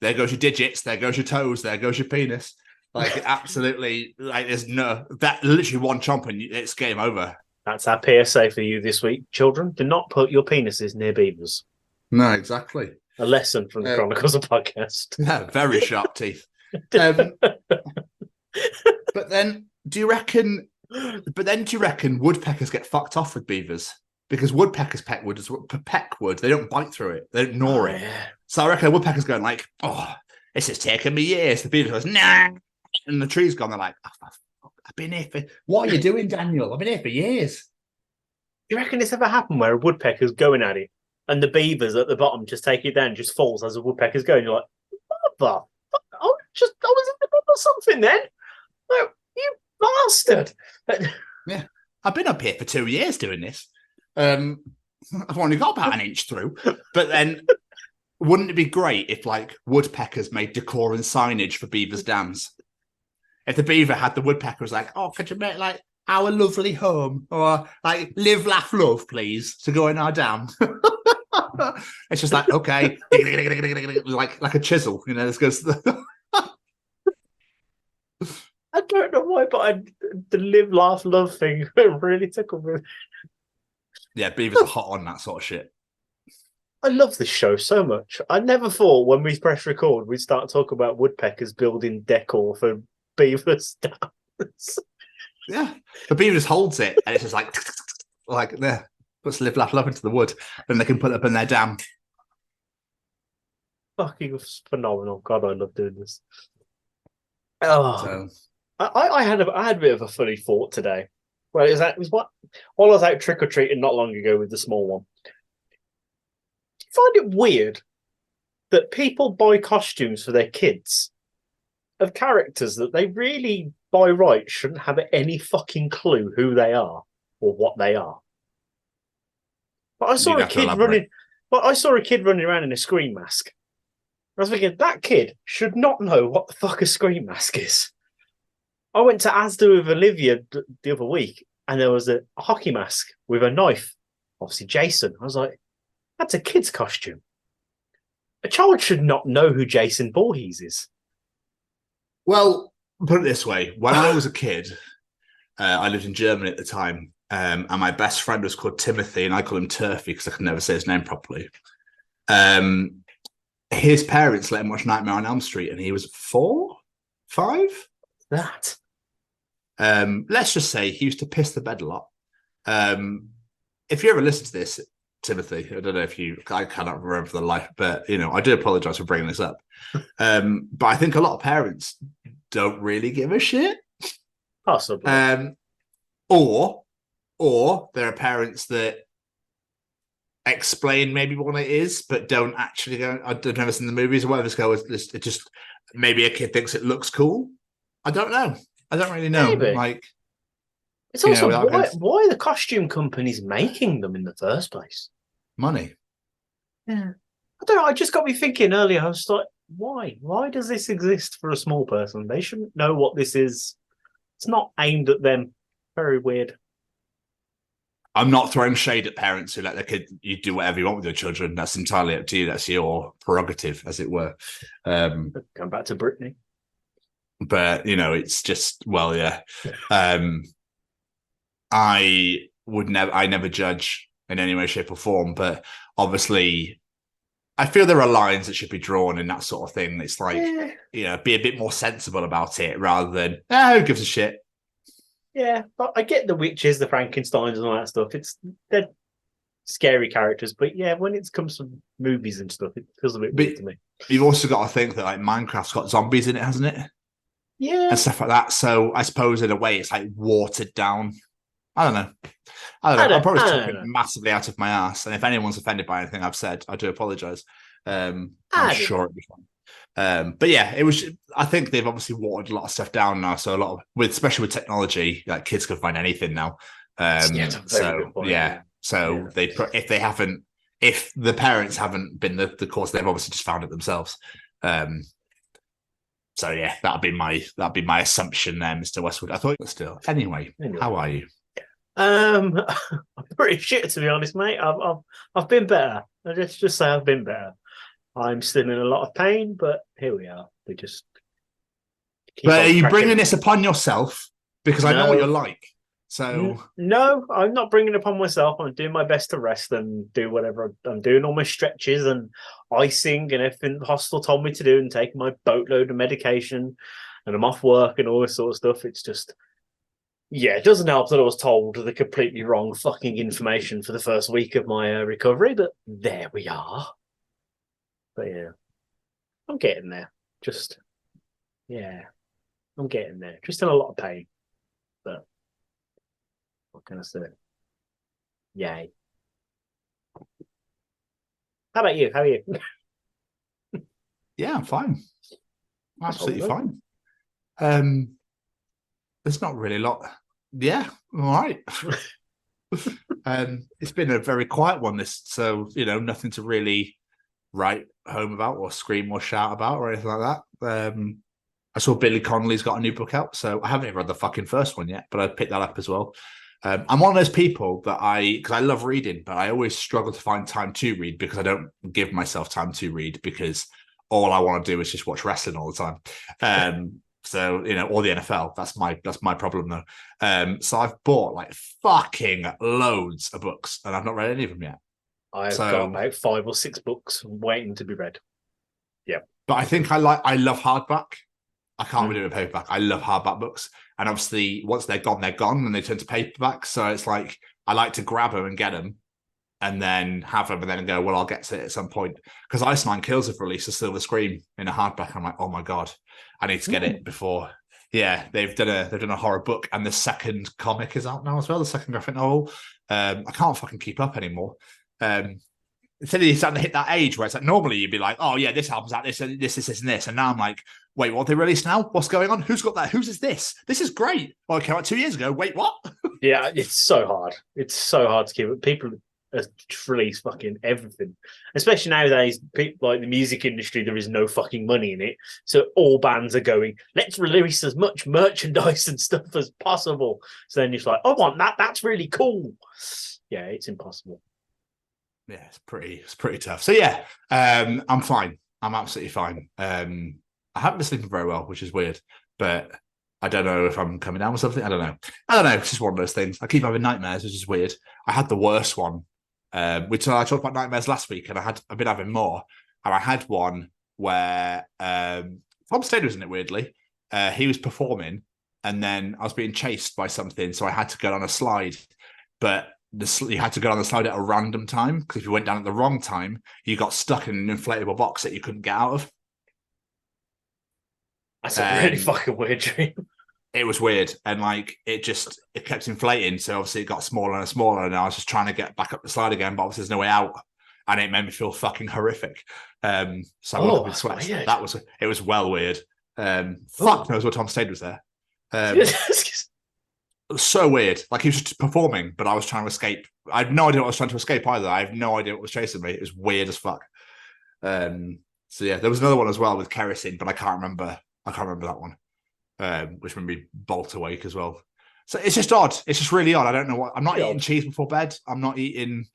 [SPEAKER 2] There goes your digits, there goes your toes, there goes your penis. Absolutely, there's that literally one chomp and it's game over.
[SPEAKER 1] That's our PSA for you this week, children. Do not put your penises near beavers.
[SPEAKER 2] No, exactly.
[SPEAKER 1] A lesson from the Chronicles of Podcast.
[SPEAKER 2] Yeah, very sharp teeth. But then, do you reckon woodpeckers get fucked off with beavers? Because woodpeckers peck wood. They don't bite through it. They don't gnaw it.
[SPEAKER 1] Yeah.
[SPEAKER 2] So I reckon a woodpecker's going this has taken me years. The beaver goes, nah. And the tree's gone. They're like, I've been here for... What are you doing, Daniel? I've been here for years.
[SPEAKER 1] you reckon this ever happened where a woodpecker's going at it and the beavers at the bottom just take it down, just falls as the woodpecker's going? You're like, what the fuck? I was in the middle of something then. Like, you bastard.
[SPEAKER 2] Yeah. I've been up here for 2 years doing this. I've only got about an inch through. But then, wouldn't it be great if, like, woodpeckers made decor and signage for beavers' dams? If the beaver had the woodpecker was like, oh, could you make, like, our lovely home? Or, like, live, laugh, love, please, to go in our dam. It's just like, okay. like a chisel, you know, this goes...
[SPEAKER 1] I don't know why, but the live, laugh, love thing really tickled me.
[SPEAKER 2] Yeah, beavers are hot on that sort of shit.
[SPEAKER 1] I love this show so much. I never thought when we press record we'd start talking about woodpeckers building decor for beavers' dams.
[SPEAKER 2] Yeah, the beaver just holds it, and it's just like there, puts live, laugh, love into the wood, and they can put it up in their dam.
[SPEAKER 1] Fucking phenomenal! God, I love doing this. Oh.
[SPEAKER 2] So.
[SPEAKER 1] I had a bit of a funny thought today. Well, while I was out trick or treating not long ago with the small one. Do you find it weird that people buy costumes for their kids of characters that they really, by right, shouldn't have any fucking clue who they are or what they are? But I saw a kid running around in a screen mask. I was thinking that kid should not know what the fuck a screen mask is. I went to Asda with Olivia the other week, and there was a hockey mask with a knife. Obviously, Jason. I was like, that's a kid's costume. A child should not know who Jason Voorhees is.
[SPEAKER 2] Well, put it this way. When I was a kid, I lived in Germany at the time, and my best friend was called Timothy, and I call him Turfy because I could never say his name properly. His parents let him watch Nightmare on Elm Street, and he was 4, 5?
[SPEAKER 1] That.
[SPEAKER 2] Let's just say he used to piss the bed a lot. If you ever listen to this, Timothy, I don't know if I cannot remember for the life, but you know, I do apologize for bringing this up. But I think a lot of parents don't really give a shit.
[SPEAKER 1] Possibly.
[SPEAKER 2] Or there are parents that explain maybe what it is, but don't actually go. I don't know if it's in the movies or whatever. It just maybe a kid thinks it looks cool. I don't know. I don't really know.
[SPEAKER 1] Maybe.
[SPEAKER 2] Like,
[SPEAKER 1] it's also why are the costume companies making them in the first place?
[SPEAKER 2] Money.
[SPEAKER 1] Yeah. I don't know. I just got me thinking earlier. I was like, why? Why does this exist for a small person? They shouldn't know what this is. It's not aimed at them. Very weird.
[SPEAKER 2] I'm not throwing shade at parents who let their kid you do whatever you want with your children. That's entirely up to you. That's your prerogative, as it were.
[SPEAKER 1] Come back to Brittany.
[SPEAKER 2] But you know, it's just yeah. I never judge in any way, shape, or form. But obviously, I feel there are lines that should be drawn in that sort of thing. It's like you know, be a bit more sensible about it rather than who gives a shit.
[SPEAKER 1] Yeah, but I get the witches, the Frankensteins, and all that stuff. They're scary characters, but yeah, when it comes to movies and stuff, it feels a bit weird to me.
[SPEAKER 2] You've also got to think that like Minecraft's got zombies in it, hasn't it?
[SPEAKER 1] Yeah,
[SPEAKER 2] and stuff like that. So I suppose in a way it's like watered down. I don't know. I'm probably talking massively out of my ass, and if anyone's offended by anything I've said, I do apologise. I'm sure it'll be fine. But yeah, it was. I think they've obviously watered a lot of stuff down now. So a lot of, especially with technology, like kids can find anything now. So they if the parents haven't been the cause, they've obviously just found it themselves. So yeah, that'd be my assumption there, Mr. Westwood. I thought still. Anyway, how are you?
[SPEAKER 1] I'm pretty shit, to be honest, mate. I've been better. I just say I've been better. I'm still in a lot of pain, but here we are. We just.
[SPEAKER 2] But are you bringing this upon yourself? Because I know what you're like. So
[SPEAKER 1] no, I'm not bringing it upon myself. I'm doing my best to rest and do whatever I'm doing. All my stretches and icing and everything the hospital told me to do, and taking my boatload of medication, and I'm off work and all this sort of stuff. It's just, it doesn't help that I was told the completely wrong fucking information for the first week of my recovery. But there we are. But yeah, I'm getting there. I'm getting there. Just in a lot of pain, but. What can I say? Yay. How about you? How are you?
[SPEAKER 2] Yeah, I'm fine. Absolutely fine. There's not really a lot. Yeah, I'm all right. It's been a very quiet one, so nothing to really write home about or scream or shout about or anything like that. I saw Billy Connolly's got a new book out, so I haven't even read the fucking first one yet, but I picked that up as well. I'm one of those people that because I love reading, but I always struggle to find time to read because I don't give myself time to read because all I want to do is just watch wrestling all the time. So, or the NFL. That's my problem though. So I've bought like fucking loads of books and I've not read any of them yet.
[SPEAKER 1] I've got about 5 or 6 books waiting to be read. Yeah.
[SPEAKER 2] But I think I love hardback. I can't really do a paperback. I love hardback books. And obviously once they're gone and they turn to paperback. So it's like, I like to grab them and get them and then have them and then go, well, I'll get to it at some point. Because Iceman Kills have released a Silver Scream in a hardback. I'm like, oh my God, I need to get it before. Yeah, they've done a horror book and the second comic is out now as well, the second graphic novel. I can't fucking keep up anymore. Instead of you starting to hit that age where it's like normally you'd be like, oh yeah, this album's out, this and this. And now I'm like, wait, what they released now? What's going on? Who's got that? Whose is this? This is great. Oh, it came out 2 years ago. Wait, what?
[SPEAKER 1] Yeah, it's so hard. It's so hard to keep it. People release fucking everything, especially nowadays. People like the music industry, there is no fucking money in it, so all bands are going, let's release as much merchandise and stuff as possible. So then you're just like, I want that. That's really cool. Yeah, it's impossible.
[SPEAKER 2] Yeah, it's pretty tough. So yeah, I'm fine. I'm absolutely fine. I haven't been sleeping very well, which is weird, but I don't know if I'm coming down with something. I don't know. It's just one of those things. I keep having nightmares, which is weird. I had the worst one. Which I talked about nightmares last week, and I've been having more. And I had one where Tom Stayed was in it weirdly. He was performing, and then I was being chased by something, so I had to go on a slide. But you had to go on the slide at a random time because if you went down at the wrong time, you got stuck in an inflatable box that you couldn't get out of.
[SPEAKER 1] That's a really fucking weird dream.
[SPEAKER 2] It was weird, and like it kept inflating, so obviously it got smaller and smaller, and I was just trying to get back up the slide again, but obviously there's no way out, and it made me feel fucking horrific. So I woke up in sweats. It was well weird. Fuck knows what Tom Stayed was there. It was so weird. Like he was just performing, but I was trying to escape. I had no idea what I was trying to escape either. I have no idea what was chasing me. It was weird as fuck. So yeah, there was another one as well with kerosene, but I can't remember that one. Which made me bolt awake as well. So it's just odd. It's just really odd. I don't know what. I'm not eating cheese before bed. I'm not eating,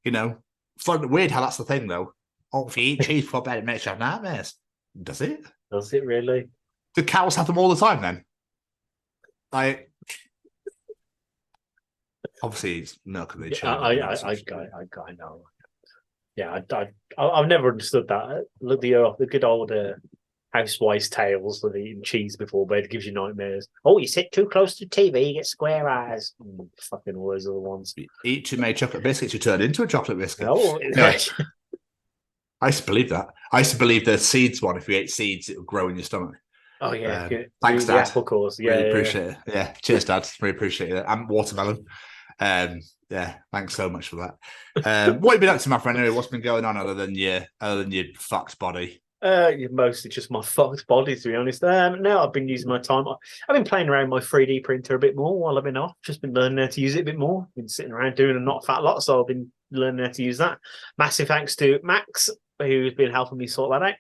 [SPEAKER 2] It's like weird how that's the thing though. Oh, if you eat cheese before bed, it makes you have nightmares. Does it?
[SPEAKER 1] Does it really?
[SPEAKER 2] Do cows have them all the time then? Obviously it's milk and they chew.
[SPEAKER 1] I know. Yeah, I've never understood that. Look, the good old housewives' tales of eating cheese before bed gives you nightmares. Oh, you sit too close to TV, you get square eyes. Fucking all those other ones.
[SPEAKER 2] Eat too many chocolate biscuits, you turn into a chocolate biscuit.
[SPEAKER 1] Oh,
[SPEAKER 2] anyway, I used to believe that. I used to believe the seeds one, if you ate seeds, it would grow in your stomach.
[SPEAKER 1] Oh, yeah.
[SPEAKER 2] Thanks, Dad.
[SPEAKER 1] Apple course. Yeah,
[SPEAKER 2] really appreciate it. Yeah, cheers, Dad. Really appreciate it. And watermelon. Yeah, thanks so much for that. What have you been up to, my friend? Anyway, what's been going on other than your fucked body?
[SPEAKER 1] Mostly just my fucked body, to be honest. No, I've been using my time. I've been playing around with my 3D printer a bit more while I've been off. Just been learning how to use it a bit more. Been sitting around doing a not fat lot, so I've been learning how to use that. Massive thanks to Max, who's been helping me sort that out.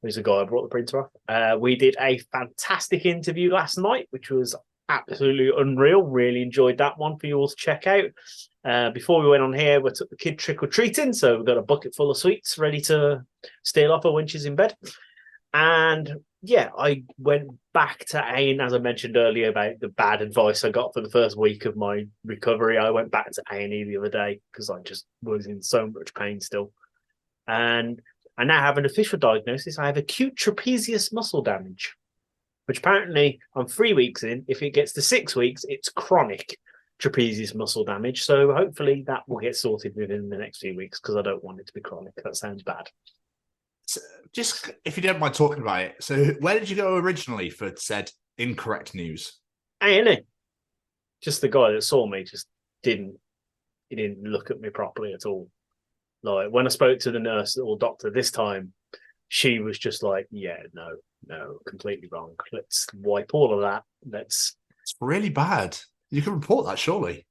[SPEAKER 1] Who's the guy I brought the printer off. We did a fantastic interview last night, which was absolutely unreal. Really enjoyed that one for you all to check out. Before we went on here, we took the kid trick-or-treating, so we've got a bucket full of sweets ready to steal off her when she's in bed. And yeah, I went back to A&E, as I mentioned earlier about the bad advice I got for the first week of my recovery. I went back to A&E the other day because I just was in so much pain still. And I now have an official diagnosis. I have acute trapezius muscle damage, which apparently I'm 3 weeks in. If it gets to 6 weeks, it's chronic trapezius muscle damage. So hopefully that will get sorted within the next few weeks because I don't want it to be chronic. That sounds bad.
[SPEAKER 2] So just if you don't mind talking about it. So where did you go originally for said incorrect news?
[SPEAKER 1] A&E. Just the guy that saw me just didn't. he didn't look at me properly at all. Like when I spoke to the nurse or doctor this time, she was just like, "Yeah, no, completely wrong. Let's wipe all of that. It's
[SPEAKER 2] really bad. You can report that, surely."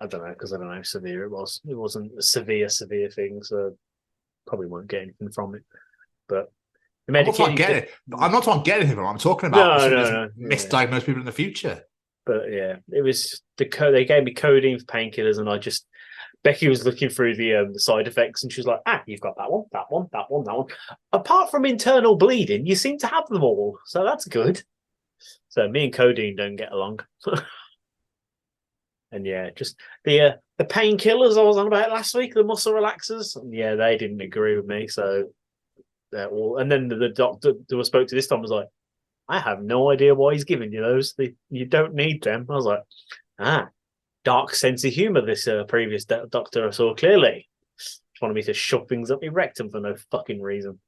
[SPEAKER 1] I don't know, because I don't know how severe it was. It wasn't a severe thing, so probably won't get anything from it. But the medication.
[SPEAKER 2] I'm not trying to get anything from it. I'm talking about misdiagnosed people in the future.
[SPEAKER 1] But yeah, it was they gave me codeine for painkillers, and Becky was looking through the side effects, and she was like, you've got that one, that one, that one, that one. Apart from internal bleeding, you seem to have them all, so that's good. So me and codeine don't get along. And yeah, just the painkillers I was on about last week, the muscle relaxers, and yeah, they didn't agree with me. So and then the doctor who I spoke to this time was like, I have no idea why he's giving you those. You don't need them. I was like, dark sense of humour, this previous doctor I saw clearly. Just wanted me to shove things up my rectum for no fucking reason.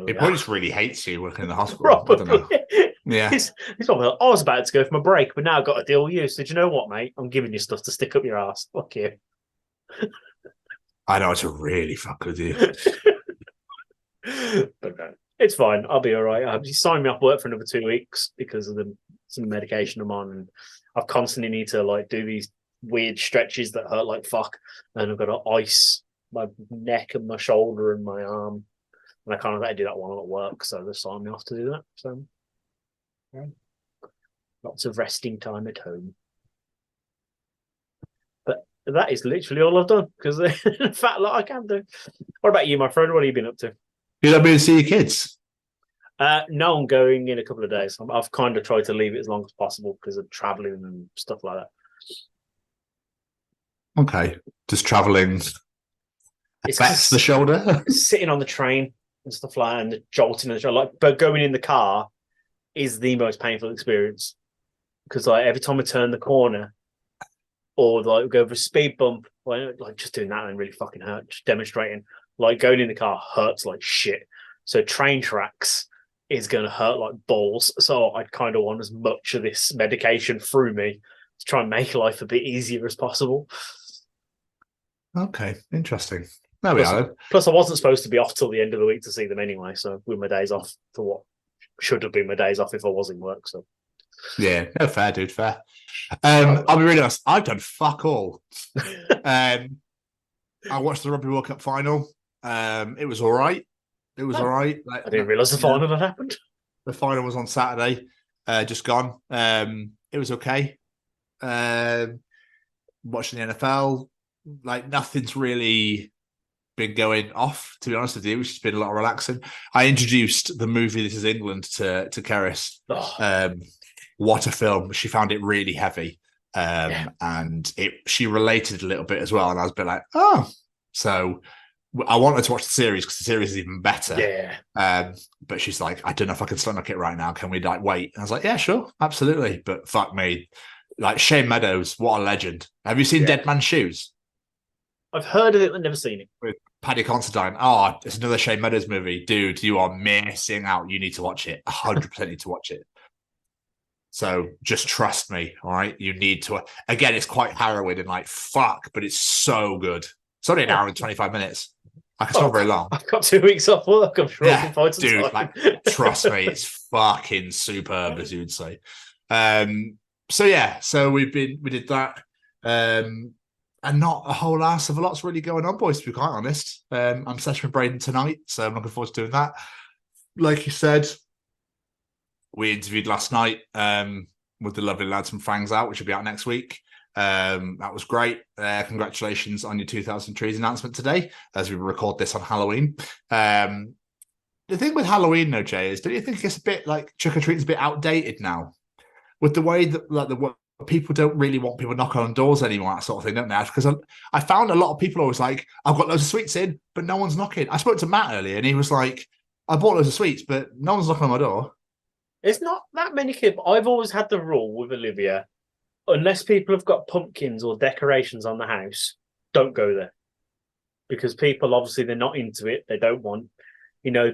[SPEAKER 2] He probably just really hates you working in the hospital.
[SPEAKER 1] Probably.
[SPEAKER 2] I don't know. Yeah.
[SPEAKER 1] He's probably like, I was about to go for my break, but now I've got to deal with you. So do you know what, mate? I'm giving you stuff to stick up your ass. Fuck you.
[SPEAKER 2] I know to really fuck with you.
[SPEAKER 1] But no, it's fine. I'll be all right. He signed me off work for another 2 weeks because of some medication I'm on, and I've constantly need to do these weird stretches that hurt like fuck, and I've got to ice my neck and my shoulder and my arm, and I kind of had to do that while I'm at work, so they signed me off to do that. So yeah. Lots of resting time at home. But that is literally all I've done, because the fat lot I can do. What about you, my friend? What have you been up to?
[SPEAKER 2] You not been to see your kids?
[SPEAKER 1] No, I'm going in a couple of days. I've kind of tried to leave it as long as possible because of traveling and stuff like that.
[SPEAKER 2] Okay, just traveling affects the shoulder.
[SPEAKER 1] Sitting on the train and stuff like that, and the jolting and but going in the car is the most painful experience, because every time I turn the corner or go over a speed bump, just doing that and really fucking hurt. Just demonstrating, going in the car hurts like shit. So train tracks is going to hurt like balls. So I kind of want as much of this medication through me to try and make life a bit easier as possible.
[SPEAKER 2] Okay, interesting. There we are.
[SPEAKER 1] Plus, I wasn't supposed to be off till the end of the week to see them anyway. So with my days off for what should have been my days off if I was in work. So
[SPEAKER 2] yeah, no, fair, dude, fair. I'll be really honest. I've done fuck all. I watched the Rugby World Cup final. It was all right. It was all right.
[SPEAKER 1] I didn't realise the final had happened.
[SPEAKER 2] The final was on Saturday, just gone. It was okay. Watching the NFL, nothing's really been going off, to be honest with you. It's just been a lot of relaxing. I introduced the movie This Is England to Keris. What a film. She found it really heavy. And she related a little bit as well. And I was a bit like, oh. So I wanted to watch the series because the series is even better.
[SPEAKER 1] Yeah.
[SPEAKER 2] But she's like, I don't know if I can stomach it right now. Can we wait? And I was like, yeah, sure. Absolutely. But fuck me. Shane Meadows, what a legend. Have you seen Dead Man's Shoes?
[SPEAKER 1] I've heard of it, but never seen it.
[SPEAKER 2] With Paddy Considine. Oh, it's another Shane Meadows movie. Dude, you are missing out. You need to watch it. 100% need to watch it. So just trust me, all right? You need to. Again, it's quite harrowing and fuck, but it's so good. It's only an hour and 25 minutes. It's not very long.
[SPEAKER 1] I've got 2 weeks off work. I'm sure I can find some time.
[SPEAKER 2] Trust me, it's fucking superb, as you'd say. So we did that. And not a whole ass of a lot's really going on, boys, to be quite honest. I'm session with Braden tonight, so I'm looking forward to doing that. Like you said, we interviewed last night with the lovely lads from Fangs Out, which will be out next week. That was great. Congratulations on your 2,000 trees announcement today, as we record this on Halloween. The thing with Halloween, though, Jay, is don't you think it's a bit trick-or-treating's a bit outdated now? With the way that people don't really want people knocking on doors anymore, that sort of thing, don't they? Because I found a lot of people always I've got loads of sweets in, but no one's knocking. I spoke to Matt earlier, and he was like, I bought loads of sweets, but no one's knocking on my door.
[SPEAKER 1] It's not that many kids. I've always had the rule with Olivia, unless people have got pumpkins or decorations on the house, don't go there. Because people, obviously, they're not into it. They don't want,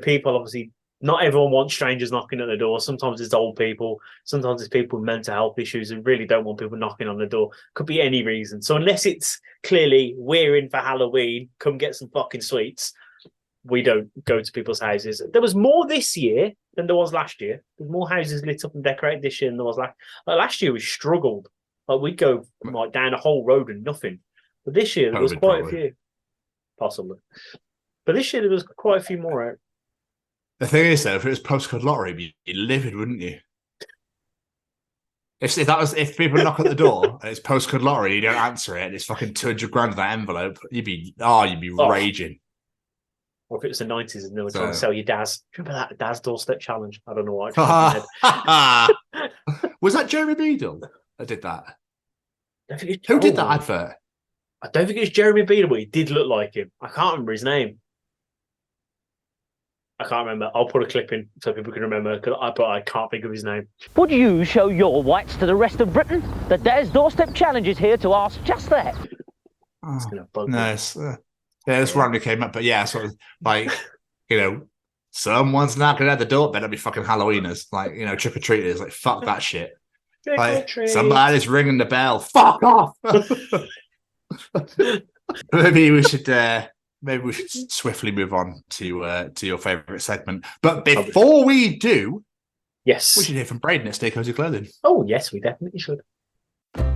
[SPEAKER 1] people obviously Not everyone wants strangers knocking at the door. Sometimes it's old people. Sometimes it's people with mental health issues who really don't want people knocking on the door. Could be any reason. So unless it's clearly we're in for Halloween, come get some fucking sweets, we don't go to people's houses. There was more this year than there was last year. There's more houses lit up and decorated this year than there was last year. We struggled. Like we'd go like down a whole road and nothing. But this year there was quite a few. Possibly. But this year there was quite a few more out.
[SPEAKER 2] The thing is, though, if it was postcode lottery, you'd be livid, wouldn't you? If people knock at the door and it's postcode lottery, you don't answer it, and it's fucking 200 grand in that envelope, you'd be raging.
[SPEAKER 1] Or if it was the 90s and they were trying to sell you Daz. Remember that Daz doorstep challenge? I don't know why.
[SPEAKER 2] Was that Jeremy Beadle that did that? Who did that advert?
[SPEAKER 1] I don't think it was Jeremy Beadle, but he did look like him. I can't remember his name. I can't remember. I'll put a clip in so people can remember, but I can't think of his name.
[SPEAKER 12] Would you show your whites to the rest of Britain? The Des Doorstep Challenge is here to ask just that.
[SPEAKER 1] It's going to bug me.
[SPEAKER 2] Nice. This randomly came up, but yeah, sort of like, someone's knocking at the door, better be fucking Halloweeners, like, trick-or-treaters, like, fuck that shit. Like, somebody's ringing the bell, fuck off! Maybe we should swiftly move on to your favourite segment. But before we do,
[SPEAKER 1] yes,
[SPEAKER 2] we should hear from Braden at Stay Cozy Clothing.
[SPEAKER 1] Oh, yes, we definitely should.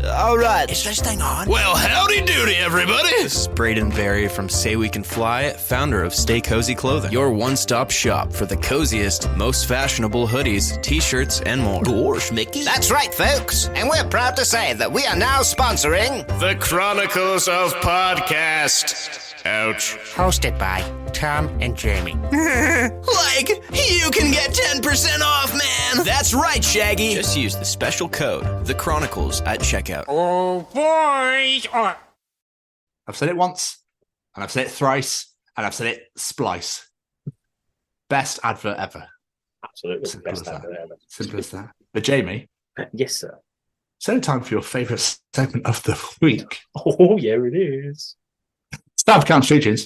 [SPEAKER 8] All right.
[SPEAKER 13] Is this thing on?
[SPEAKER 8] Well, howdy doody, everybody. This is Braden Berry from Say We Can Fly, founder of Stay Cozy Clothing, your one-stop shop for the coziest, most fashionable hoodies, t-shirts, and more.
[SPEAKER 13] Gosh, Mickey. That's right, folks. And we're proud to say that we are now sponsoring
[SPEAKER 14] the Chronicles of Podcast. Ouch.
[SPEAKER 13] Hosted by Tom and Jamie.
[SPEAKER 8] Like, you can get 10% off, man! That's right, Shaggy! Just use the special code, The Chronicles, at checkout.
[SPEAKER 14] Oh, boy!
[SPEAKER 2] I've said it once, and I've said it thrice, and I've said it splice. Best advert ever.
[SPEAKER 1] Absolutely.
[SPEAKER 2] Simple
[SPEAKER 1] best
[SPEAKER 2] as
[SPEAKER 1] advert
[SPEAKER 2] that.
[SPEAKER 1] ever.
[SPEAKER 2] Simple as that. But Jamie?
[SPEAKER 1] Yes, sir.
[SPEAKER 2] So time for your favourite segment of the week.
[SPEAKER 1] Oh, yeah, it is.
[SPEAKER 2] Start Callum's Treachings.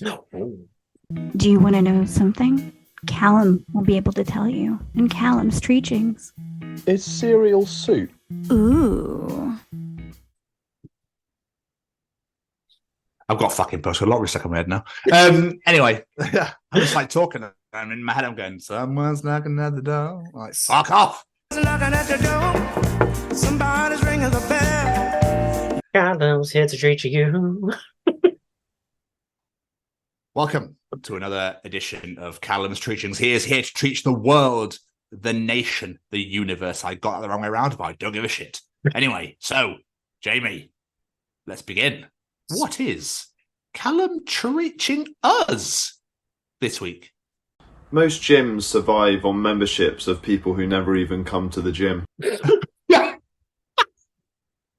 [SPEAKER 15] Do you want to know something? Callum will be able to tell you in Callum's Treachings.
[SPEAKER 3] Is cereal soup?
[SPEAKER 15] Ooh.
[SPEAKER 2] I've got fucking postcode lottery stuck in my head now. Anyway, I'm just like talking. I'm in my head. I'm going, someone's knocking at the door. I'm like, fuck off.
[SPEAKER 16] Knocking at the door. Somebody's ringing the bell.
[SPEAKER 1] Callum's here to treat you.
[SPEAKER 2] Welcome to another edition of Callum's Treachings. He is here to treat the world, the nation, the universe. I got that the wrong way around, but I don't give a shit. Anyway, so, Jamie, let's begin. What is Callum treaching us this week?
[SPEAKER 10] Most gyms survive on memberships of people who never even come to the gym.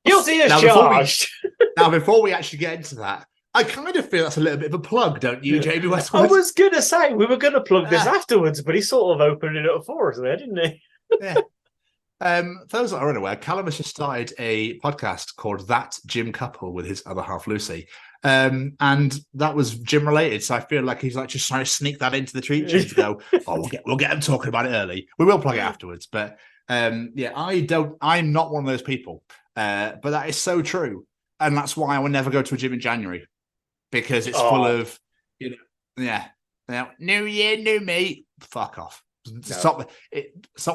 [SPEAKER 1] Guilty as charged.
[SPEAKER 2] Now, before we actually get into that, I kind of feel that's a little bit of a plug, don't you, Jamie Westwood?
[SPEAKER 1] I was going to say, we were going to plug this afterwards, but he sort of opened it up for us there, didn't he?
[SPEAKER 2] Yeah. For those that are unaware, Callum has just started a podcast called That Gym Couple with his other half, Lucy. And that was gym related, so I feel like he's like just trying to sneak that into the treat sheet to go, we'll get them talking about it early. We will plug it afterwards, but I'm not one of those people. But that is so true. And that's why I will never go to a gym in January. Because it's full of, new year, new me. Fuck off. No. Stop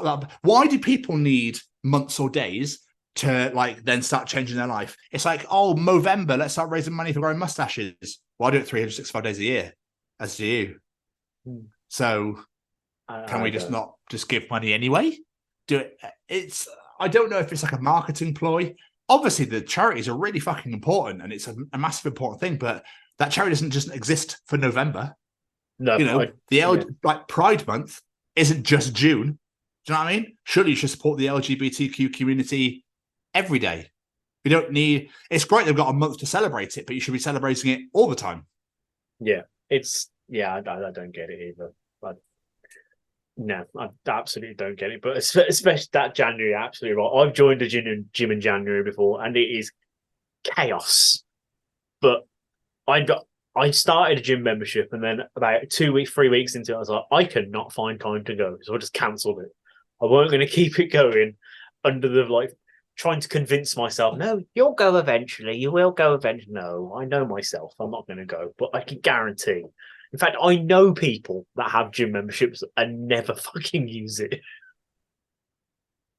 [SPEAKER 2] that. Why do people need months or days to then start changing their life? It's like, Movember, let's start raising money for growing mustaches. Well, I do it 365 days a year, as do you. So can we just not just give money anyway? Do it. I don't know if it's like a marketing ploy. Obviously, the charities are really fucking important, and it's a massive important thing, but that charity doesn't just exist for November.
[SPEAKER 1] No,
[SPEAKER 2] Pride Month isn't just June. Do you know what I mean? Surely you should support the LGBTQ community every day. We don't need. It's great they've got a month to celebrate it, but you should be celebrating it all the time.
[SPEAKER 1] Yeah, I don't get it either. No, I absolutely don't get it. But especially that January, absolutely right. I've joined a gym in January before, and it is chaos. But I started a gym membership, and then about 3 weeks into it, I was like, I cannot find time to go, so I just cancelled it. I weren't going to keep it going under the trying to convince myself, no, you'll go eventually. You will go eventually. No, I know myself. I'm not going to go, but I can guarantee. In fact, I know people that have gym memberships and never fucking use it.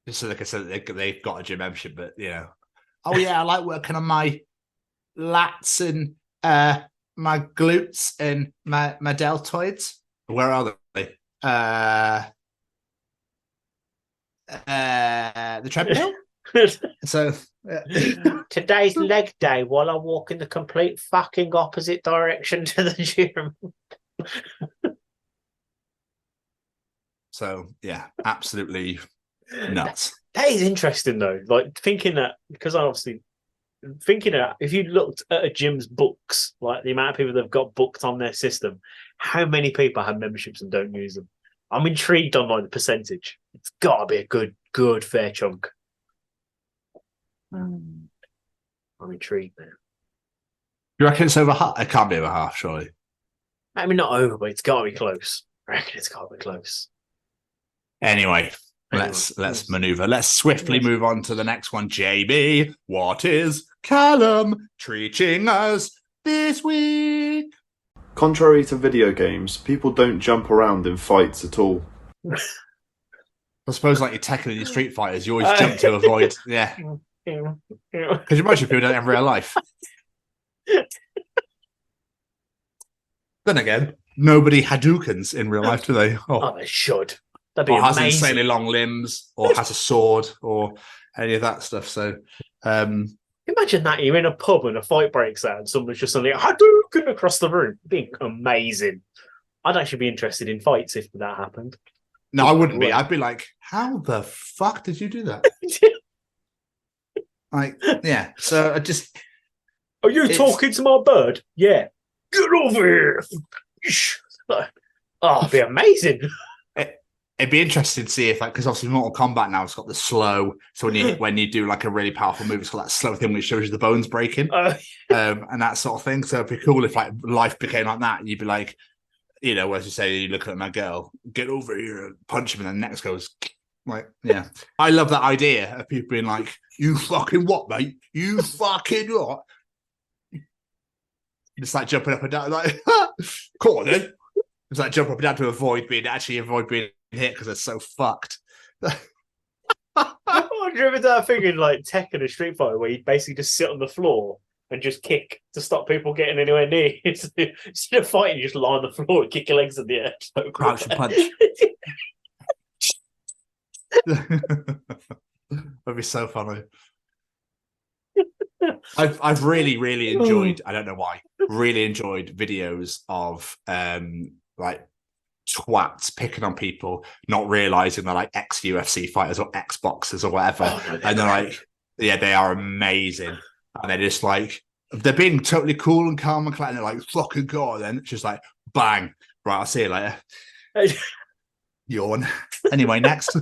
[SPEAKER 2] Just so like I said, they've got a gym membership, but oh yeah, I like working on my lats and my glutes and my deltoids. Where are they? The treadmill. So
[SPEAKER 1] today's leg day while I walk in the complete fucking opposite direction to the gym.
[SPEAKER 2] So yeah, absolutely nuts.
[SPEAKER 1] That is interesting though. Like thinking that, because I obviously thinking that if you looked at a gym's books, like the amount of people that've got booked on their system, how many people have memberships and don't use them? I'm intrigued on the percentage. It's got to be a good fair chunk. I'm intrigued now.
[SPEAKER 2] You reckon it's over half? It can't be over half, surely.
[SPEAKER 1] I mean, not over, but it's got to be close. I reckon it's got to be close.
[SPEAKER 2] Anyway, let's maneuver. Let's swiftly move on to the next one. JB, what is Callum teaching us this week?
[SPEAKER 10] Contrary to video games, people don't jump around in fights at all.
[SPEAKER 2] I suppose like you're tackling your Street Fighters, you always jump to avoid. Yeah. Because most people don't have real life. Then again, nobody Hadoukens in real life, do they?
[SPEAKER 1] Oh, they should. That'd be
[SPEAKER 2] or has
[SPEAKER 1] amazing.
[SPEAKER 2] insanely long limbs, or has a sword, or any of that stuff. So,
[SPEAKER 1] imagine that you're in a pub and a fight breaks out, and someone's just suddenly Hadouken across the room. It'd be amazing. I'd actually be interested in fights if that happened.
[SPEAKER 2] No, I wouldn't be. I'd be like, how the fuck did you do that? Like, yeah. So I just.
[SPEAKER 1] Are you talking to my bird? Yeah. Get over here. Oh, it'd be amazing.
[SPEAKER 2] It'd be interesting to see if, because obviously Mortal Kombat now it's got the slow. So when you do like a really powerful move, it's got that slow thing which shows you the bones breaking, and that sort of thing. So it'd be cool if like life became like that. You'd be like, as you say, you look at my girl, get over here, and punch him, and then next goes like, yeah. I love that idea of people being like, "You fucking what, mate? You fucking what?" Just like jumping up and down, like, "Come on, then." It's like jump up and down to avoid being hit because it's so fucked.
[SPEAKER 1] I remember that thing in like Tekken and Street Fighter where you basically just sit on the floor and just kick to stop people getting anywhere near you. Instead of fighting, you just lie on the floor and kick your legs in the air.
[SPEAKER 2] Crouch and punch. That'd be so funny. I've really enjoyed, I don't know why, really enjoyed videos of like twats picking on people, not realizing they're like ex-UFC fighters or ex-boxers or whatever. And they're like, yeah, they are amazing. And they're just like, they're being totally cool and calm and collected. They're like, fucking God. And it's just like, bang. Right, I'll see you later. Yawn. Anyway, next.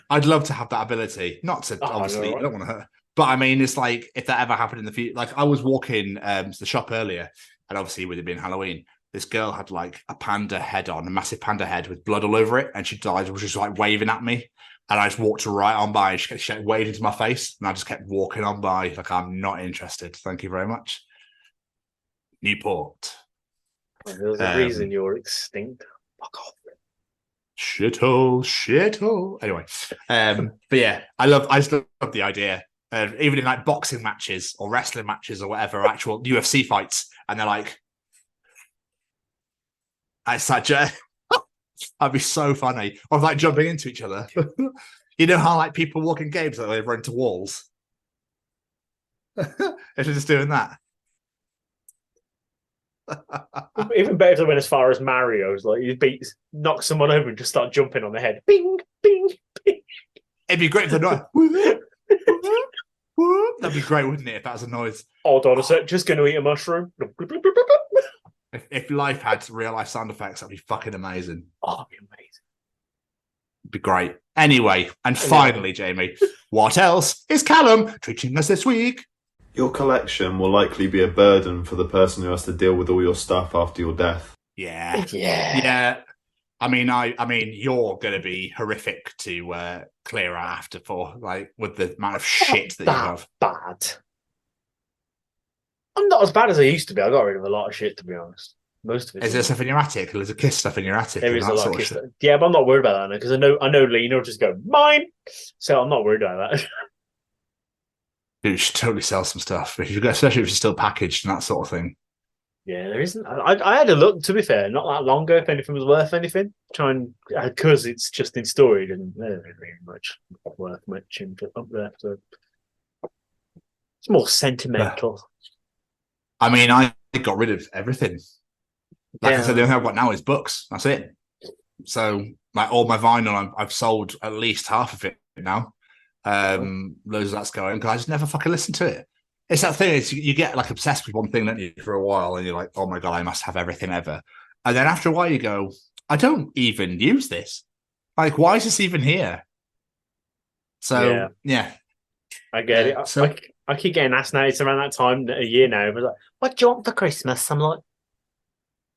[SPEAKER 2] I'd love to have that ability. Not to, obviously, I don't want to hurt. But I mean, it's like, if that ever happened in the future, like I was walking to the shop earlier, and obviously with it being Halloween, this girl had like a panda head on, a massive panda head with blood all over it, and she died, was just like waving at me. And I just walked right on by, and she kept waving into my face, and I just kept walking on by, like, I'm not interested. Thank you very much. Newport.
[SPEAKER 1] There's a reason you're extinct. Fuck off.
[SPEAKER 2] Shithole. Anyway, but yeah, I just love the idea. Even in like boxing matches or wrestling matches or whatever, actual UFC fights, and they're like, it's such a, that'd be so funny. Or like jumping into each other. You know how like people walk in games that they run into walls? If they're just doing that.
[SPEAKER 1] Even better if they went as far as Mario's, like you knock someone over and just start jumping on the head. Bing, bing, bing.
[SPEAKER 2] It'd be great if they're not. That'd be great, wouldn't it, if that was a noise?
[SPEAKER 1] Hold on a sec, just going to eat a mushroom.
[SPEAKER 2] If life had real life sound effects, that'd be fucking amazing.
[SPEAKER 1] Oh, that'd be amazing.
[SPEAKER 2] It'd be great. Anyway, and finally, Jamie, what else is Callum teaching us this week?
[SPEAKER 10] Your collection will likely be a burden for the person who has to deal with all your stuff after your death.
[SPEAKER 2] Yeah. I mean, you're going to be horrific to clear out after for, like, with the amount of shit that you have.
[SPEAKER 1] Bad. I'm not as bad as I used to be. I got rid of a lot of shit, to be honest. Most of it.
[SPEAKER 2] Is there stuff in your attic? There's a kiss stuff in your attic.
[SPEAKER 1] There is a lot of kiss stuff. Yeah, but I'm not worried about that because I know Lena will just go mine. So I'm not worried about that.
[SPEAKER 2] You should totally sell some stuff, especially if it's still packaged and that sort of thing.
[SPEAKER 1] Yeah, there isn't. I had a look, to be fair, not that long ago, if anything was worth anything. Because it's just in storage and there isn't really much worth much up there. So it's more sentimental.
[SPEAKER 2] I mean, I got rid of everything. Like I said, the only thing I've got now is books. That's it. So, like, all my vinyl, I've sold at least half of it now. Loads of that's going because I just never fucking listen to it. It's that thing, is you get like obsessed with one thing, don't you, for a while, and you're like, oh my god, I must have everything ever. And then after a while you go, I don't even use this. Like, why is this even here? So yeah.
[SPEAKER 1] I get it. So I keep getting asked now, it's around that time a year now, but like, what do you want for Christmas? I'm like,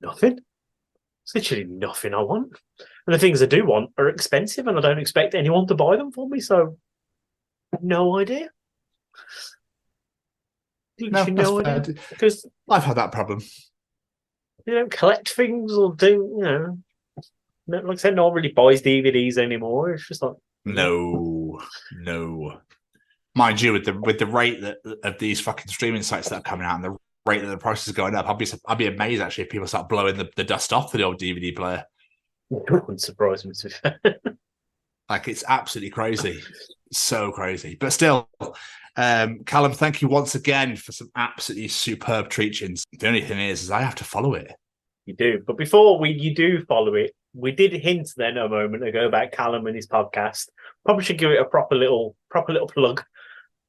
[SPEAKER 1] nothing. It's literally nothing I want. And the things I do want are expensive and I don't expect anyone to buy them for me, so no idea. No idea. Because
[SPEAKER 2] I've had that problem.
[SPEAKER 1] You don't collect things or do, like I said, no one really buys DVDs anymore. It's just like
[SPEAKER 2] no. Mind you, with the rate of these fucking streaming sites that are coming out and the rate that the prices are going up, I'd be amazed actually if people start blowing the dust off the old DVD player.
[SPEAKER 1] It wouldn't surprise me, to be fair.
[SPEAKER 2] Like, it's absolutely crazy. So crazy. But still, Callum, thank you once again for some absolutely superb Treachings. The only thing is I have to follow it.
[SPEAKER 1] You do. But before you do follow it, we did hint then a moment ago about Callum and his podcast. Probably should give it a proper little plug.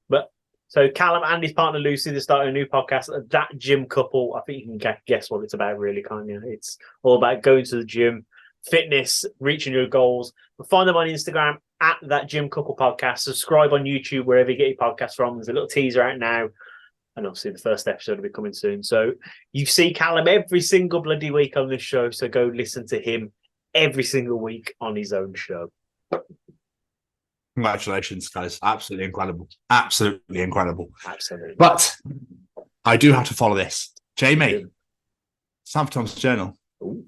[SPEAKER 1] But so Callum and his partner Lucy, they're starting a new podcast, That Gym Couple. I think you can guess what it's about, really, can't you? It's all about going to the gym, fitness, reaching your goals. But find them on Instagram at That Gym Couple Podcast. Subscribe on YouTube, wherever you get your podcast from. There's a little teaser out now. And obviously the first episode will be coming soon. So you see Callum every single bloody week on this show. So go listen to him every single week on his own show.
[SPEAKER 2] Congratulations, guys. Absolutely incredible. Absolutely incredible.
[SPEAKER 1] Absolutely.
[SPEAKER 2] But I do have to follow this. Jamie, it's time for Tom's Journal.
[SPEAKER 1] Ooh.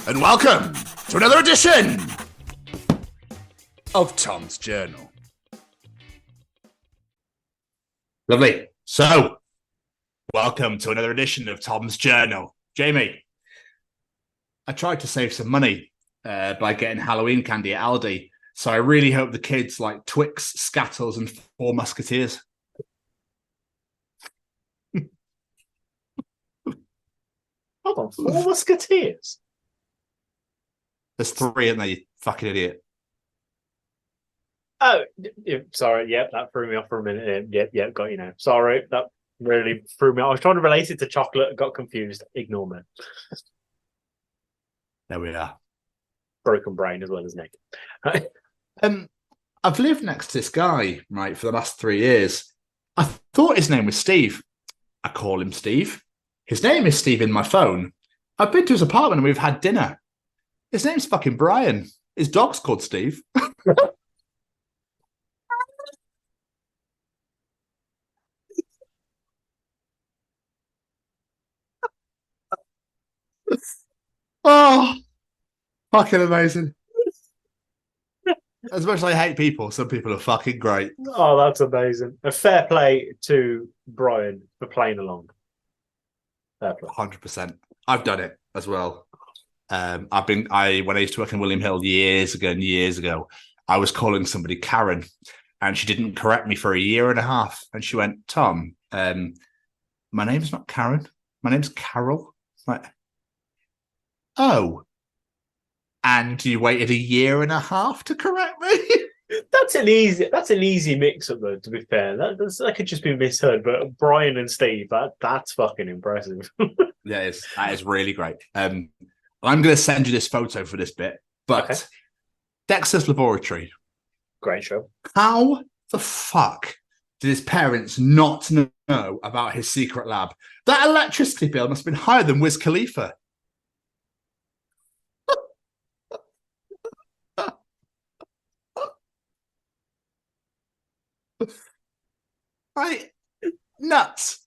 [SPEAKER 2] And welcome to another edition of Tom's Journal. Lovely. So, welcome to another edition of Tom's Journal. Jamie, I tried to save some money by getting Halloween candy at Aldi. So I really hope the kids like Twix, Skittles, and Four Musketeers.
[SPEAKER 1] Hold on, Four Musketeers?
[SPEAKER 2] There's three, and you fucking idiot.
[SPEAKER 1] Oh, sorry. Yep, that threw me off for a minute. Yep, got you now. Sorry, that really threw me off. I was trying to relate it to chocolate, got confused. Ignore me.
[SPEAKER 2] There we are.
[SPEAKER 1] Broken brain as well as naked.
[SPEAKER 2] I've lived next to this guy, right, for the last 3 years. I thought his name was Steve. I call him Steve. His name is Steve in my phone. I've been to his apartment and we've had dinner. His name's fucking Brian. His dog's called Steve. Oh, fucking amazing. As much as I hate people, some people are fucking great.
[SPEAKER 1] Oh, that's amazing. A fair play to Brian for playing along. Fair play.
[SPEAKER 2] 100%. I've done it as well. When I used to work in William Hill years ago, I was calling somebody Karen, and she didn't correct me for a year and a half. And she went, Tom, my name's not Karen. My name's Carol. Like, oh. And you waited a year and a half to correct me?
[SPEAKER 1] That's an easy mix-up, though, to be fair. That could just be misheard, but Brian and Steve, that's fucking impressive.
[SPEAKER 2] That is really great. I'm going to send you this photo for this bit, but okay. Dexter's Laboratory,
[SPEAKER 1] Great show.
[SPEAKER 2] How the fuck did his parents not know about his secret lab? That electricity bill must have been higher than Wiz Khalifa. Right? Nuts.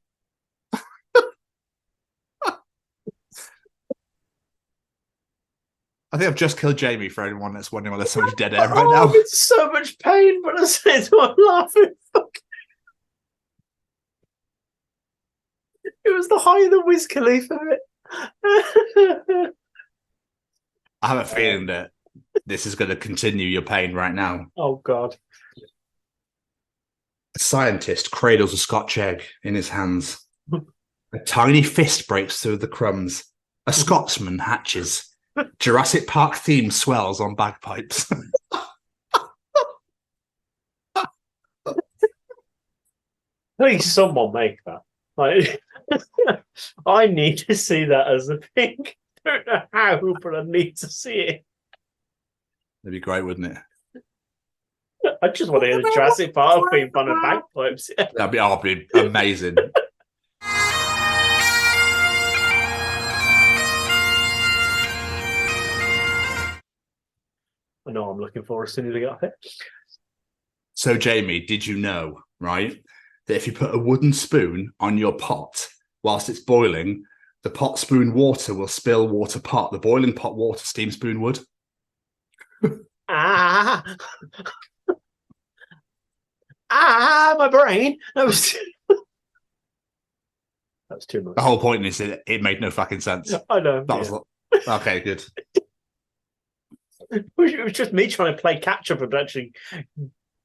[SPEAKER 2] I think I've just killed Jamie for anyone that's wondering why there's so much dead air right now.
[SPEAKER 1] I'm in so much pain, but I say so I'm laughing. Fuck. It was the higher than Wiz Khalifa bit.
[SPEAKER 2] I have a feeling that this is going to continue your pain right now.
[SPEAKER 1] Oh, God.
[SPEAKER 2] A scientist cradles a Scotch egg in his hands. A tiny fist breaks through the crumbs. A Scotsman hatches. Jurassic Park theme swells on bagpipes.
[SPEAKER 1] Please, someone make that. Like, I need to see that as a thing. I don't know how, but I need to see it.
[SPEAKER 2] That'd be great, wouldn't it?
[SPEAKER 1] I just want to hear the Jurassic Park theme on the bagpipes.
[SPEAKER 2] That'd be amazing.
[SPEAKER 1] I know I'm looking for as soon as I get off it.
[SPEAKER 2] So, Jamie, did you know, right, that if you put a wooden spoon on your pot whilst it's boiling, the pot spoon water will spill water pot. The boiling pot water steam spoon would.
[SPEAKER 1] My brain. That's too much.
[SPEAKER 2] The whole point is that it made no fucking sense.
[SPEAKER 1] I know.
[SPEAKER 2] That was okay, good.
[SPEAKER 1] It was just me trying to play catch up and actually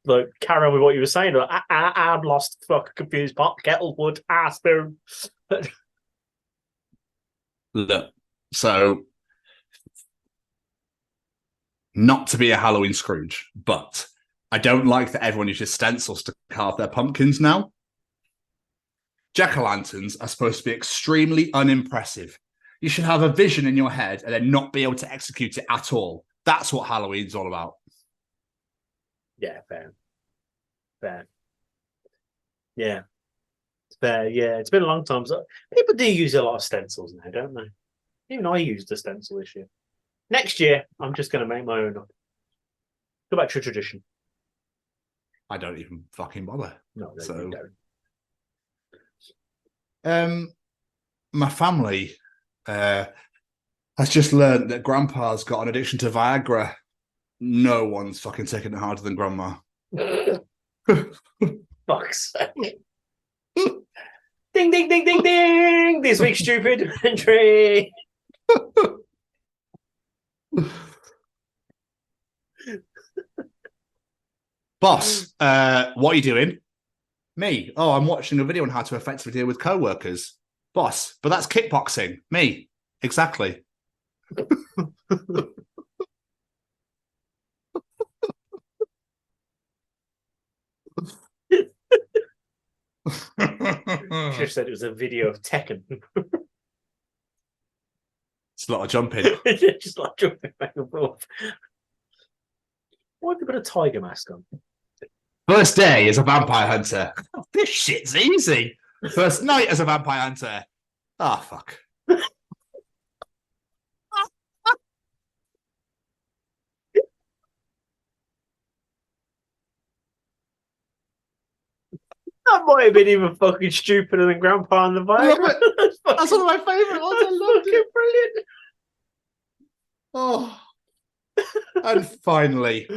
[SPEAKER 1] like carry on with what you were saying. Like, I'm lost, fuck, confused, pot, kettle, wood, spoon.
[SPEAKER 2] Look, so not to be a Halloween Scrooge, but I don't like that everyone uses stencils to carve their pumpkins now. Jack-o'-lanterns are supposed to be extremely unimpressive. You should have a vision in your head and then not be able to execute it at all. That's what Halloween's all about.
[SPEAKER 1] Yeah, fair. Yeah. It's fair, yeah. It's been a long time. So people do use a lot of stencils now, don't they? Even I used a stencil this year. Next year, I'm just going to make my own up. Go back to tradition.
[SPEAKER 2] I don't even fucking bother.
[SPEAKER 1] No,
[SPEAKER 2] so
[SPEAKER 1] you don't.
[SPEAKER 2] My family has just learned that Grandpa's got an addiction to Viagra. No one's fucking taking it harder than Grandma.
[SPEAKER 1] Fuck's sake. Ding, ding, ding, ding, ding! This week's stupid entry.
[SPEAKER 2] Boss, what are you doing? Me. Oh, I'm watching a video on how to effectively deal with co-workers. Boss, but that's kickboxing. Me. Exactly.
[SPEAKER 1] Just said it was a video of Tekken.
[SPEAKER 2] It's a lot of jumping.
[SPEAKER 1] Just like jumping back and forth. Why have you got a tiger mask on?
[SPEAKER 2] First day as a vampire hunter. Oh, this shit's easy. First night as a vampire hunter. Ah, fuck.
[SPEAKER 1] That might have been even fucking stupider than Grandpa and the Viagra.
[SPEAKER 2] That's one of my favourite ones. I loved it.
[SPEAKER 1] Brilliant.
[SPEAKER 2] Oh. And finally,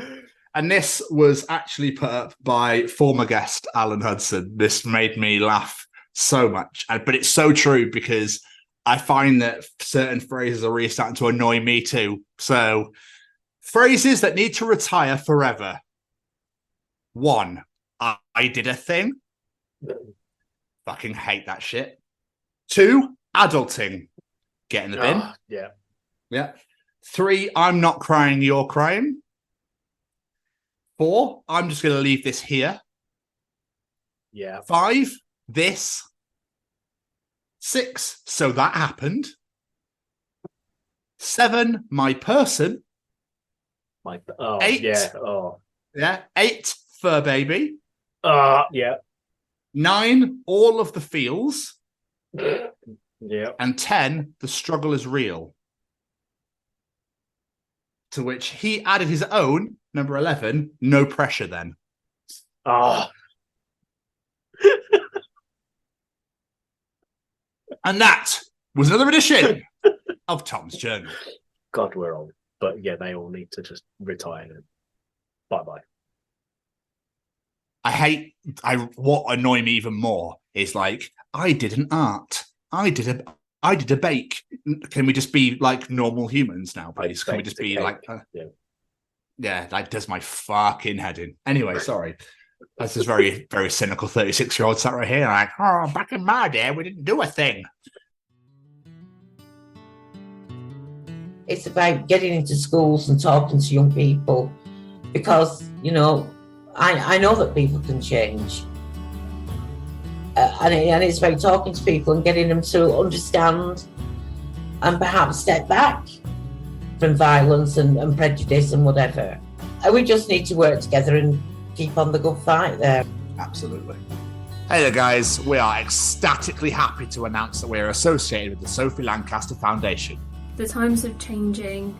[SPEAKER 2] and this was actually put up by former guest Alan Hudson. This made me laugh so much. But it's so true because I find that certain phrases are really starting to annoy me too. So, phrases that need to retire forever. 1, I did a thing. Fucking hate that shit. 2, adulting. Get in the bin.
[SPEAKER 1] Yeah.
[SPEAKER 2] Yeah. 3, I'm not crying, you're crying. 4, I'm just going to leave this here.
[SPEAKER 1] Yeah.
[SPEAKER 2] 5, this. 6, so that happened. 7, my person.
[SPEAKER 1] 8,
[SPEAKER 2] yeah. Yeah. 8, Fur Baby.
[SPEAKER 1] Yeah.
[SPEAKER 2] 9, All of the Feels.
[SPEAKER 1] Yeah.
[SPEAKER 2] And 10, The Struggle is Real. To which he added his own, number 11, No Pressure Then.
[SPEAKER 1] Oh.
[SPEAKER 2] And that was another edition of Tom's Journal.
[SPEAKER 1] God, we're old. But yeah, they all need to just retire and bye-bye.
[SPEAKER 2] What annoyed me even more is like, I did an art. I did a bake. Can we just be like normal humans now, please? Can we just be like, yeah, that does my fucking head in. Anyway, sorry. That's this very, very cynical 36-year-old sat right here like, oh, back in my day, we didn't do a thing.
[SPEAKER 17] It's about getting into schools and talking to young people because, you know, I know that people can change. And it's about talking to people and getting them to understand and perhaps step back from violence and prejudice and whatever. And we just need to work together and keep on the good fight there.
[SPEAKER 2] Absolutely. Hey there, guys. We are ecstatically happy to announce that we are associated with the Sophie Lancaster Foundation.
[SPEAKER 18] The times are changing,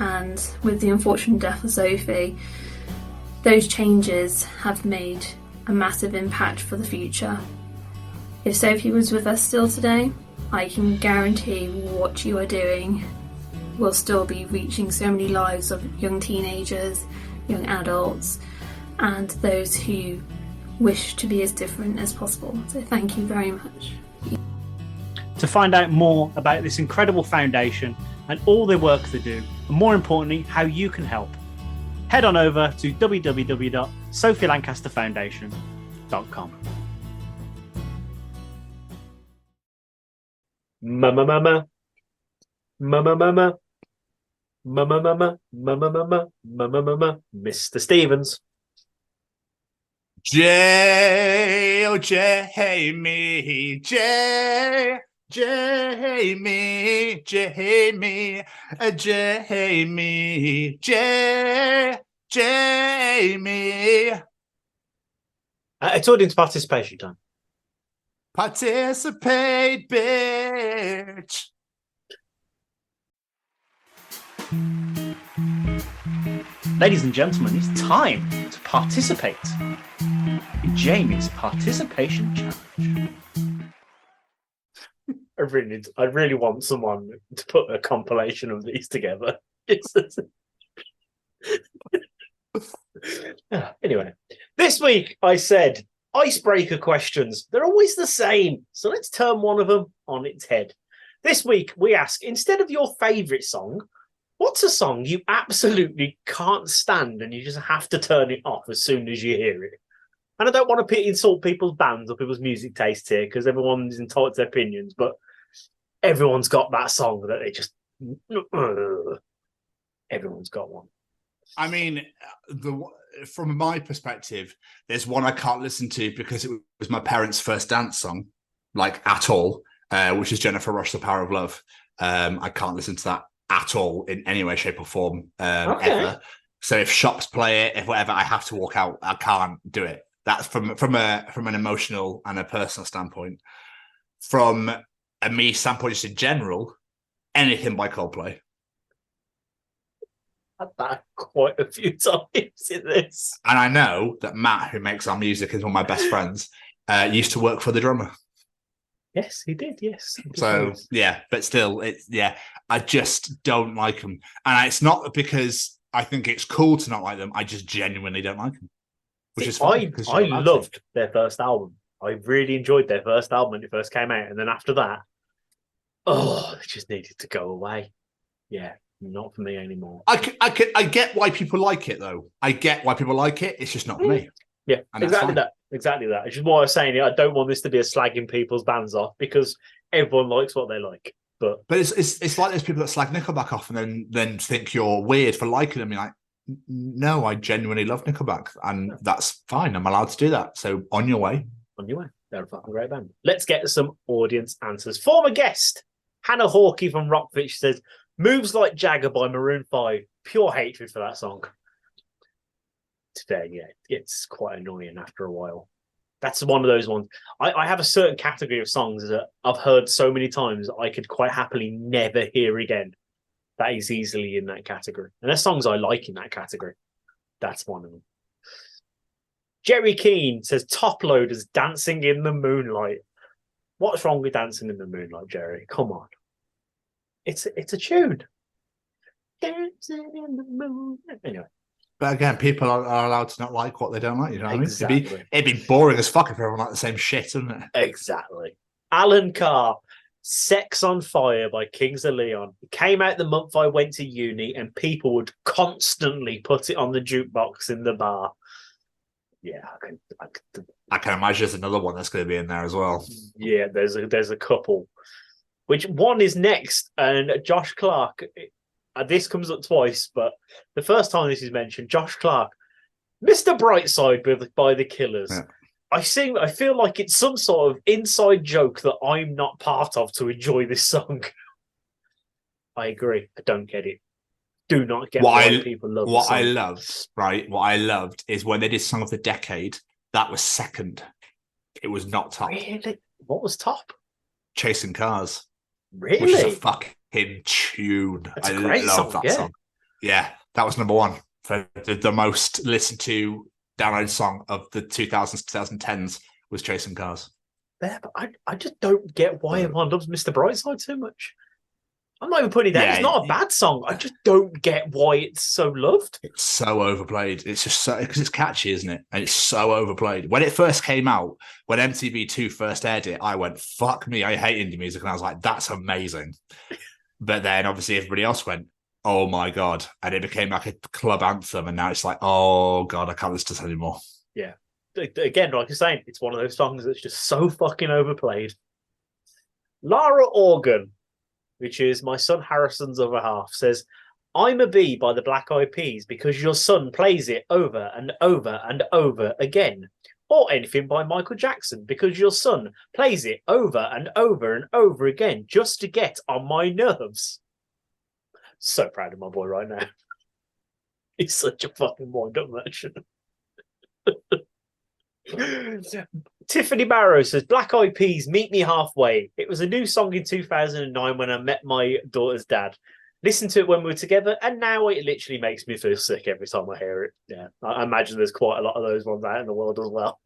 [SPEAKER 18] and with the unfortunate death of Sophie, those changes have made a massive impact for the future. If Sophie was with us still today, I can guarantee what you are doing will still be reaching so many lives of young teenagers, young adults, and those who wish to be as different as possible. So thank you very much.
[SPEAKER 9] To find out more about this incredible foundation and all the work they do, and more importantly, how you can help, head on over to www.sophielancasterfoundation.com.
[SPEAKER 1] Mama, mama. Mama, mama. Mama, mama. Mama, mama. Mama, mama. Mr. Stevens.
[SPEAKER 2] Jamie, Jamie, Jamie, Jamie.
[SPEAKER 1] It's audience participation time.
[SPEAKER 2] Participate, bitch.
[SPEAKER 9] Ladies and gentlemen, it's time to participate in Jamie's participation challenge.
[SPEAKER 1] I really want someone to put a compilation of these together. Anyway, this week I said icebreaker questions. They're always the same, so let's turn one of them on its head. This week we ask, instead of your favourite song, what's a song you absolutely can't stand and you just have to turn it off as soon as you hear it? And I don't want to insult people's bands or people's music tastes here because everyone's entitled to their opinions, but everyone's got that song that they just... Everyone's got one.
[SPEAKER 2] I mean, from my perspective, there's one I can't listen to because it was my parents' first dance song, like at all, which is Jennifer Rush, The Power of Love. I can't listen to that at all in any way, shape or form ever. So if shops play it, if whatever, I have to walk out. I can't do it. That's from an emotional and a personal standpoint. From a me standpoint, just in general, anything by Coldplay.
[SPEAKER 1] I've had that quite a few times in this.
[SPEAKER 2] And I know that Matt, who makes our music, is one of my best friends, used to work for the drummer.
[SPEAKER 1] Yes, he did. Yes.
[SPEAKER 2] So yeah, but still, I just don't like them, and it's not because I think it's cool to not like them. I just genuinely don't like them, which is fine.
[SPEAKER 1] I loved their first album. I really enjoyed their first album when it first came out, and then after that, they just needed to go away. Yeah, not for me anymore.
[SPEAKER 2] I get why people like it though. I get why people like it. It's just not for me.
[SPEAKER 1] Yeah, exactly that. Exactly that. It's just why I was saying it. I don't want this to be a slagging people's bands off because everyone likes what they like. But
[SPEAKER 2] it's like those people that slag Nickelback off and then think you're weird for liking them. You're like, no, I genuinely love Nickelback, and that's fine. I'm allowed to do that. So on your way.
[SPEAKER 1] On your way. They're a fucking great band. Let's get some audience answers. Former guest Hannah Hawkey from Rockfitch says, "Moves Like Jagger by Maroon 5. Pure hatred for that song." today, yeah, it's quite annoying after a while. That's one of those ones. I have a certain category of songs that I've heard so many times I could quite happily never hear again. That is easily in that category. And there's songs I like in that category. That's one of them. Jerry Keane says Top Loaders Dancing in the Moonlight. What's wrong with Dancing in the Moonlight, Jerry? Come on. It's a tune. Dancing in the moonlight. Anyway.
[SPEAKER 2] But again, people are allowed to not like what they don't like. You know what
[SPEAKER 1] Exactly.
[SPEAKER 2] I mean? It'd be boring as fuck if everyone liked the same shit, wouldn't it?
[SPEAKER 1] Exactly. Alan Carr, Sex on Fire by Kings of Leon. It came out the month I went to uni, and people would constantly put it on the jukebox in the bar. Yeah,
[SPEAKER 2] I can imagine there's another one that's going to be in there as well.
[SPEAKER 1] Yeah, there's a couple. Which one is next? And Josh Clark. This comes up twice, but the first time this is mentioned, Josh Clark, Mr. Brightside by the Killers. Yeah. I feel like it's some sort of inside joke that I'm not part of to enjoy this song. I agree. I don't get it. Do not get why people love
[SPEAKER 2] what I loved, right? What I loved is when they did Song of the Decade, that was second. It was not top.
[SPEAKER 1] Really? What was top?
[SPEAKER 2] Chasing Cars.
[SPEAKER 1] Really?
[SPEAKER 2] Which is a fucking tune.
[SPEAKER 1] That's a great song,
[SPEAKER 2] that song. Yeah, that was number one for the most listened to downloaded song of the 2000s, 2010s was Chasing Cars.
[SPEAKER 1] Yeah, but I just don't get why everyone loves Mr. Brightside so much. I'm not even putting it down. It's not a bad song. I just don't get why it's so loved.
[SPEAKER 2] It's so overplayed. It's just so because it's catchy, isn't it? And it's so overplayed. When it first came out, when MTV2 first aired it, I went, "Fuck me, I hate indie music," and I was like, "That's amazing." But then obviously everybody else went, "Oh my god!" And it became like a club anthem, and now it's like, "Oh god, I can't listen to this anymore."
[SPEAKER 1] Yeah. Again, like you're saying, it's one of those songs that's just so fucking overplayed. Lara Organ, which is my son Harrison's other half, says, "I'm a Bee by the Black Eyed Peas because your son plays it over and over and over again." Or anything by Michael Jackson because your son plays it over and over and over again just to get on my nerves. So proud of my boy right now. He's such a fucking wind-up merchant. Tiffany Barrow says, "Black Eyed Peas, Meet Me Halfway. It was a new song in 2009 when I met my daughter's dad. Listened to it when we were together, and now it literally makes me feel sick every time I hear it." Yeah, I imagine there's quite a lot of those ones out in the world as well.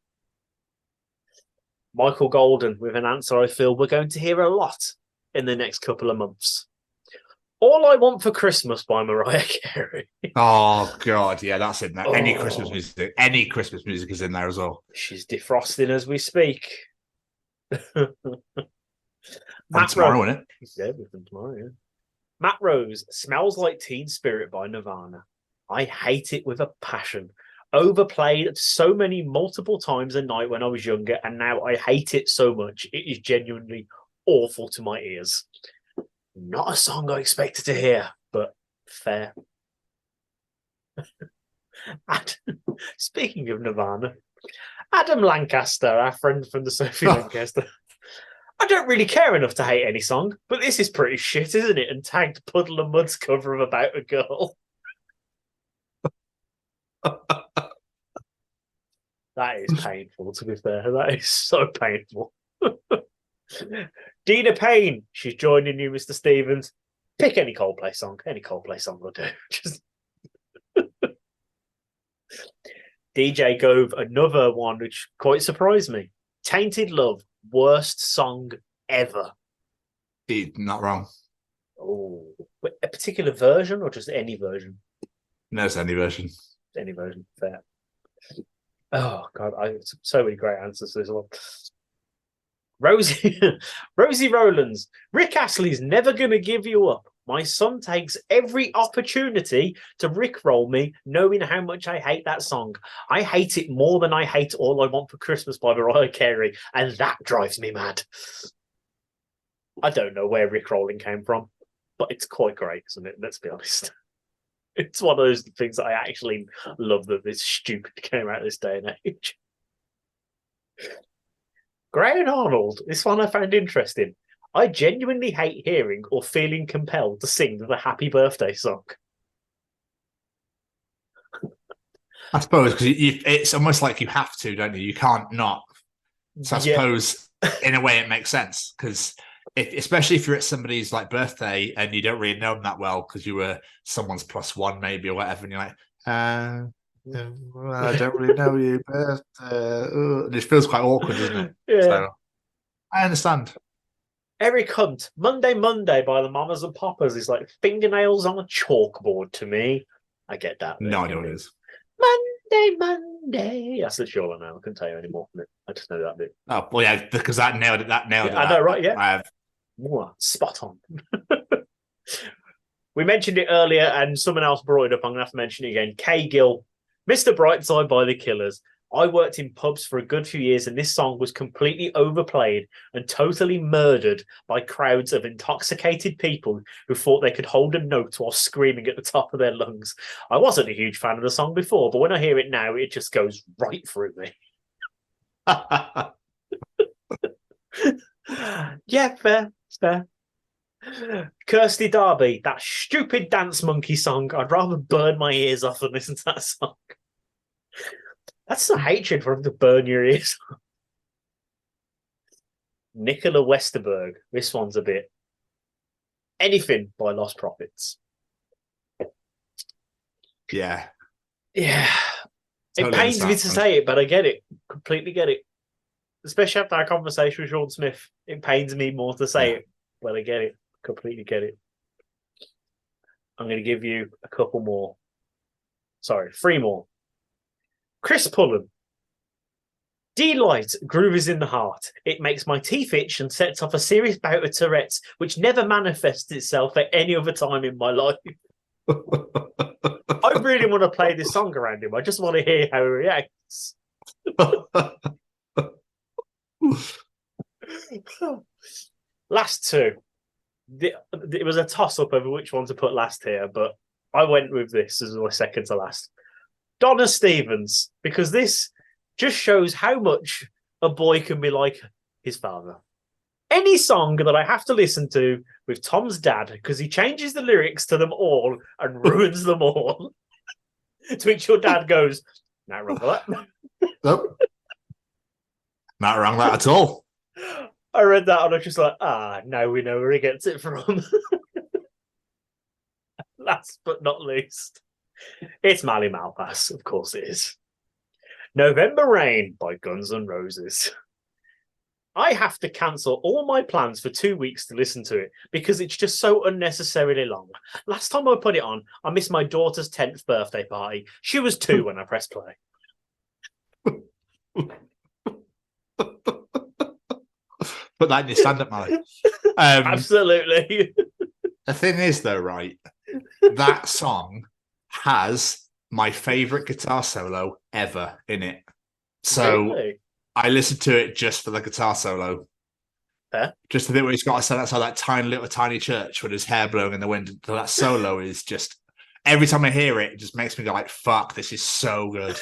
[SPEAKER 1] Michael Golden with an answer I feel we're going to hear a lot in the next couple of months. All I Want for Christmas by Mariah Carey.
[SPEAKER 2] Oh god, yeah, that's in there. Any Christmas music is in there as well.
[SPEAKER 1] She's defrosting as we speak.
[SPEAKER 2] And tomorrow, isn't it?
[SPEAKER 1] Yeah, everything tomorrow, yeah. Matt Rose, Smells Like Teen Spirit by Nirvana. I hate it with a passion. Overplayed so many multiple times a night when I was younger, and now I hate it so much. It is genuinely awful to my ears. Not a song I expected to hear, but fair. And speaking of Nirvana, Adam Lancaster, our friend from the Sophie Lancaster. I don't really care enough to hate any song, but this is pretty shit, isn't it? And tagged Puddle of Mud's cover of About a Girl. That is painful, to be fair. That is so painful. Dina Payne, she's joining you, Mr. Stevens. Pick any Coldplay song. Any Coldplay song will do. Just DJ Gove, another one which quite surprised me. Tainted Love, worst song ever.
[SPEAKER 2] He's not wrong.
[SPEAKER 1] Oh, a particular version or just any version?
[SPEAKER 2] No, it's any version.
[SPEAKER 1] Any version, fair. Oh god, so many great answers to this one. Rosie Rowlands, Rick Astley's Never Gonna Give You Up. My son takes every opportunity to rickroll me, knowing how much I hate that song. I hate it more than I hate All I Want for Christmas by Mariah Carey, and that drives me mad. I don't know where rickrolling came from, but it's quite great, isn't it? Let's be honest. It's one of those things that I actually love that this stupid came out this day and age. Gray and Arnold, this one I found interesting. I genuinely hate hearing or feeling compelled to sing the Happy Birthday song.
[SPEAKER 2] I suppose because it's almost like you have to, don't you? You can't not. So I suppose in a way it makes sense because especially if you're at somebody's like birthday and you don't really know them that well because you were someone's +1 maybe or whatever, and you're like, I don't really know you, but it feels quite awkward, doesn't it?
[SPEAKER 1] Yeah.
[SPEAKER 2] So I understand.
[SPEAKER 1] Eric Hunt, Monday by the Mamas and Papas is like fingernails on a chalkboard to me. I get that.
[SPEAKER 2] No idea what it is.
[SPEAKER 1] Monday. That's literally all I know. I couldn't tell you any more from it. I just know that bit.
[SPEAKER 2] Oh, well, yeah, because that nailed it. That nailed it.
[SPEAKER 1] I know, right? Yeah.
[SPEAKER 2] I have.
[SPEAKER 1] Spot on. We mentioned it earlier and someone else brought it up. I'm going to have to mention it again. Kay Gill, Mr. Brightside by the Killers. I worked in pubs for a good few years and this song was completely overplayed and totally murdered by crowds of intoxicated people who thought they could hold a note while screaming at the top of their lungs. I wasn't a huge fan of the song before, but when I hear it now, it just goes right through me. Yeah, fair. Kirsty Darby, that stupid Dance Monkey song. I'd rather burn my ears off than listen to that song. That's the hatred for him to burn your ears. Nicola Westerberg. This one's a bit. Anything by Lost Prophets.
[SPEAKER 2] Yeah.
[SPEAKER 1] It
[SPEAKER 2] Totally
[SPEAKER 1] pains me to
[SPEAKER 2] understand.
[SPEAKER 1] say it, but I get it. Completely get it. Especially after our conversation with Sean Smith. It pains me more to say it, but I get it. Completely get it. I'm going to give you a couple more. Sorry, 3 more. Chris Pullen. Delight, groove is in the heart. It makes my teeth itch and sets off a serious bout of Tourette's, which never manifests itself at any other time in my life. I really want to play this song around him. I just want to hear how he reacts. Last 2. It was a toss-up over which one to put last here, but I went with this as my second to last. Donna Stevens, because this just shows how much a boy can be like his father. Any song that I have to listen to with Tom's dad, because he changes the lyrics to them all and ruins them all, to which your dad goes, not wrong with that.
[SPEAKER 2] Nope. Not wrong with that at all.
[SPEAKER 1] I read that and I was just like, now we know where he gets it from. Last but not least, it's Mally Malpass, of course it is. November Rain by Guns N' Roses. I have to cancel all my plans for 2 weeks to listen to it because it's just so unnecessarily long. Last time I put it on, I missed my daughter's 10th birthday party. She was 2 when I pressed play.
[SPEAKER 2] Put that in your stand-up, Mally.
[SPEAKER 1] Absolutely.
[SPEAKER 2] The thing is, though, right, that song has my favourite guitar solo ever in it. So
[SPEAKER 1] Really?
[SPEAKER 2] I listened to it just for the guitar solo.
[SPEAKER 1] Fair.
[SPEAKER 2] Just the bit where he's got to stand outside that tiny church with his hair blowing in the wind. So that solo is just, every time I hear it, it just makes me go like, fuck, this is so good.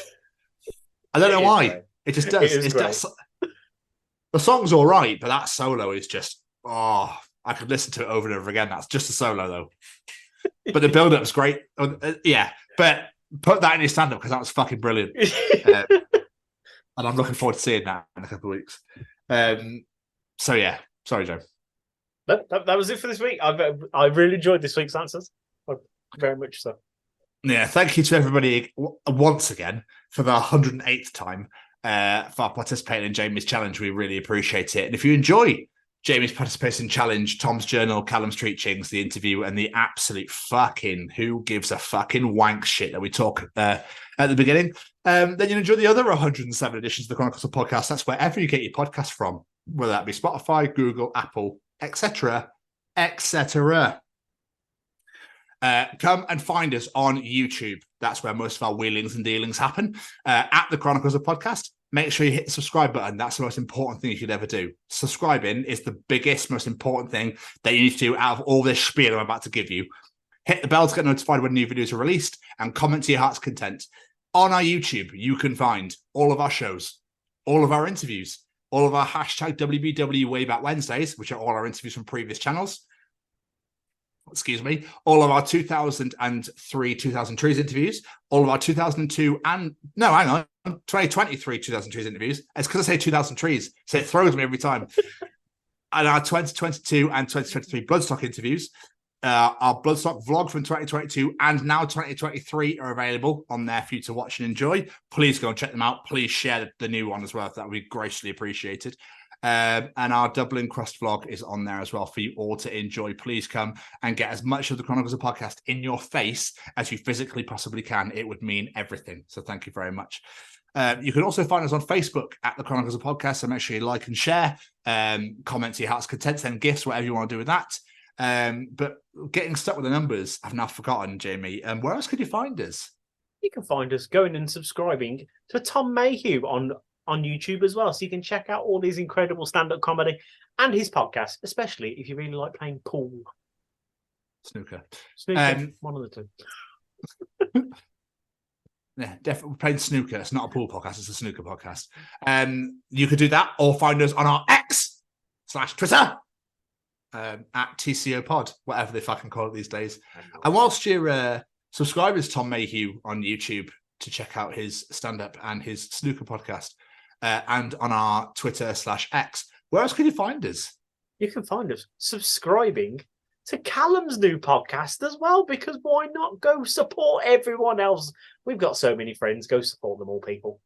[SPEAKER 2] I don't know why.
[SPEAKER 1] Great.
[SPEAKER 2] It just does.
[SPEAKER 1] It is
[SPEAKER 2] The song's all right, but that solo is just, I could listen to it over and over again. That's just a solo, though. But the build-up's great. Yeah, but put that in your stand-up because that was fucking brilliant. And I'm looking forward to seeing that in a couple of weeks. So, yeah. Sorry, Joe.
[SPEAKER 1] That was it for this week. I really enjoyed this week's answers. Very much so.
[SPEAKER 2] Yeah, thank you to everybody once again for the 108th time for participating in Jamie's challenge. We really appreciate it. And if you enjoy Jamie's participation challenge, Tom's journal, Callum's Treachings, the interview, and the absolute fucking who gives a fucking wank shit that we talk at the beginning, then you'll enjoy the other 107 editions of the Chronicles of Podcast. That's wherever you get your podcast from, whether that be Spotify, Google, Apple, etc., etc. Come and find us on YouTube. That's where most of our wheelings and dealings happen. At the Chronicles of Podcast. Make sure you hit the subscribe button. That's the most important thing you could ever do. Subscribing is the biggest, most important thing that you need to do out of all this spiel I'm about to give you. Hit the bell to get notified when new videos are released and comment to your heart's content. On our YouTube, you can find all of our shows, all of our interviews, all of our hashtag WBW Way Back Wednesdays, which are all our interviews from previous channels. all of our 2003 2000 Trees interviews, all of our 2023 2000 Trees interviews. It's because I say 2000 Trees, so it throws me every time. And our 2022 and 2023 Bloodstock interviews. Our Bloodstock vlog from 2022 and now 2023 are available on there for you to watch and enjoy. Please go and check them out. Please share the new one as well. That would be graciously appreciated. And our Dublin Crust vlog is on there as well for you all to enjoy. Please come and get as much of the Chronicles of Podcast in your face as you physically possibly can. It would mean everything. So thank you very much. You can also find us on Facebook at the Chronicles of Podcast. So make sure you like and share, comment your heart's content, send gifts, whatever you want to do with that. But getting stuck with the numbers, I've now forgotten, Jamie. Where else could you find us?
[SPEAKER 1] You can find us going and subscribing to Tom Mayhew on YouTube as well, so you can check out all his incredible stand-up comedy and his podcast, especially if you really like playing pool.
[SPEAKER 2] Snooker.
[SPEAKER 1] One of the two.
[SPEAKER 2] Yeah, definitely playing snooker. It's not a pool podcast, it's a snooker podcast. You could do that or find us on our X/Twitter. At TCO Pod, whatever they fucking call it these days. And whilst you're subscribing to Tom Mayhew on YouTube to check out his stand-up and his snooker podcast, and on our Twitter/X, where else can you find us?
[SPEAKER 1] You can find us subscribing to Callum's new podcast as well, because why not go support everyone else? We've got so many friends. Go support them all, people.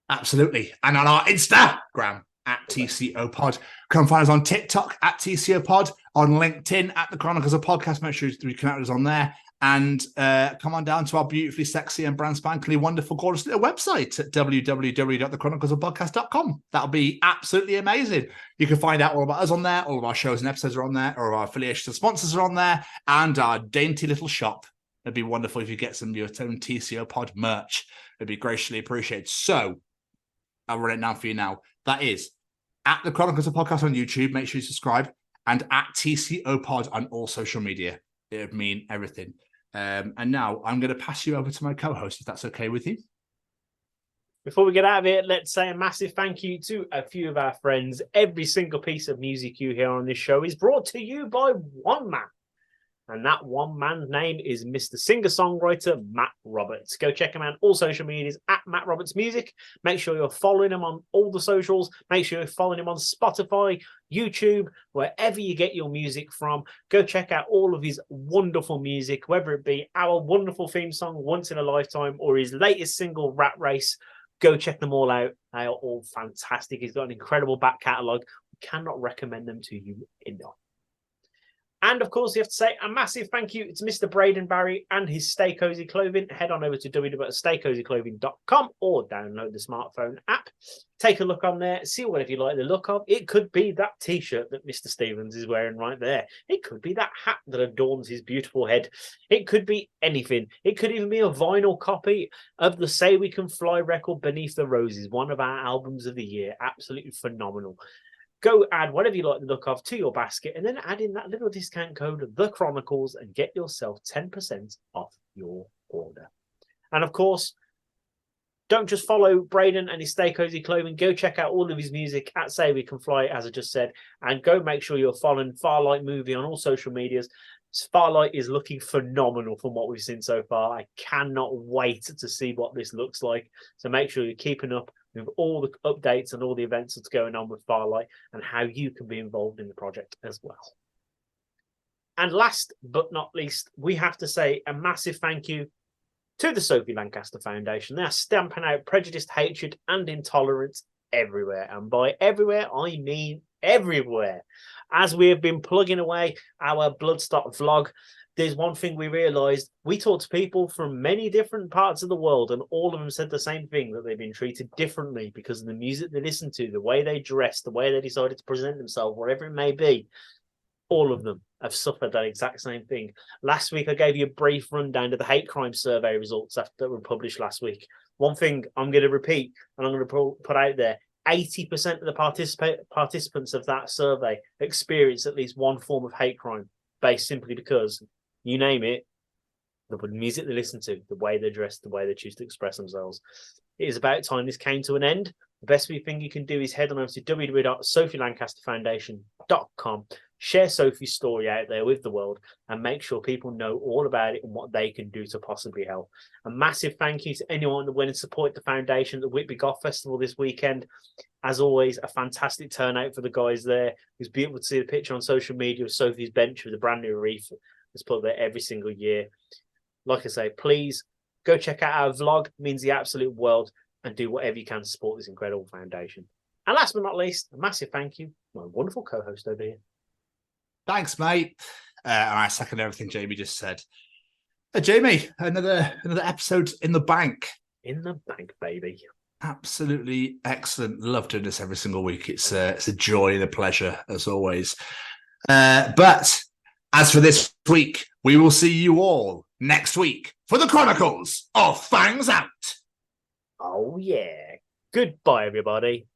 [SPEAKER 2] Absolutely. And on our Instagram, at TCO Pod. Come find us on TikTok at TCO Pod, on LinkedIn at the Chronicles of Podcast. Make sure you connect us on there. And come on down to our beautifully sexy and brand spankly wonderful gorgeous little website at www.thechroniclesofpodcast.com. That'll be absolutely amazing. You can find out all about us on there. All of our shows and episodes are on there. All of our affiliations and sponsors are on there. And our dainty little shop. It'd be wonderful if you get some of your own TCO Pod merch. It'd be graciously appreciated. So I'll run it down for you now. That is at the Chronicles of Podcast on YouTube. Make sure you subscribe. And at TCO Pod on all social media. It would mean everything. And now I'm going to pass you over to my co-host, if that's okay with you.
[SPEAKER 1] Before we get out of here, let's say a massive thank you to a few of our friends. Every single piece of music you hear on this show is brought to you by one man. And that one man's name is Mr. Singer-Songwriter Matt Roberts. Go check him out on all social medias at Matt Roberts Music. Make sure you're following him on all the socials. Make sure you're following him on Spotify, YouTube, wherever you get your music from. Go check out all of his wonderful music, whether it be our wonderful theme song, Once in a Lifetime, or his latest single, Rat Race. Go check them all out. They are all fantastic. He's got an incredible back catalogue. We cannot recommend them to you enough. And, of course, you have to say a massive thank you to Mr. Braden Barry and his Stay Cozy Clothing. Head on over to www.staycozyclothing.com or download the smartphone app. Take a look on there. See whatever you like the look of. It could be that T-shirt that Mr. Stevens is wearing right there. It could be that hat that adorns his beautiful head. It could be anything. It could even be a vinyl copy of the Say We Can Fly record, Beneath the Roses, one of our albums of the year. Absolutely phenomenal. Go add whatever you like the look of to your basket and then add in that little discount code, The Chronicles, and get yourself 10% off your order. And of course, don't just follow Braden and his Stay Cozy Clothing. Go check out all of his music at Say We Can Fly, as I just said, and go make sure you're following Farlight Movie on all social medias. Farlight is looking phenomenal from what we've seen so far. I cannot wait to see what this looks like. So make sure you're keeping up with all the updates and all the events that's going on with Farlight and how you can be involved in the project as well. And last but not least, we have to say a massive thank you to the Sophie Lancaster Foundation. They are stamping out prejudice, hatred and intolerance everywhere. And by everywhere, I mean everywhere. As we have been plugging away our Bloodstock vlog, there's one thing we realised. We talked to people from many different parts of the world, and all of them said the same thing, that they've been treated differently because of the music they listen to, the way they dress, the way they decided to present themselves, whatever it may be. All of them have suffered that exact same thing. Last week, I gave you a brief rundown of the hate crime survey results that were published last week. One thing I'm going to repeat, and I'm going to put out there, 80% of the participants of that survey experienced at least one form of hate crime, based simply because, you name it, the music they listen to, the way they dress, the way they choose to express themselves. It is about time this came to an end. the best thing you can do is head on over to www.sophielancasterfoundation.com, share Sophie's story out there with the world, and make sure people know all about it and what they can do to possibly help. A massive thank you to anyone that went and supported the foundation at the Whitby Goth Festival this weekend. As always, a fantastic turnout for the guys there. It was beautiful to see the picture on social media of Sophie's bench with a brand new wreath that's put there every single year. Like I say, please go check out our vlog. It means the absolute world. And do whatever you can to support this incredible foundation. And last but not least, a massive thank you to my wonderful co-host over here.
[SPEAKER 2] Thanks, mate. And I second everything Jamie just said. Jamie, another episode in the bank.
[SPEAKER 1] In the bank, baby.
[SPEAKER 2] Absolutely excellent. Love doing this every single week. It's a joy and a pleasure, as always. But as for this week, we will see you all next week for the Chronicles of Fangs Out.
[SPEAKER 1] Oh, yeah. Goodbye, everybody.